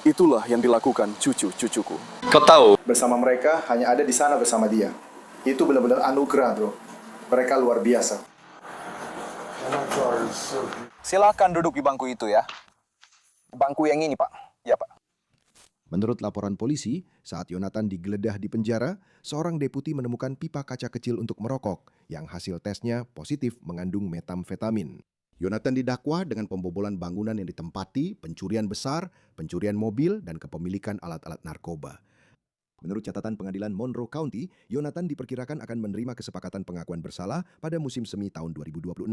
Itulah yang dilakukan cucu-cucuku. Kau tahu? Bersama mereka, hanya ada di sana bersama dia. Itu benar-benar anugerah, bro. Mereka luar biasa. Silakan duduk di bangku itu, ya. Bangku yang ini, Pak. Ya, Pak. Menurut laporan polisi, saat Yonatan digeledah di penjara, seorang deputi menemukan pipa kaca kecil untuk merokok yang hasil tesnya positif mengandung metamfetamin. Yonatan didakwa dengan pembobolan bangunan yang ditempati, pencurian besar, pencurian mobil, dan kepemilikan alat-alat narkoba. Menurut catatan pengadilan Monroe County, Yonatan diperkirakan akan menerima kesepakatan pengakuan bersalah pada musim semi tahun 2026.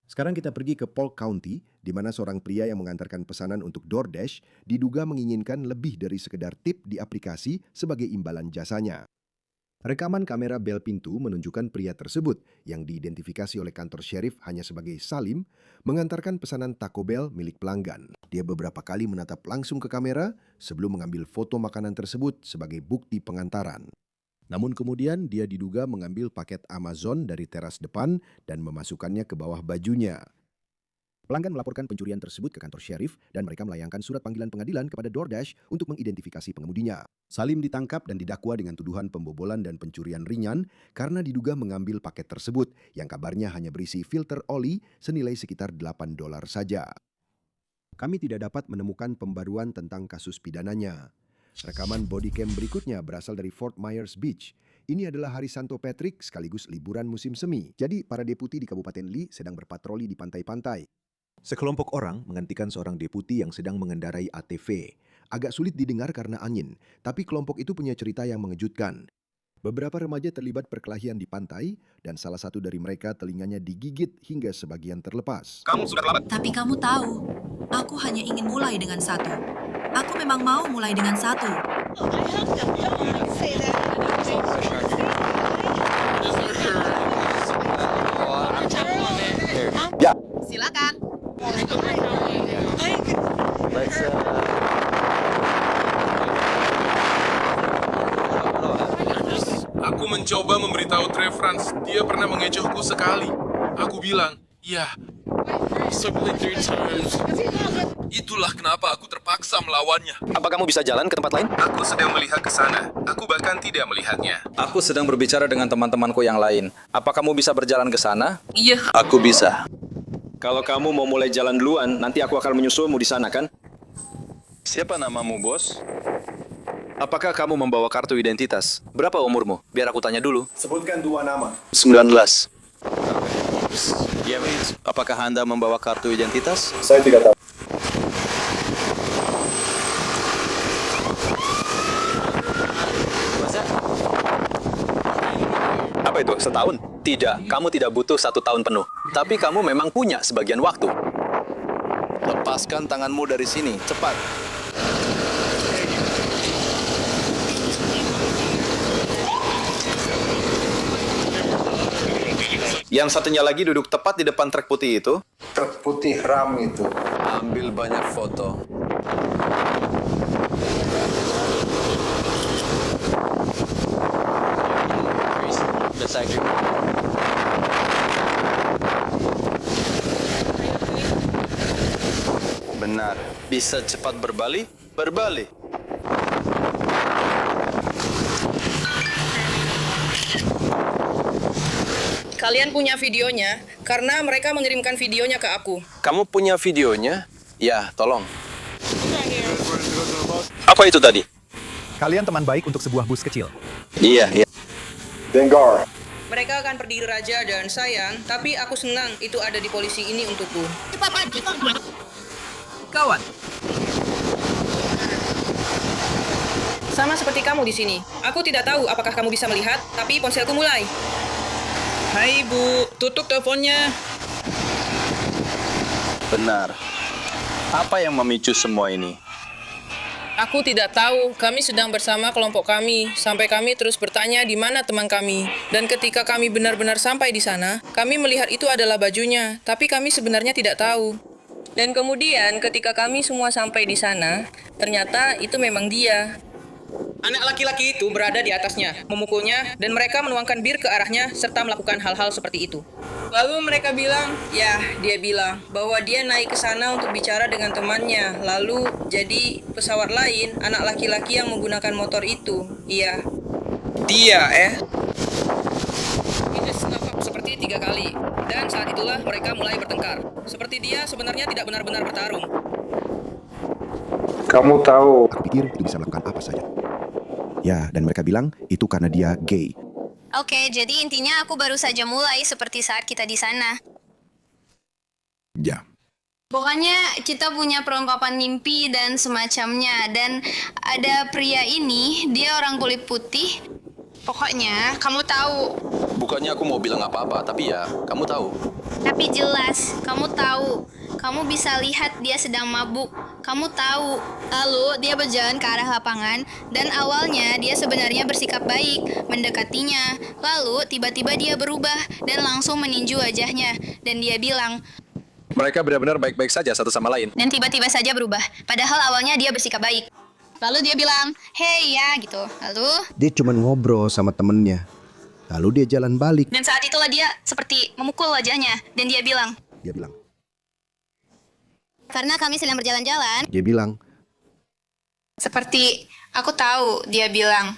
Sekarang kita pergi ke Polk County, di mana seorang pria yang mengantarkan pesanan untuk DoorDash diduga menginginkan lebih dari sekedar tip di aplikasi sebagai imbalan jasanya. Rekaman kamera bel pintu menunjukkan pria tersebut yang diidentifikasi oleh kantor sheriff hanya sebagai Salim mengantarkan pesanan Taco Bell milik pelanggan. Dia beberapa kali menatap langsung ke kamera sebelum mengambil foto makanan tersebut sebagai bukti pengantaran. Namun kemudian dia diduga mengambil paket Amazon dari teras depan dan memasukkannya ke bawah bajunya. Pelanggan melaporkan pencurian tersebut ke kantor sheriff dan mereka melayangkan surat panggilan pengadilan kepada DoorDash untuk mengidentifikasi pengemudinya. Salim ditangkap dan didakwa dengan tuduhan pembobolan dan pencurian ringan karena diduga mengambil paket tersebut yang kabarnya hanya berisi filter oli senilai sekitar $8 saja. Kami tidak dapat menemukan pembaruan tentang kasus pidananya. Rekaman bodycam berikutnya berasal dari Fort Myers Beach. Ini adalah hari Santo Patrick sekaligus liburan musim semi. Jadi para deputi di Kabupaten Lee sedang berpatroli di pantai-pantai. Sekelompok orang menghentikan seorang deputi yang sedang mengendarai ATV. Agak sulit didengar karena angin, tapi kelompok itu punya cerita yang mengejutkan. Beberapa remaja terlibat perkelahian di pantai dan salah satu dari mereka telinganya digigit hingga sebagian terlepas. Kamu sudah terlambat. Tapi kamu tahu, aku hanya ingin mulai dengan satu. Aku memang mau mulai dengan satu. Ya. Silakan. Aku mencoba memberitahu Trevrans, dia pernah mengecohku sekali. Aku bilang, ya, itulah kenapa aku terpaksa melawannya. Apa kamu bisa jalan ke tempat lain? Aku sedang melihat ke sana. Aku bahkan tidak melihatnya. Aku sedang berbicara dengan teman-temanku yang lain. Apa kamu bisa berjalan ke sana? Iya. Aku bisa. Kalau kamu mau mulai jalan duluan, nanti aku akan menyusulmu di sana, kan? Siapa namamu, bos? Apakah kamu membawa kartu identitas? Berapa umurmu? Biar aku tanya dulu. Sebutkan 2 nama. 19. Ya, apakah Anda membawa kartu identitas? Saya tidak tahu. Apa itu? Setahun? Tidak, kamu tidak butuh 1 tahun penuh. Tapi kamu memang punya sebagian waktu. Lepaskan tanganmu dari sini, cepat. Yang satunya lagi duduk tepat di depan truk putih itu. Truk putih ram itu. Ambil banyak foto. Benar. Bisa cepat berbalik? Berbalik. Kalian punya videonya, karena mereka mengirimkan videonya ke aku. Kamu punya videonya? Ya, tolong. Apa itu tadi? Kalian teman baik untuk sebuah bus kecil. Iya, iya. Dengar. Mereka akan pergi raja dan sayang, tapi aku senang itu ada di polisi ini untukku. Kawan, Sama seperti kamu di sini. Aku tidak tahu apakah kamu bisa melihat, tapi ponselku mulai. Hai Bu, tutup teleponnya. Benar. Apa yang memicu semua ini? Aku tidak tahu, kami sedang bersama kelompok kami, sampai kami terus bertanya di mana teman kami. Dan ketika kami benar-benar sampai di sana, kami melihat itu adalah bajunya, tapi kami sebenarnya tidak tahu. Dan kemudian ketika kami semua sampai di sana, ternyata itu memang dia. Anak laki-laki itu berada di atasnya, memukulnya, dan mereka menuangkan bir ke arahnya serta melakukan hal-hal seperti itu. Lalu mereka bilang, dia bilang bahwa dia naik ke sana untuk bicara dengan temannya. Lalu jadi pesawat lain, anak laki-laki yang menggunakan motor itu. Iya. Dia, Itu snap seperti 3 kali. Dan saat itulah mereka mulai bertengkar. Seperti dia sebenarnya tidak benar-benar bertarung. Kamu tahu. Aku pikir itu bisa melakukan apa saja. Ya, dan mereka bilang itu karena dia gay. Oke, jadi intinya aku baru saja mulai seperti saat kita di sana. Ya. Pokoknya kita punya perlengkapan mimpi dan semacamnya. Dan ada pria ini, dia orang kulit putih. Pokoknya, kamu tahu. Bukannya aku mau bilang apa-apa, tapi ya, kamu tahu. Tapi jelas, kamu tahu. Kamu bisa lihat dia sedang mabuk. Kamu tahu. Lalu dia berjalan ke arah lapangan. Dan awalnya dia sebenarnya bersikap baik, mendekatinya. Lalu tiba-tiba dia berubah dan langsung meninju wajahnya. Dan dia bilang, Mereka benar-benar baik-baik saja satu sama lain. dan tiba-tiba saja berubah. Padahal awalnya dia bersikap baik. Lalu dia bilang, hey ya gitu. Lalu, Dia cuma ngobrol sama temennya. Lalu dia jalan balik. dan saat itulah dia seperti memukul wajahnya. Dan dia bilang, karena kami sedang berjalan-jalan. Dia bilang, Seperti, aku tahu, dia bilang.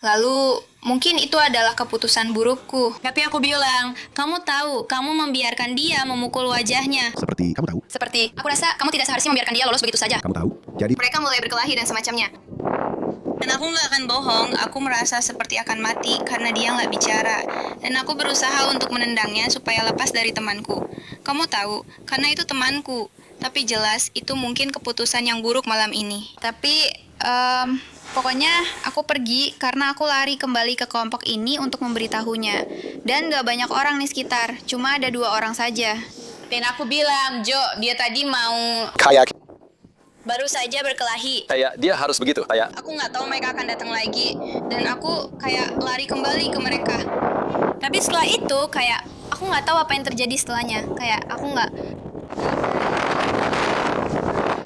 Lalu, mungkin itu adalah keputusan burukku. Tapi aku bilang, kamu tahu, kamu membiarkan dia memukul wajahnya. seperti kamu tahu. Seperti, aku rasa kamu tidak seharusnya membiarkan dia lolos begitu saja. Kamu tahu. Jadi Mereka mulai berkelahi dan semacamnya. Dan aku nggak akan bohong, aku merasa seperti akan mati karena dia nggak bicara. Dan aku berusaha untuk menendangnya supaya lepas dari temanku. Kamu tahu, karena itu temanku. Tapi jelas, itu mungkin keputusan yang buruk malam ini. Tapi, Pokoknya aku pergi karena aku lari kembali ke kelompok ini untuk memberitahunya. Dan gak banyak orang di sekitar, cuma ada 2 orang saja. Dan aku bilang, Jo, dia tadi mau... Kayak Baru saja berkelahi. dia harus begitu. Aku nggak tahu mereka akan datang lagi. Dan aku kayak lari kembali ke mereka. Tapi setelah itu kayak aku nggak tahu apa yang terjadi setelahnya. Kayak aku nggak...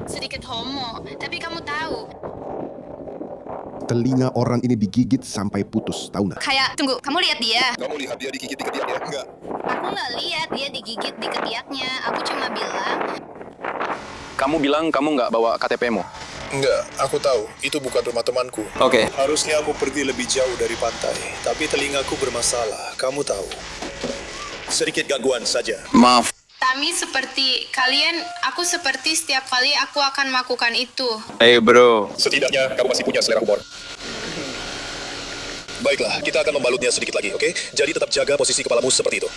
Sedikit homo, tapi kamu tahu. Telinga orang ini digigit sampai putus, tahu nggak? Kayak, tunggu, kamu lihat dia? Kamu lihat dia digigit di ketiaknya? Enggak. Aku nggak lihat dia digigit di ketiaknya. Aku cuma bilang... Kamu bilang kamu nggak bawa KTP-mu? Enggak, aku tahu. Itu bukan rumah temanku. Oke. Harusnya aku pergi lebih jauh dari pantai. Tapi telingaku bermasalah. Kamu tahu. Sedikit gangguan saja. Maaf. Tami seperti kalian, aku seperti setiap kali aku akan melakukan itu. Hey bro. Setidaknya kamu masih punya selera humor. Baiklah, kita akan membalutnya sedikit lagi, oke? Jadi tetap jaga posisi kepalamu seperti itu.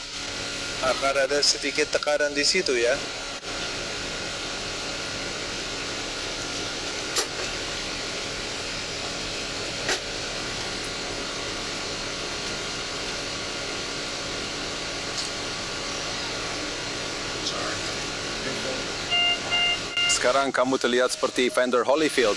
Akan ada sedikit tekanan di situ ya. Sekarang kamu terlihat seperti Evander Holyfield.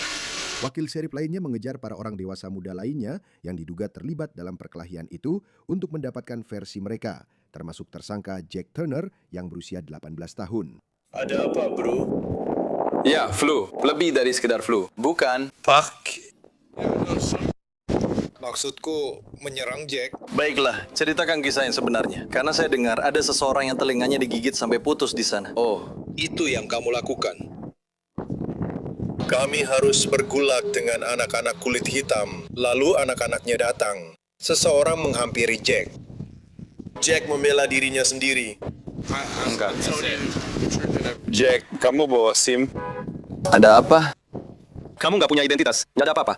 Wakil serip lainnya mengejar para orang dewasa muda lainnya yang diduga terlibat dalam perkelahian itu untuk mendapatkan versi mereka, termasuk tersangka Jack Turner yang berusia 18 tahun. Ada apa, bro? Ya, flu. Lebih dari sekedar flu. Bukan. Fuck. Maksudku menyerang Jack. Baiklah, ceritakan kisah yang sebenarnya. Karena saya dengar ada seseorang yang telinganya digigit sampai putus di sana. Oh, itu yang kamu lakukan. Kami harus bergulat dengan anak-anak kulit hitam. Lalu anak-anaknya datang. Seseorang menghampiri Jack. Jack membela dirinya sendiri. Enggak. Jack, kamu bawa SIM? Ada apa? Kamu nggak punya identitas? Nggak ada apa-apa?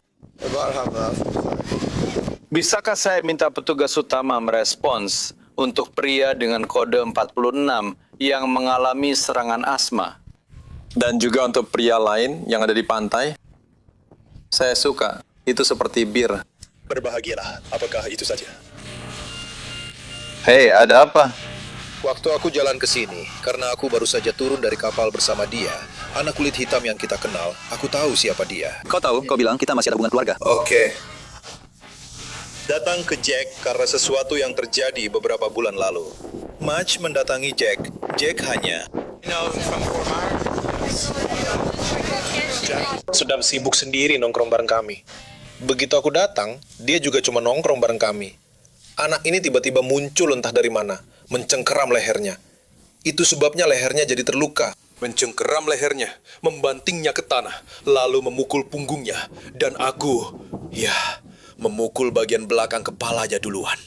Bisakah saya minta petugas utama merespons untuk pria dengan kode 46 yang mengalami serangan asma? Dan juga untuk pria lain yang ada di pantai? Saya suka. Itu seperti bir. Berbahagialah. Apakah itu saja? Hei, ada apa? Waktu aku jalan ke sini, karena aku baru saja turun dari kapal bersama dia, anak kulit hitam yang kita kenal, aku tahu siapa dia. Kau tahu, kau bilang kita masih ada hubungan keluarga. Oke. Datang ke Jack karena sesuatu yang terjadi beberapa bulan lalu. Marge mendatangi Jack. Jack hanya sedang sibuk sendiri nongkrong bareng kami. Begitu aku datang, dia juga cuma nongkrong bareng kami. Anak ini tiba-tiba muncul entah dari mana, mencengkeram lehernya. Itu sebabnya lehernya jadi terluka. Mencengkeram lehernya, membantingnya ke tanah, lalu memukul punggungnya. Dan aku, memukul bagian belakang kepalanya duluan.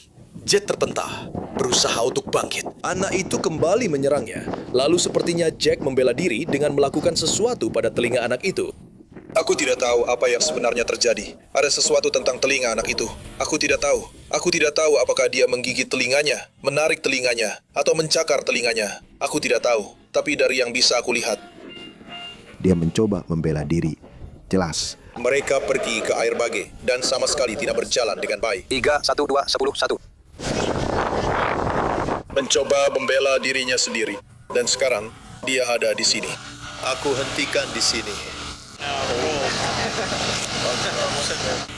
Jack terpental, berusaha untuk bangkit. Anak itu kembali menyerangnya. Lalu sepertinya Jack membela diri dengan melakukan sesuatu pada telinga anak itu. Aku tidak tahu apa yang sebenarnya terjadi. Ada sesuatu tentang telinga anak itu. Aku tidak tahu. Aku tidak tahu apakah dia menggigit telinganya, menarik telinganya, atau mencakar telinganya. Aku tidak tahu. Tapi dari yang bisa aku lihat, Dia mencoba membela diri. Jelas. mereka pergi ke air bage dan sama sekali tidak berjalan dengan baik. 3, 1, 2, 10, 1. Mencoba membela dirinya sendiri. Dan sekarang, dia ada di sini. Aku hentikan di sini.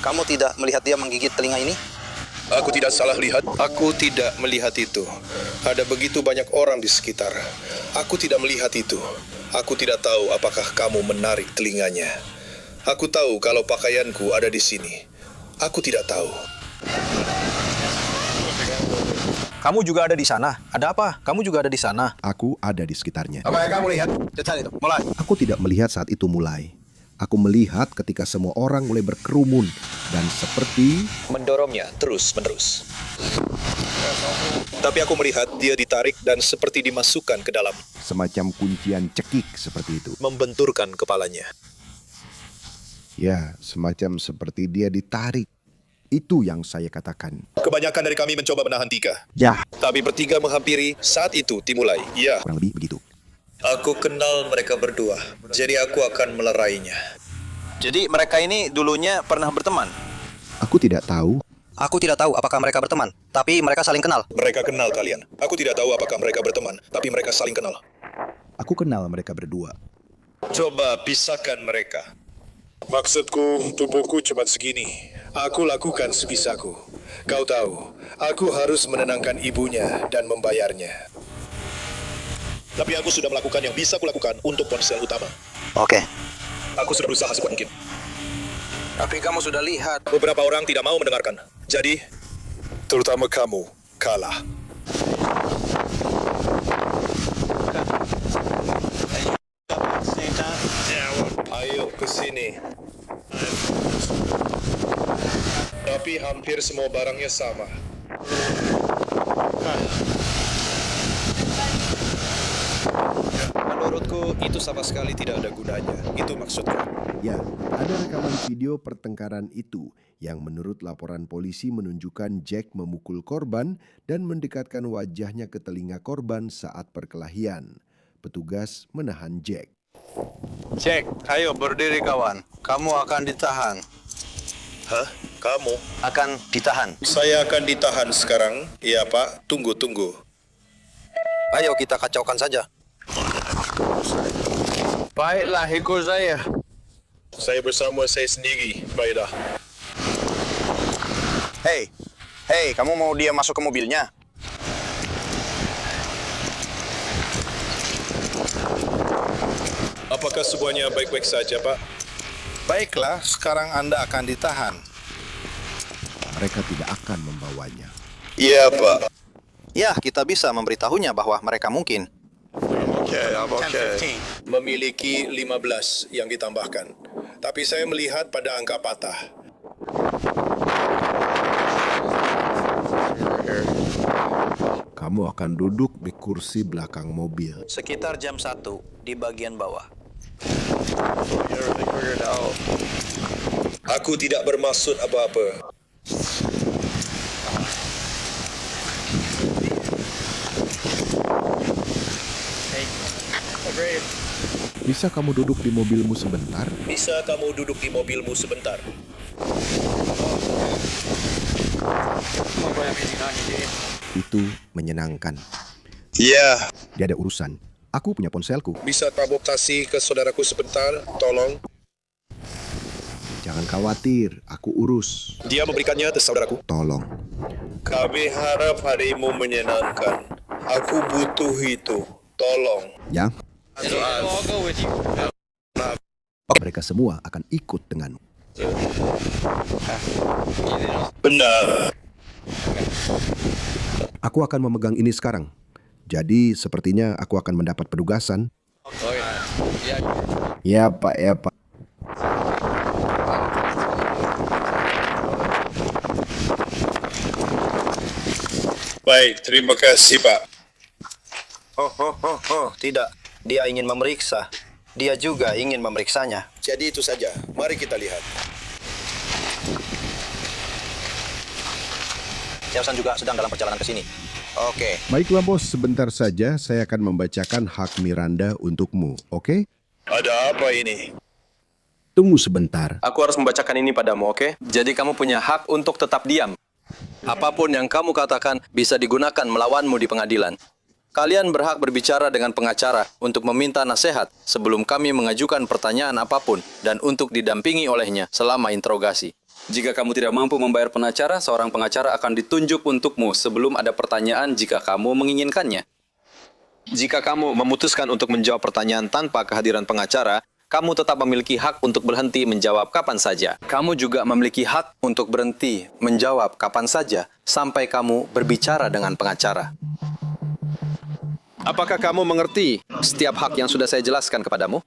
Kamu tidak melihat dia menggigit telinga ini? Aku tidak salah lihat. Aku tidak melihat itu. Ada begitu banyak orang di sekitar. Aku tidak melihat itu. Aku tidak tahu apakah kamu menarik telinganya. Aku tahu kalau pakaianku ada di sini. Aku tidak tahu. Kamu juga ada di sana. Ada apa? Kamu juga ada di sana. Aku ada di sekitarnya. Apa yang kamu lihat? Cepat itu. Mulai. Aku tidak melihat saat itu mulai. Aku melihat ketika semua orang mulai berkerumun dan seperti Mendorongnya terus-menerus. Tapi aku melihat dia ditarik dan seperti dimasukkan ke dalam. semacam kuncian cekik seperti itu. Membenturkan kepalanya. Ya, semacam seperti dia ditarik. Itu yang saya katakan. Kebanyakan dari kami mencoba menahan Tika. Ya. Tapi bertiga menghampiri saat itu dimulai. Ya. Kurang lebih begitu. Aku kenal mereka berdua, jadi aku akan melerainya. Jadi mereka ini dulunya pernah berteman? Aku tidak tahu. Aku tidak tahu apakah mereka berteman, tapi mereka saling kenal. Mereka kenal kalian. Aku tidak tahu apakah mereka berteman, tapi mereka saling kenal. Aku kenal mereka berdua. Coba pisahkan mereka. Maksudku, tubuhku cuma segini. Aku lakukan sebisaku. Kau tahu, aku harus menenangkan ibunya dan membayarnya. Tapi aku sudah melakukan yang bisa kulakukan untuk ponsel utama. Oke. Aku sudah berusaha sekuat mungkin. Tapi kamu sudah lihat. Beberapa orang tidak mau mendengarkan. Jadi, terutama kamu, kalah. Ayo ke sini. Tapi hampir semua barangnya sama. Menurutku itu sama sekali tidak ada gunanya. Itu maksudku. Ya, ada rekaman video pertengkaran itu yang menurut laporan polisi menunjukkan Jack memukul korban dan mendekatkan wajahnya ke telinga korban saat perkelahian. Petugas menahan Jack. Jack, ayo berdiri kawan. Kamu akan ditahan. Hah? Kamu? Akan ditahan. Saya akan ditahan sekarang. Iya, Pak. Tunggu. Ayo kita kacaukan saja. Baiklah, ikut saya. Saya bersama saya sendiri. Baiklah. Hei, kamu mau dia masuk ke mobilnya? Apakah semuanya baik-baik saja, Pak? Baiklah, sekarang Anda akan ditahan. Mereka tidak akan membawanya. Iya, Pak. Ya, kita bisa memberitahunya bahwa mereka mungkin. Oke. Memiliki 15 yang ditambahkan. Tapi saya melihat pada angka patah. Kamu akan duduk di kursi belakang mobil. Sekitar jam 1 di bagian bawah. Aku tidak bermaksud apa-apa. Bisa kamu duduk di mobilmu sebentar? Bisa kamu duduk di mobilmu sebentar? Itu menyenangkan. Iya. Dia ada urusan. Aku punya ponselku. Bisa transportasi ke saudaraku sebentar, tolong. Jangan khawatir, aku urus. Dia memberikannya ke saudaraku. Tolong. Kami harap harimu menyenangkan. Aku butuh itu. Tolong. Ya. Mereka semua akan ikut denganmu. Benar. Aku akan memegang ini sekarang. Jadi sepertinya aku akan mendapat penugasan. Ya Pak. Baik, terima kasih, Pak. Tidak. Dia ingin memeriksa. Dia juga ingin memeriksanya. Jadi itu saja. Mari kita lihat. Jefferson juga sedang dalam perjalanan ke sini. Oke. Baiklah bos, sebentar saja saya akan membacakan hak Miranda untukmu, oke? Ada apa ini? Tunggu sebentar. Aku harus membacakan ini padamu, oke? Jadi kamu punya hak untuk tetap diam. Apapun yang kamu katakan bisa digunakan melawanmu di pengadilan. Kalian berhak berbicara dengan pengacara untuk meminta nasihat sebelum kami mengajukan pertanyaan apapun dan untuk didampingi olehnya selama interogasi. Jika kamu tidak mampu membayar pengacara, seorang pengacara akan ditunjuk untukmu sebelum ada pertanyaan jika kamu menginginkannya. Jika kamu memutuskan untuk menjawab pertanyaan tanpa kehadiran pengacara, kamu tetap memiliki hak untuk berhenti menjawab kapan saja. Kamu juga memiliki hak untuk berhenti menjawab kapan saja sampai kamu berbicara dengan pengacara. Apakah kamu mengerti setiap hak yang sudah saya jelaskan kepadamu?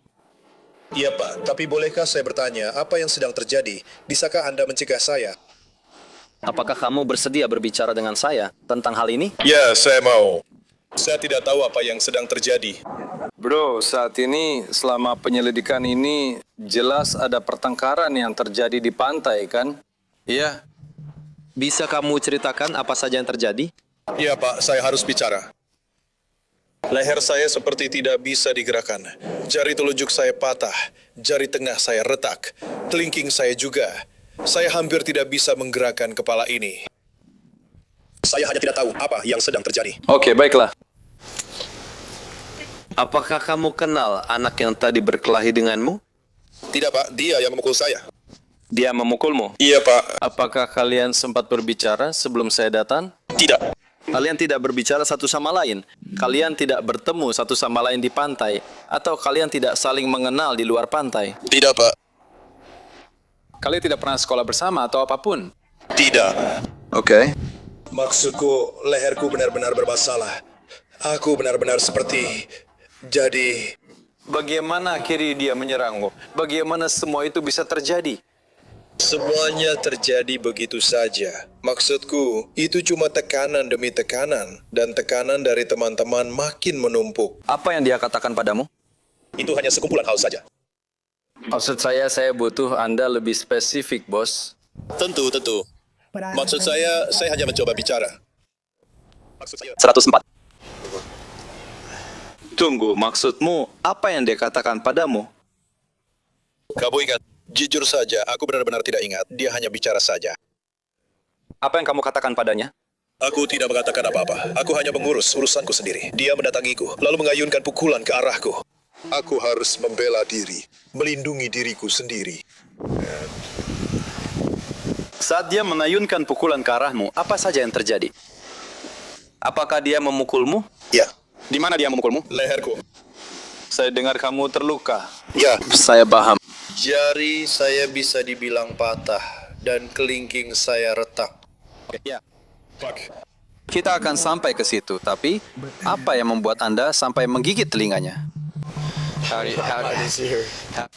Iya, Pak. Tapi bolehkah saya bertanya, apa yang sedang terjadi? Bisakah Anda mencegah saya? Apakah kamu bersedia berbicara dengan saya tentang hal ini? Ya, saya mau. Saya tidak tahu apa yang sedang terjadi. Bro, saat ini selama penyelidikan ini jelas ada pertengkaran yang terjadi di pantai, kan? Iya. Bisa kamu ceritakan apa saja yang terjadi? Iya, Pak. Saya harus bicara. Leher saya seperti tidak bisa digerakkan. Jari telunjuk saya patah, jari tengah saya retak, kelingking saya juga. Saya hampir tidak bisa menggerakkan kepala ini. Saya hanya tidak tahu apa yang sedang terjadi. Oke, baiklah. Apakah kamu kenal anak yang tadi berkelahi denganmu? Tidak, Pak. Dia yang memukul saya. Dia memukulmu? Iya, Pak. Apakah kalian sempat berbicara sebelum saya datang? Tidak. Kalian tidak berbicara satu sama lain? Kalian tidak bertemu satu sama lain di pantai? Atau kalian tidak saling mengenal di luar pantai? Tidak, Pak. Kalian tidak pernah sekolah bersama atau apapun? Tidak. Oke. Maksudku, leherku benar-benar bermasalah. Aku benar-benar seperti... Jadi... Bagaimana akhirnya dia menyerangmu? Bagaimana semua itu bisa terjadi? Semuanya terjadi begitu saja. Maksudku, itu cuma tekanan demi tekanan. Dan tekanan dari teman-teman makin menumpuk. Apa yang dia katakan padamu? Itu hanya sekumpulan hal saja. Maksud saya butuh Anda lebih spesifik, bos. Tentu. Maksud saya hanya mencoba bicara. Maksud saya... 104. Tunggu, maksudmu apa yang dia katakan padamu? Kamu ingat? Jujur saja, aku benar-benar tidak ingat. Dia hanya bicara saja. Apa yang kamu katakan padanya? Aku tidak mengatakan apa-apa. Aku hanya mengurus urusanku sendiri. Dia mendatangiku, lalu mengayunkan pukulan ke arahku. Aku harus membela diri, melindungi diriku sendiri. Saat dia menayunkan pukulan ke arahmu, apa saja yang terjadi? Apakah dia memukulmu? Ya. Di mana dia memukulmu? Leherku. Saya dengar kamu terluka. Ya. Saya paham. Jari saya bisa dibilang patah, dan kelingking saya retak. Ya. Kita akan sampai ke situ, tapi apa yang membuat Anda sampai menggigit telinganya?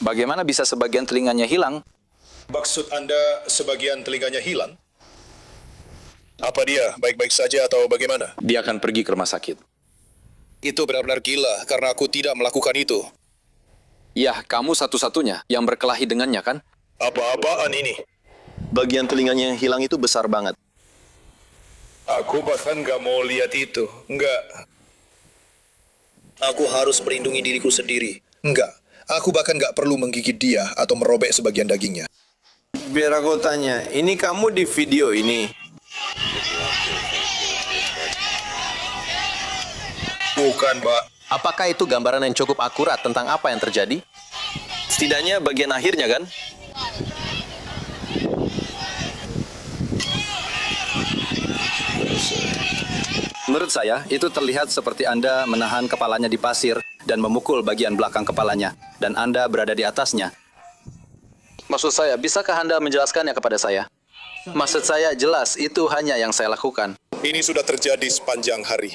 Bagaimana bisa sebagian telinganya hilang? Maksud Anda sebagian telinganya hilang? Apa dia baik-baik saja atau bagaimana? Dia akan pergi ke rumah sakit. Itu benar-benar gila karena aku tidak melakukan itu. Ya, kamu satu-satunya yang berkelahi dengannya, kan? Apa-apaan ini? Bagian telinganya yang hilang itu besar banget. Aku bahkan nggak mau lihat itu. Nggak. Aku harus melindungi diriku sendiri. Nggak. Aku bahkan nggak perlu menggigit dia atau merobek sebagian dagingnya. Biar aku tanya, ini kamu di video ini? Bukan, Pak. Apakah itu gambaran yang cukup akurat tentang apa yang terjadi? Setidaknya bagian akhirnya, kan? Menurut saya, itu terlihat seperti Anda menahan kepalanya di pasir dan memukul bagian belakang kepalanya, dan Anda berada di atasnya. Maksud saya, bisakah Anda menjelaskannya kepada saya? Maksud saya, jelas, itu hanya yang saya lakukan. Ini sudah terjadi sepanjang hari.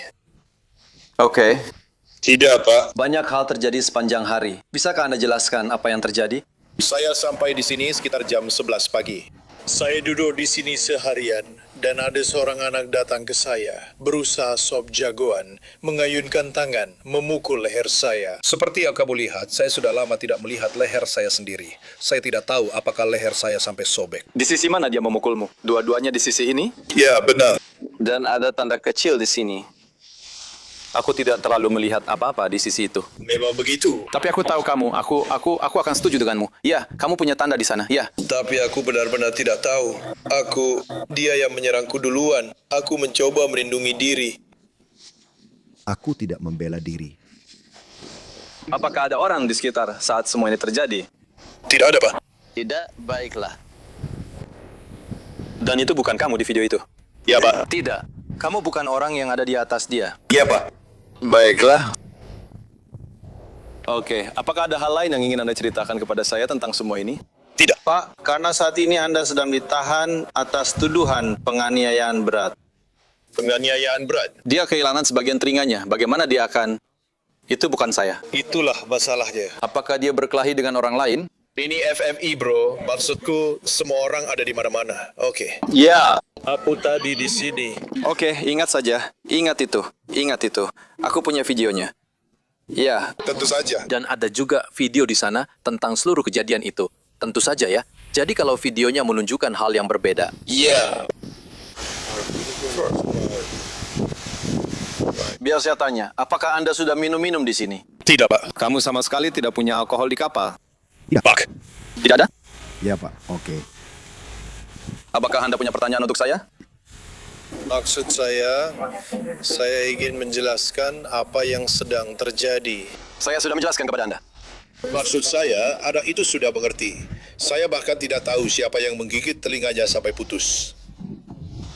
Oke. Tidak, Pak. Banyak hal terjadi sepanjang hari. Bisakah Anda jelaskan apa yang terjadi? Saya sampai di sini sekitar jam 11 pagi. Saya duduk di sini seharian, dan ada seorang anak datang ke saya, berusaha sop jagoan, mengayunkan tangan, memukul leher saya. Seperti yang kamu lihat, saya sudah lama tidak melihat leher saya sendiri. Saya tidak tahu apakah leher saya sampai sobek. Di sisi mana dia memukulmu? Dua-duanya di sisi ini? Ya, benar. Dan ada tanda kecil di sini. Aku tidak terlalu melihat apa-apa di sisi itu. Memang begitu. Tapi aku tahu kamu. Aku akan setuju denganmu. Ya, kamu punya tanda di sana. Ya. Tapi aku benar-benar tidak tahu. Dia yang menyerangku duluan. Aku mencoba melindungi diri. Aku tidak membela diri. Apakah ada orang di sekitar saat semua ini terjadi? Tidak ada, Pak. Tidak, baiklah. Dan itu bukan kamu di video itu? Ya, Pak. Tidak. Kamu bukan orang yang ada di atas dia? Ya, Pak. Baiklah. Oke, apakah ada hal lain yang ingin Anda ceritakan kepada saya tentang semua ini? Tidak. Pak, karena saat ini Anda sedang ditahan atas tuduhan penganiayaan berat. Penganiayaan berat? Dia kehilangan sebagian telinganya. Bagaimana dia akan... Itu bukan saya. Itulah masalahnya. Apakah dia berkelahi dengan orang lain? Ini FMI, bro. Maksudku, semua orang ada di mana-mana. Oke. Ya. Aku tadi di sini. Oke, ingat saja. Ingat itu. Ingat itu. Aku punya videonya. Ya. Tentu saja. Dan ada juga video di sana tentang seluruh kejadian itu. Tentu saja ya. Jadi kalau videonya menunjukkan hal yang berbeda. Ya. Biar saya tanya, apakah Anda sudah minum-minum di sini? Tidak, Pak. Kamu sama sekali tidak punya alkohol di kapal. Ya. Pak. Tidak ada? Ya, Pak. Oke. Apakah Anda punya pertanyaan untuk saya? Maksud saya ingin menjelaskan apa yang sedang terjadi. Saya sudah menjelaskan kepada Anda. Maksud saya, anak itu sudah mengerti. Saya bahkan tidak tahu siapa yang menggigit telinganya sampai putus.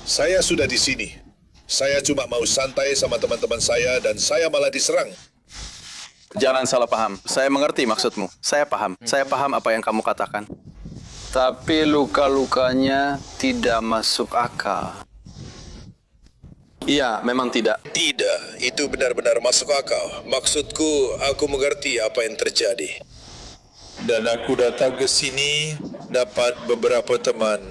Saya sudah di sini. Saya cuma mau santai sama teman-teman saya dan saya malah diserang. Jangan salah paham. Saya mengerti maksudmu. Saya paham. Saya paham apa yang kamu katakan. Tapi luka-lukanya tidak masuk akal. Iya, memang tidak. Tidak, itu benar-benar masuk akal. Maksudku, aku mengerti apa yang terjadi. Dan aku datang ke sini dapat beberapa teman.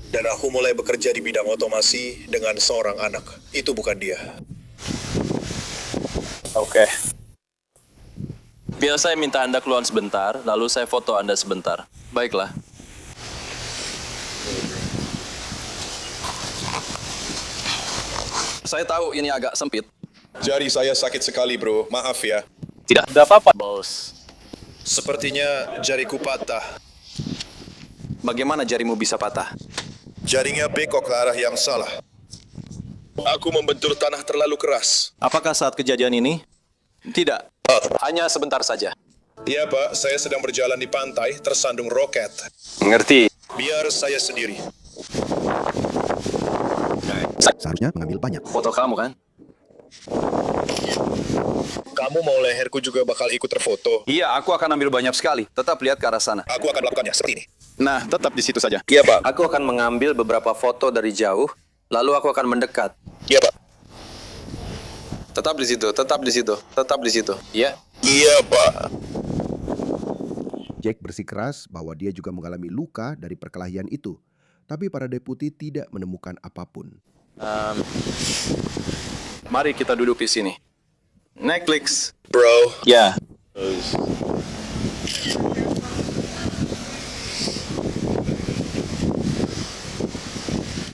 Dan aku mulai bekerja di bidang otomasi dengan seorang anak. Itu bukan dia. Oke. Biar saya minta Anda keluar sebentar, lalu saya foto Anda sebentar. Baiklah. Saya tahu ini agak sempit. Jari saya sakit sekali, bro. Maaf ya. Tidak ada apa-apa, bos. Sepertinya jariku patah. Bagaimana jarimu bisa patah? Jaringnya bengkok ke arah yang salah. Aku membentur tanah terlalu keras. Apakah saat kejadian ini? Tidak. Hanya sebentar saja. Iya, Pak. Saya sedang berjalan di pantai, tersandung roket. Mengerti. Biar saya sendiri. Seharusnya mengambil banyak. Foto kamu kan? Kamu mau leherku juga bakal ikut terfoto? Iya, aku akan ambil banyak sekali. Tetap lihat ke arah sana. Aku akan melakukannya seperti ini. Nah, tetap di situ saja. Iya, Pak. Aku akan mengambil beberapa foto dari jauh, lalu aku akan mendekat. Iya, Pak. Tetap di situ, tetap di situ, tetap di situ. Iya. Iya, Pak. Jack bersikeras bahwa dia juga mengalami luka dari perkelahian itu. Tapi para deputi tidak menemukan apapun. Mari kita duduk di sini. Netflix. Bro. Ya.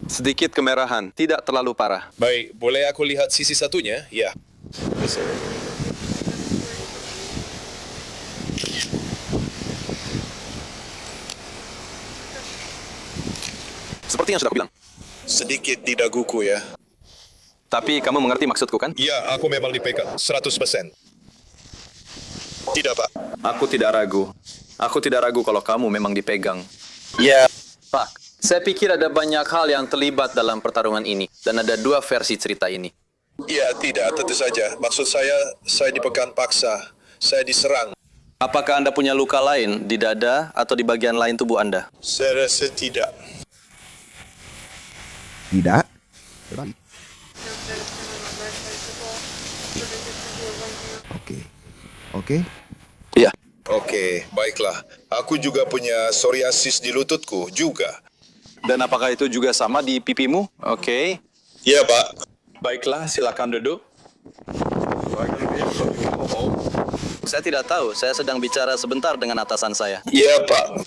Sedikit kemerahan, tidak terlalu parah. Baik, boleh aku lihat sisi satunya? Ya. Seperti yang sudah aku bilang. Sedikit di daguku ya. Tapi kamu mengerti maksudku kan? Ya, aku memang dipegang 100%. Tidak, Pak. Aku tidak ragu. Aku tidak ragu kalau kamu memang dipegang. Ya. Pak, saya pikir ada banyak hal yang terlibat dalam pertarungan ini. Dan ada dua versi cerita ini. Ya, tidak. Tentu saja. Maksud saya dipegang paksa. Saya diserang. Apakah Anda punya luka lain di dada atau di bagian lain tubuh Anda? Saya rasa tidak. Tidak? Berbalik. Oke. Iya. Oke, baiklah. Aku juga punya psoriasis di lututku juga. Dan apakah itu juga sama di pipimu? Oke. Iya, Pak. Baiklah, silakan duduk. Saya tidak tahu, saya sedang bicara sebentar dengan atasan saya. Iya, Pak.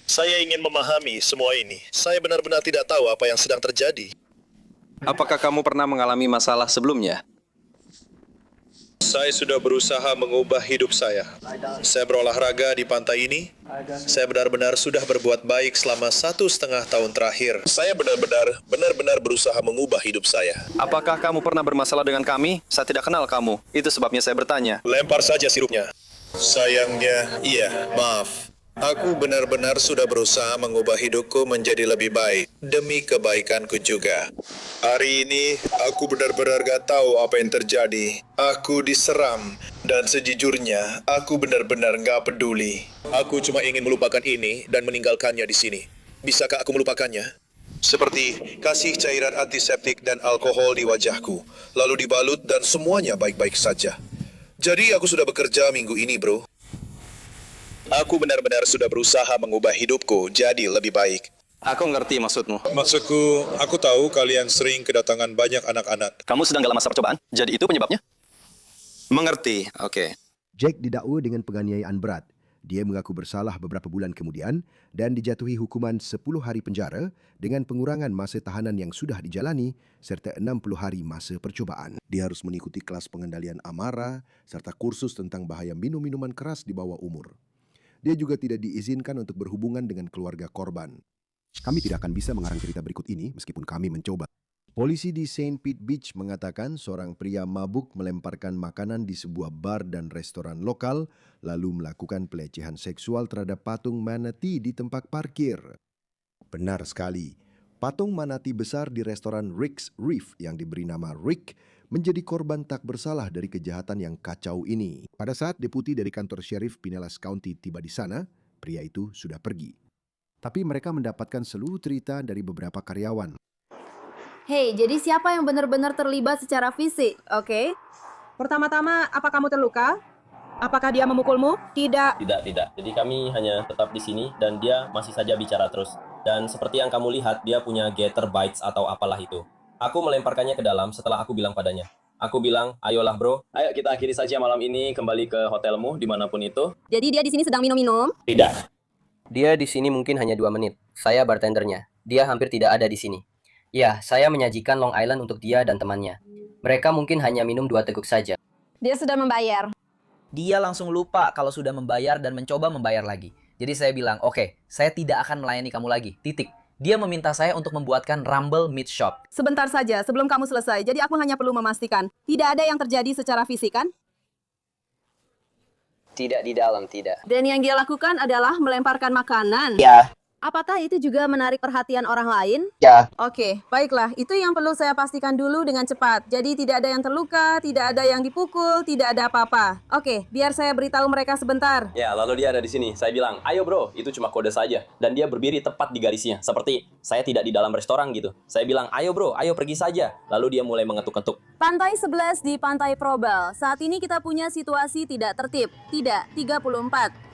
Saya ingin memahami semua ini. Saya benar-benar tidak tahu apa yang sedang terjadi. Apakah kamu pernah mengalami masalah sebelumnya? Saya sudah berusaha mengubah hidup saya. Saya berolahraga di pantai ini. Saya benar-benar sudah berbuat baik selama 1,5 tahun terakhir. Saya benar-benar berusaha mengubah hidup saya. Apakah kamu pernah bermasalah dengan kami? Saya tidak kenal kamu. Itu sebabnya saya bertanya. Lempar saja sirupnya. Sayangnya, iya, maaf. Aku benar-benar sudah berusaha mengubah hidupku menjadi lebih baik, demi kebaikanku juga. Hari ini, aku benar-benar gak tahu apa yang terjadi. Aku diseram, dan sejujurnya, aku benar-benar gak peduli. Aku cuma ingin melupakan ini dan meninggalkannya di sini. Bisakah aku melupakannya? Seperti kasih cairan antiseptik dan alkohol di wajahku, lalu dibalut dan semuanya baik-baik saja. Jadi aku sudah bekerja minggu ini, bro. Aku benar-benar sudah berusaha mengubah hidupku jadi lebih baik. Aku ngerti maksudmu. Maksudku, aku tahu kalian sering kedatangan banyak anak-anak. Kamu sedang dalam masa percobaan? Jadi itu penyebabnya? Mengerti, oke. Jack didakwa dengan penganiayaan berat. Dia mengaku bersalah beberapa bulan kemudian dan dijatuhi hukuman 10 hari penjara dengan pengurangan masa tahanan yang sudah dijalani serta 60 hari masa percubaan. Dia harus mengikuti kelas pengendalian amarah serta kursus tentang bahaya minum minuman keras di bawah umur. Dia juga tidak diizinkan untuk berhubungan dengan keluarga korban. Kami tidak akan bisa mengarang cerita berikut ini meskipun kami mencoba. Polisi di St. Pete Beach mengatakan seorang pria mabuk melemparkan makanan di sebuah bar dan restoran lokal lalu melakukan pelecehan seksual terhadap patung manatee di tempat parkir. Benar sekali, patung manatee besar di restoran Rick's Reef yang diberi nama Rick menjadi korban tak bersalah dari kejahatan yang kacau ini. Pada saat deputi dari kantor Sheriff Pinellas County tiba di sana, pria itu sudah pergi. Tapi mereka mendapatkan seluruh cerita dari beberapa karyawan. Hei, jadi siapa yang benar-benar terlibat secara fisik, oke? Pertama-tama, apa kamu terluka? Apakah dia memukulmu? Tidak. Tidak. Jadi kami hanya tetap di sini dan dia masih saja bicara terus. Dan seperti yang kamu lihat, dia punya gator bites atau apalah itu. Aku melemparkannya ke dalam setelah aku bilang padanya. Aku bilang, ayolah bro, ayo kita akhiri saja malam ini, kembali ke hotelmu dimanapun itu. Jadi dia di sini sedang minum-minum? Tidak. Dia di sini mungkin hanya 2 menit. Saya bartendernya. Dia hampir tidak ada di sini. Ya, saya menyajikan Long Island untuk dia dan temannya. Mereka mungkin hanya minum 2 teguk saja. Dia sudah membayar. Dia langsung lupa kalau sudah membayar dan mencoba membayar lagi. Jadi saya bilang, oke, saya tidak akan melayani kamu lagi. Titik. Dia meminta saya untuk membuatkan Rumble Meat Shop. Sebentar saja, sebelum kamu selesai. Jadi aku hanya perlu memastikan. Tidak ada yang terjadi secara fisik, kan? Tidak di dalam, tidak. Dan yang dia lakukan adalah melemparkan makanan. Ya. Apakah itu juga menarik perhatian orang lain? Ya. Oke, baiklah. Itu yang perlu saya pastikan dulu dengan cepat. Jadi tidak ada yang terluka, tidak ada yang dipukul, tidak ada apa-apa. Oke, biar saya beritahu mereka sebentar. Ya, lalu dia ada di sini. Saya bilang, ayo bro, itu cuma kode saja. Dan dia berdiri tepat di garisnya. Seperti, saya tidak di dalam restoran gitu. Saya bilang, ayo bro, ayo pergi saja. Lalu dia mulai mengetuk-ketuk. Pantai 11 di Pantai Probel. Saat ini kita punya situasi tidak tertib. Tidak, 34.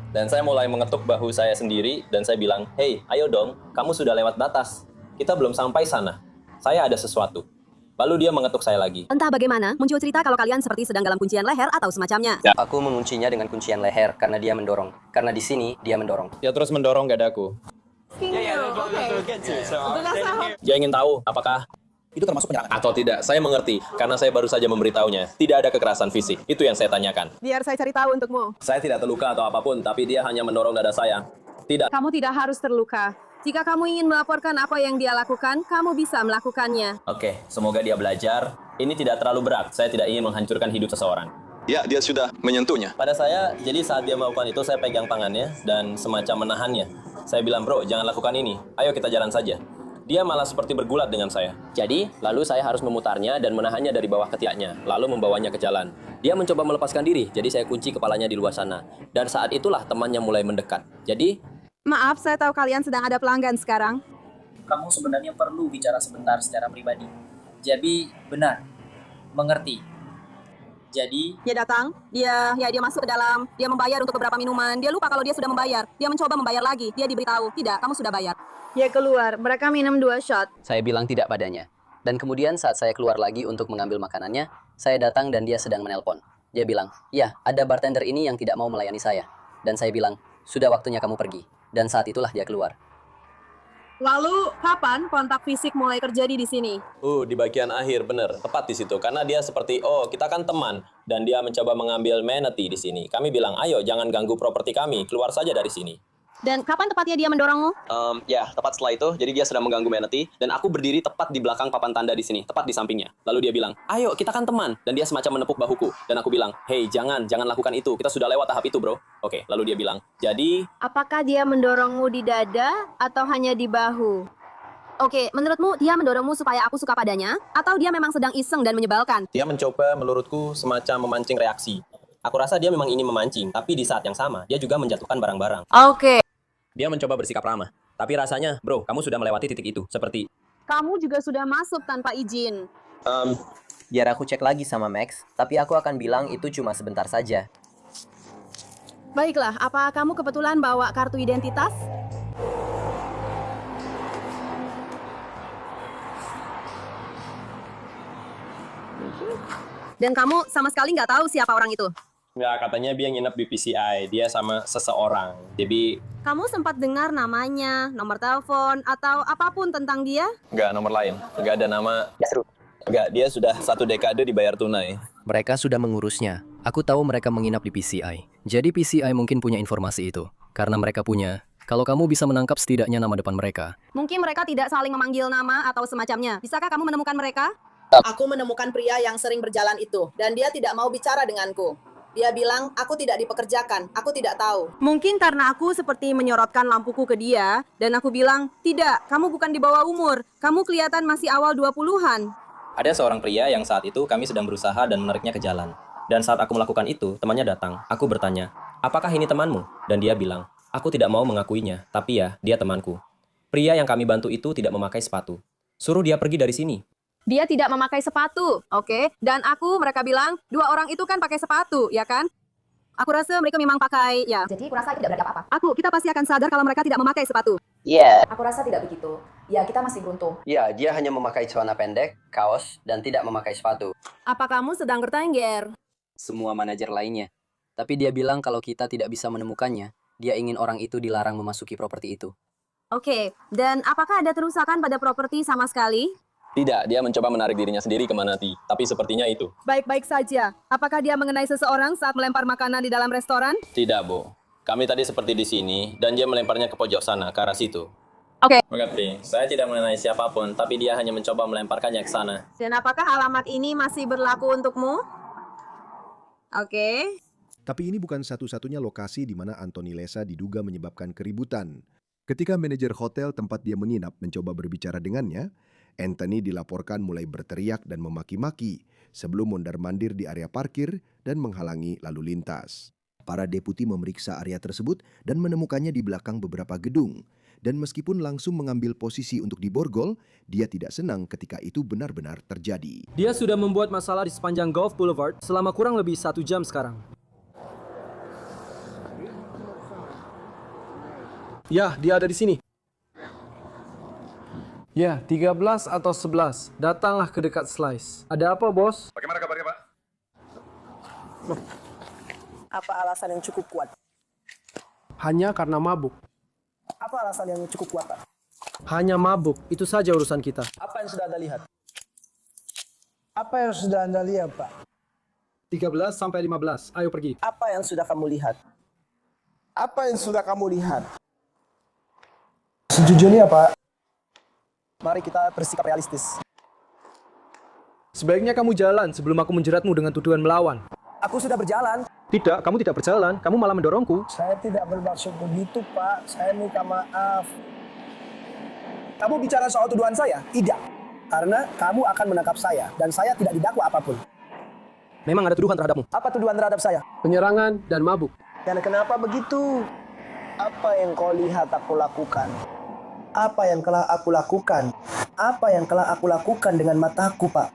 Dan saya mulai mengetuk bahu saya sendiri dan saya bilang, hey, ayo dong, kamu sudah lewat batas. Kita belum sampai sana. Saya ada sesuatu. Lalu dia mengetuk saya lagi. Entah bagaimana, muncul cerita kalau kalian seperti sedang dalam kuncian leher atau semacamnya. Ya. Aku menguncinya dengan kuncian leher karena dia mendorong. Karena di sini dia mendorong. Dia terus mendorong dadaku. Dia ingin tahu apakah itu termasuk penyerangan atau tidak. Saya mengerti karena saya baru saja memberitahunya. Tidak ada kekerasan fisik. Itu yang saya tanyakan. Biar saya cari tahu untukmu. Saya tidak terluka atau apapun, tapi dia hanya mendorong dada saya. Tidak. Kamu tidak harus terluka. Jika kamu ingin melaporkan apa yang dia lakukan, kamu bisa melakukannya. Oke, semoga dia belajar. Ini tidak terlalu berat. Saya tidak ingin menghancurkan hidup seseorang. Ya, dia sudah menyentuhnya. Pada saya, jadi saat dia melakukan itu, saya pegang tangannya dan semacam menahannya. Saya bilang, bro, jangan lakukan ini. Ayo kita jalan saja. Dia malah seperti bergulat dengan saya. Jadi, lalu saya harus memutarnya dan menahannya dari bawah ketiaknya, lalu membawanya ke jalan. Dia mencoba melepaskan diri, jadi saya kunci kepalanya di luar sana. Dan saat itulah temannya mulai mendekat. Jadi... Maaf, saya tahu kalian sedang ada pelanggan sekarang. Kamu sebenarnya perlu bicara sebentar secara pribadi. Jadi, benar. Mengerti. Jadi... Dia datang, dia masuk ke dalam, dia membayar untuk beberapa minuman. Dia lupa kalau dia sudah membayar. Dia mencoba membayar lagi. Dia diberitahu, tidak, kamu sudah bayar. Dia keluar, mereka minum 2 shot. Saya bilang tidak padanya. Dan kemudian saat saya keluar lagi untuk mengambil makanannya, saya datang dan dia sedang menelpon. Dia bilang, ya, ada bartender ini yang tidak mau melayani saya. Dan saya bilang, sudah waktunya kamu pergi. Dan saat itulah dia keluar. Lalu, kapan kontak fisik mulai terjadi di sini? di bagian akhir, benar. Tepat di situ. Karena dia seperti, kita kan teman. Dan dia mencoba mengambil manatee di sini. Kami bilang, ayo jangan ganggu properti kami. Keluar saja dari sini. Dan kapan tepatnya dia mendorongmu? Ya, tepat setelah itu. Jadi dia sedang mengganggu manatee. Dan aku berdiri tepat di belakang papan tanda di sini. Tepat di sampingnya. Lalu dia bilang, ayo kita kan teman. Dan dia semacam menepuk bahuku. Dan aku bilang, hey jangan lakukan itu. Kita sudah lewat tahap itu bro. Oke, lalu dia bilang, jadi... Apakah dia mendorongmu di dada atau hanya di bahu? Oke, menurutmu dia mendorongmu supaya aku suka padanya? Atau dia memang sedang iseng dan menyebalkan? Dia mencoba menurutku semacam memancing reaksi. Aku rasa dia memang ingin memancing. Tapi di saat yang sama, dia juga menjatuhkan barang-barang. Oke. Dia mencoba bersikap ramah. Tapi rasanya, bro, kamu sudah melewati titik itu. Seperti... Kamu juga sudah masuk tanpa izin. Biar aku cek lagi sama Max, tapi aku akan bilang itu cuma sebentar saja. Baiklah, apa kamu kebetulan bawa kartu identitas? Dan kamu sama sekali nggak tahu siapa orang itu? Nggak, katanya dia nginep di PCI. Dia sama seseorang. Jadi... Kamu sempat dengar namanya, nomor telepon, atau apapun tentang dia? Nggak, nomor lain. Nggak ada nama. Nggak, dia sudah 1 dekade dibayar tunai. Mereka sudah mengurusnya. Aku tahu mereka menginap di PCI. Jadi PCI mungkin punya informasi itu. Karena mereka punya. Kalau kamu bisa menangkap setidaknya nama depan mereka. Mungkin mereka tidak saling memanggil nama atau semacamnya. Bisakah kamu menemukan mereka? Aku menemukan pria yang sering berjalan itu, dan dia tidak mau bicara denganku. Dia bilang, aku tidak dipekerjakan, aku tidak tahu. Mungkin karena aku seperti menyorotkan lampuku ke dia, dan aku bilang, tidak, kamu bukan di bawah umur. Kamu kelihatan masih awal 20-an. Ada seorang pria yang saat itu kami sedang berusaha dan menariknya ke jalan. Dan saat aku melakukan itu, temannya datang. Aku bertanya, apakah ini temanmu? Dan dia bilang, aku tidak mau mengakuinya, tapi ya, dia temanku. Pria yang kami bantu itu tidak memakai sepatu. Suruh dia pergi dari sini. Dia tidak memakai sepatu, oke? Dan mereka bilang, 2 orang itu kan pakai sepatu, ya kan? Aku rasa mereka memang pakai, ya. Jadi, kurasa tidak berada apa-apa. Kita pasti akan sadar kalau mereka tidak memakai sepatu. Iya. Aku rasa tidak begitu. Ya, kita masih beruntung. Ya, dia hanya memakai celana pendek, kaos, dan tidak memakai sepatu. Apa kamu sedang bertengger? Semua manajer lainnya. Tapi dia bilang kalau kita tidak bisa menemukannya, dia ingin orang itu dilarang memasuki properti itu. Oke, dan apakah ada kerusakan pada properti sama sekali? Tidak, dia mencoba menarik dirinya sendiri ke Manati. Tapi sepertinya itu. Baik-baik saja. Apakah dia mengenai seseorang saat melempar makanan di dalam restoran? Tidak, Bu. Kami tadi seperti di sini, dan dia melemparnya ke pojok sana, ke arah situ. Oke. Mengerti, saya tidak mengenai siapapun, tapi dia hanya mencoba melemparkannya ke sana. Dan apakah alamat ini masih berlaku untukmu? Oke. Tapi ini bukan satu-satunya lokasi di mana Anthony Lessa diduga menyebabkan keributan. Ketika manajer hotel tempat dia menginap mencoba berbicara dengannya, Anthony dilaporkan mulai berteriak dan memaki-maki sebelum mondar-mandir di area parkir dan menghalangi lalu lintas. Para deputi memeriksa area tersebut dan menemukannya di belakang beberapa gedung. Dan meskipun langsung mengambil posisi untuk diborgol, dia tidak senang ketika itu benar-benar terjadi. Dia sudah membuat masalah di sepanjang Golf Boulevard selama kurang lebih 1 jam sekarang. Ya, dia ada di sini. Ya, 13 atau 11. Datanglah ke dekat Slice. Ada apa, bos? Bagaimana kabarnya, Pak? Apa alasan yang cukup kuat? Hanya karena mabuk. Apa alasan yang cukup kuat, Pak? Hanya mabuk. Itu saja urusan kita. Apa yang sudah Anda lihat? Apa yang sudah Anda lihat, Pak? 13 sampai 15. Ayo pergi. Apa yang sudah kamu lihat? Apa yang sudah kamu lihat? Sejujurnya, Pak, mari kita bersikap realistis. Sebaiknya kamu jalan sebelum aku menjeratmu dengan tuduhan melawan. Aku sudah berjalan. Tidak, kamu tidak berjalan. Kamu malah mendorongku. Saya tidak bermaksud begitu, Pak. Saya minta maaf. Kamu bicara soal tuduhan saya? Tidak. Karena kamu akan menangkap saya. Dan saya tidak didakwa apapun. Memang ada tuduhan terhadapmu. Apa tuduhan terhadap saya? Penyerangan dan mabuk. Dan kenapa begitu? Apa yang kau lihat aku lakukan? Apa yang telah aku lakukan? Apa yang telah aku lakukan dengan mataku, Pak?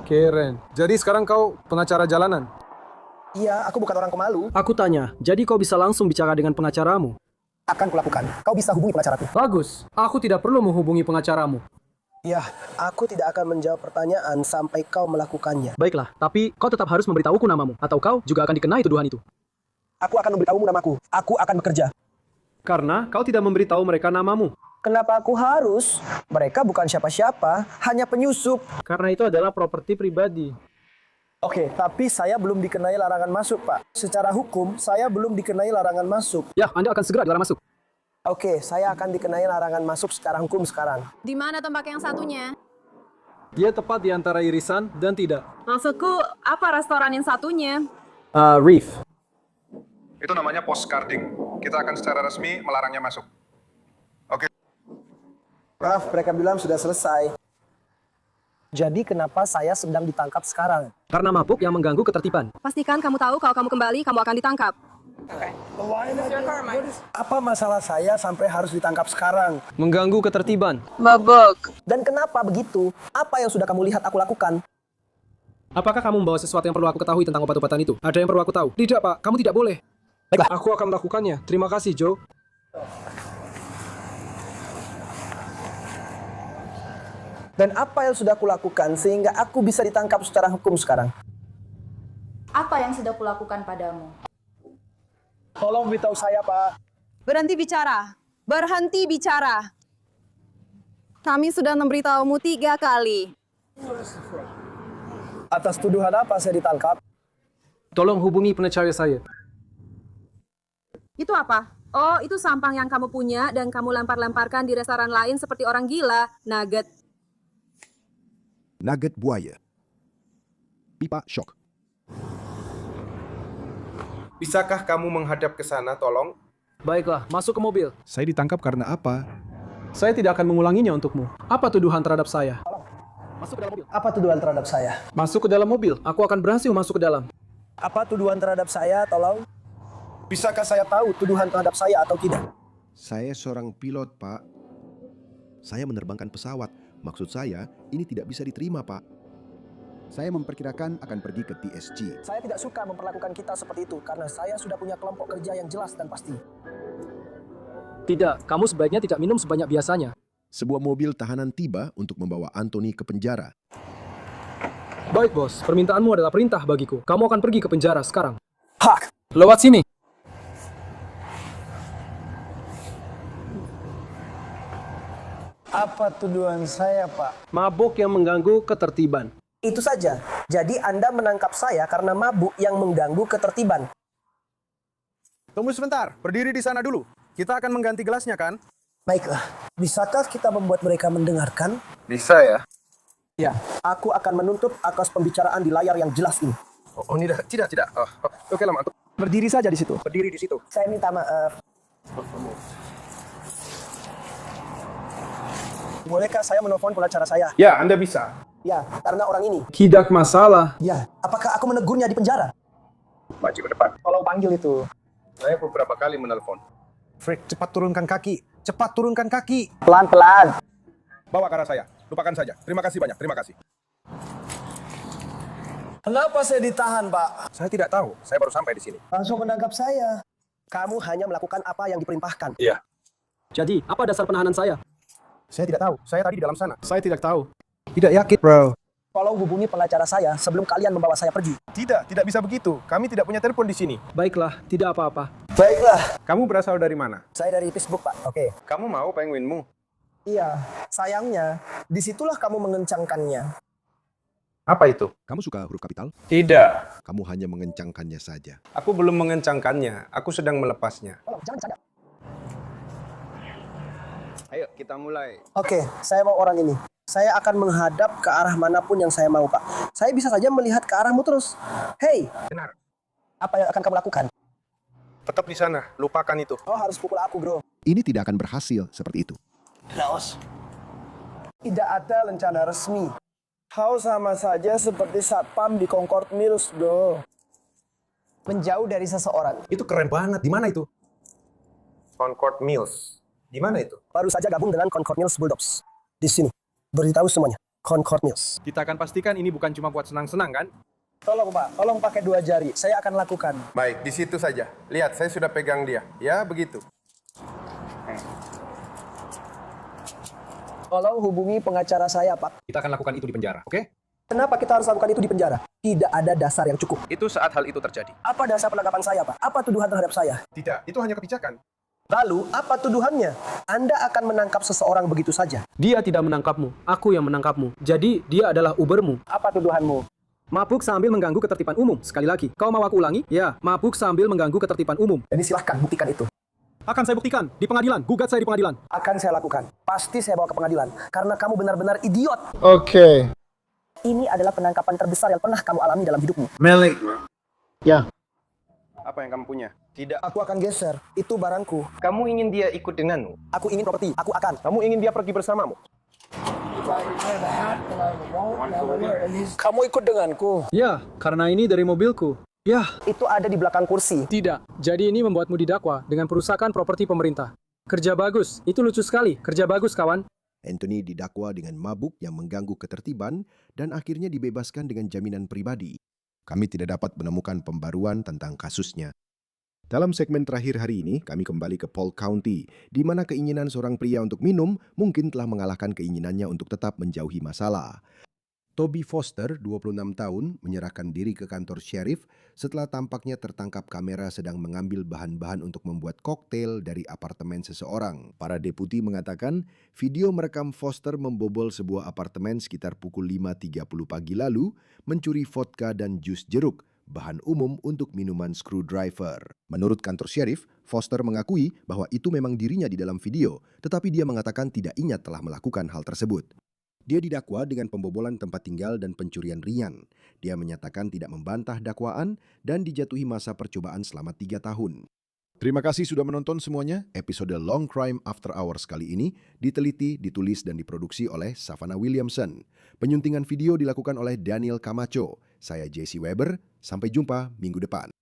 Keren. Jadi sekarang kau pengacara jalanan? Iya, aku bukan orang pemalu. Aku tanya, jadi kau bisa langsung bicara dengan pengacaramu? Akan kulakukan. Kau bisa hubungi pengacaraku. Bagus. Aku tidak perlu menghubungi pengacaramu. Ya, aku tidak akan menjawab pertanyaan sampai kau melakukannya. Baiklah, tapi kau tetap harus memberitahuku namamu, atau kau juga akan dikenai tuduhan itu. Aku akan memberitahumu namaku. Aku akan bekerja. Karena kau tidak memberitahu mereka namamu. Kenapa aku harus? Mereka bukan siapa-siapa, hanya penyusup. Karena itu adalah properti pribadi. Oke, tapi saya belum dikenai larangan masuk, Pak. Secara hukum, saya belum dikenai larangan masuk. Ya, Anda akan segera dilarang masuk. Oke, saya akan dikenai larangan masuk secara hukum sekarang. Di mana tempat yang satunya? Dia tepat di antara irisan dan tidak. Maksudku, apa restoran yang satunya? Reef. Itu namanya postcarding. Kita akan secara resmi melarangnya masuk. Oke. Maaf, mereka bilang sudah selesai. Jadi kenapa saya sedang ditangkap sekarang? Karena mabuk yang mengganggu ketertiban. Pastikan kamu tahu kalau kamu kembali, kamu akan ditangkap. Apa masalah saya sampai harus ditangkap sekarang? Mengganggu ketertiban. Mabuk. Dan kenapa begitu? Apa yang sudah kamu lihat aku lakukan? Apakah kamu membawa sesuatu yang perlu aku ketahui tentang obat-obatan itu? Ada yang perlu aku tahu? Tidak, Pak. Kamu tidak boleh. Baiklah. Aku akan melakukannya. Terima kasih, Joe. Dan apa yang sudah aku lakukan sehingga aku bisa ditangkap secara hukum sekarang? Apa yang sudah kulakukan padamu? Tolong beritahu saya, Pak. Berhenti bicara. Berhenti bicara. Kami sudah memberitahumu 3 kali. Atas tuduhan apa saya ditangkap? Tolong hubungi pengacara saya. Itu apa? Oh, itu sampah yang kamu punya dan kamu lempar-lemparkan di restoran lain seperti orang gila. Nugget. Nugget buaya. Pipa shock. Bisakah kamu menghadap ke sana, tolong? Baiklah, masuk ke mobil. Saya ditangkap karena apa? Saya tidak akan mengulanginya untukmu. Apa tuduhan terhadap saya? Masuk ke dalam mobil. Apa tuduhan terhadap saya? Masuk ke dalam mobil. Aku akan berhasil masuk ke dalam. Apa tuduhan terhadap saya, tolong? Bisakah saya tahu tuduhan terhadap saya atau tidak? Saya seorang pilot, Pak. Saya menerbangkan pesawat. Maksud saya, ini tidak bisa diterima, Pak. Saya memperkirakan akan pergi ke TSG. Saya tidak suka memperlakukan kita seperti itu karena saya sudah punya kelompok kerja yang jelas dan pasti. Tidak, kamu sebaiknya tidak minum sebanyak biasanya. Sebuah mobil tahanan tiba untuk membawa Anthony ke penjara. Baik, bos. Permintaanmu adalah perintah bagiku. Kamu akan pergi ke penjara sekarang. Hak! Lewat sini. Apa tuduhan saya, Pak? Mabuk yang mengganggu ketertiban. Itu saja. Jadi Anda menangkap saya karena mabuk yang mengganggu ketertiban. Tunggu sebentar, berdiri di sana dulu. Kita akan mengganti gelasnya, kan? Baiklah. Bisakah kita membuat mereka mendengarkan? Bisa ya. Ya, aku akan menuntut atas pembicaraan di layar yang jelas ini. Oh, ini tidak. Oke lah, Mak. Berdiri saja di situ. Berdiri di situ. Saya minta maaf. Bolehkah saya menelpon pengacara saya? Ya, Anda bisa. Ya, karena orang ini. Tidak masalah. Ya, apakah aku menegurnya di penjara? Maju ke depan. Tolong panggil itu. Saya beberapa kali menelpon. Frick, cepat turunkan kaki. Cepat turunkan kaki. Pelan-pelan. Bawa ke arah saya. Lupakan saja. Terima kasih banyak. Terima kasih. Kenapa saya ditahan, Pak? Saya tidak tahu. Saya baru sampai di sini. Langsung menangkap saya. Kamu hanya melakukan apa yang diperintahkan. Iya. Jadi, apa dasar penahanan saya? Saya tidak tahu. Saya tadi di dalam sana. Saya tidak tahu. Tidak yakin, bro. Tolong hubungi pengacara saya sebelum kalian membawa saya pergi. Tidak bisa begitu. Kami tidak punya telepon di sini. Baiklah, tidak apa-apa. Baiklah. Kamu berasal dari mana? Saya dari Facebook, Pak. Oke. Kamu mau penguinmu? Iya. Sayangnya, disitulah kamu mengencangkannya. Apa itu? Kamu suka huruf kapital? Tidak. Kamu hanya mengencangkannya saja. Aku belum mengencangkannya. Aku sedang melepasnya. Tolong, jangan bercanda. Ayo, kita mulai. Oke, saya mau orang ini. Saya akan menghadap ke arah manapun yang saya mau, Pak. Saya bisa saja melihat ke arahmu terus. Hei, Benar. apa yang akan kamu lakukan? Tetap di sana. Lupakan itu. Oh, harus pukul aku, bro. Ini tidak akan berhasil seperti itu. Raos. Tidak ada rencana resmi. Kau sama saja seperti satpam di Concord Mills, bro. Menjauh dari seseorang. Itu keren banget. Di mana itu? Concord Mills. Di mana itu? Baru saja gabung dengan Concord Mills Bulldogs. Di sini. Beritahu semuanya. Concord Mills. Kita akan pastikan ini bukan cuma buat senang-senang, kan? Tolong, Pak. Tolong pakai 2 jari. Saya akan lakukan. Baik, di situ saja. Lihat, saya sudah pegang dia. Ya, begitu. Tolong hubungi pengacara saya, Pak. Kita akan lakukan itu di penjara, oke? Kenapa kita harus lakukan itu di penjara? Tidak ada dasar yang cukup. Itu saat hal itu terjadi. Apa dasar penangkapan saya, Pak? Apa tuduhan terhadap saya? Tidak, itu hanya kebijakan. Lalu, apa tuduhannya? Anda akan menangkap seseorang begitu saja. Dia tidak menangkapmu. Aku yang menangkapmu. Jadi, dia adalah Ubermu. Apa tuduhanmu? Mabuk sambil mengganggu ketertiban umum. Sekali lagi, kau mau aku ulangi? Ya, mabuk sambil mengganggu ketertiban umum. Jadi silahkan buktikan itu. Akan saya buktikan di pengadilan. Gugat saya di pengadilan. Akan saya lakukan. Pasti saya bawa ke pengadilan. Karena kamu benar-benar idiot. Oke. Ini adalah penangkapan terbesar yang pernah kamu alami dalam hidupmu. Melik. Ya. Apa yang kamu punya? Tidak. Aku akan geser. Itu barangku. Kamu ingin dia ikut denganmu? Aku ingin properti. Aku akan. Kamu ingin dia pergi bersamamu? Kamu ikut denganku. Ya, karena ini dari mobilku. Ya. Itu ada di belakang kursi. Tidak. Jadi ini membuatmu didakwa dengan perusakan properti pemerintah. Kerja bagus. Itu lucu sekali. Kerja bagus, kawan. Anthony didakwa dengan mabuk yang mengganggu ketertiban dan akhirnya dibebaskan dengan jaminan pribadi. Kami tidak dapat menemukan pembaruan tentang kasusnya. Dalam segmen terakhir hari ini, kami kembali ke Polk County, di mana keinginan seorang pria untuk minum mungkin telah mengalahkan keinginannya untuk tetap menjauhi masalah. Toby Foster, 26 tahun, menyerahkan diri ke kantor sheriff setelah tampaknya tertangkap kamera sedang mengambil bahan-bahan untuk membuat koktail dari apartemen seseorang. Para deputi mengatakan video merekam Foster membobol sebuah apartemen sekitar pukul 5.30 pagi lalu, mencuri vodka dan jus jeruk, bahan umum untuk minuman screwdriver. Menurut kantor sheriff, Foster mengakui bahwa itu memang dirinya di dalam video, tetapi dia mengatakan tidak ingat telah melakukan hal tersebut. Dia didakwa dengan pembobolan tempat tinggal dan pencurian ringan. Dia menyatakan tidak membantah dakwaan dan dijatuhi masa percobaan selama 3 tahun. Terima kasih sudah menonton semuanya. Episode Long Crime After Hours kali ini diteliti, ditulis, dan diproduksi oleh Savannah Williamson. Penyuntingan video dilakukan oleh Daniel Camacho. Saya Jesse Weber. Sampai jumpa minggu depan.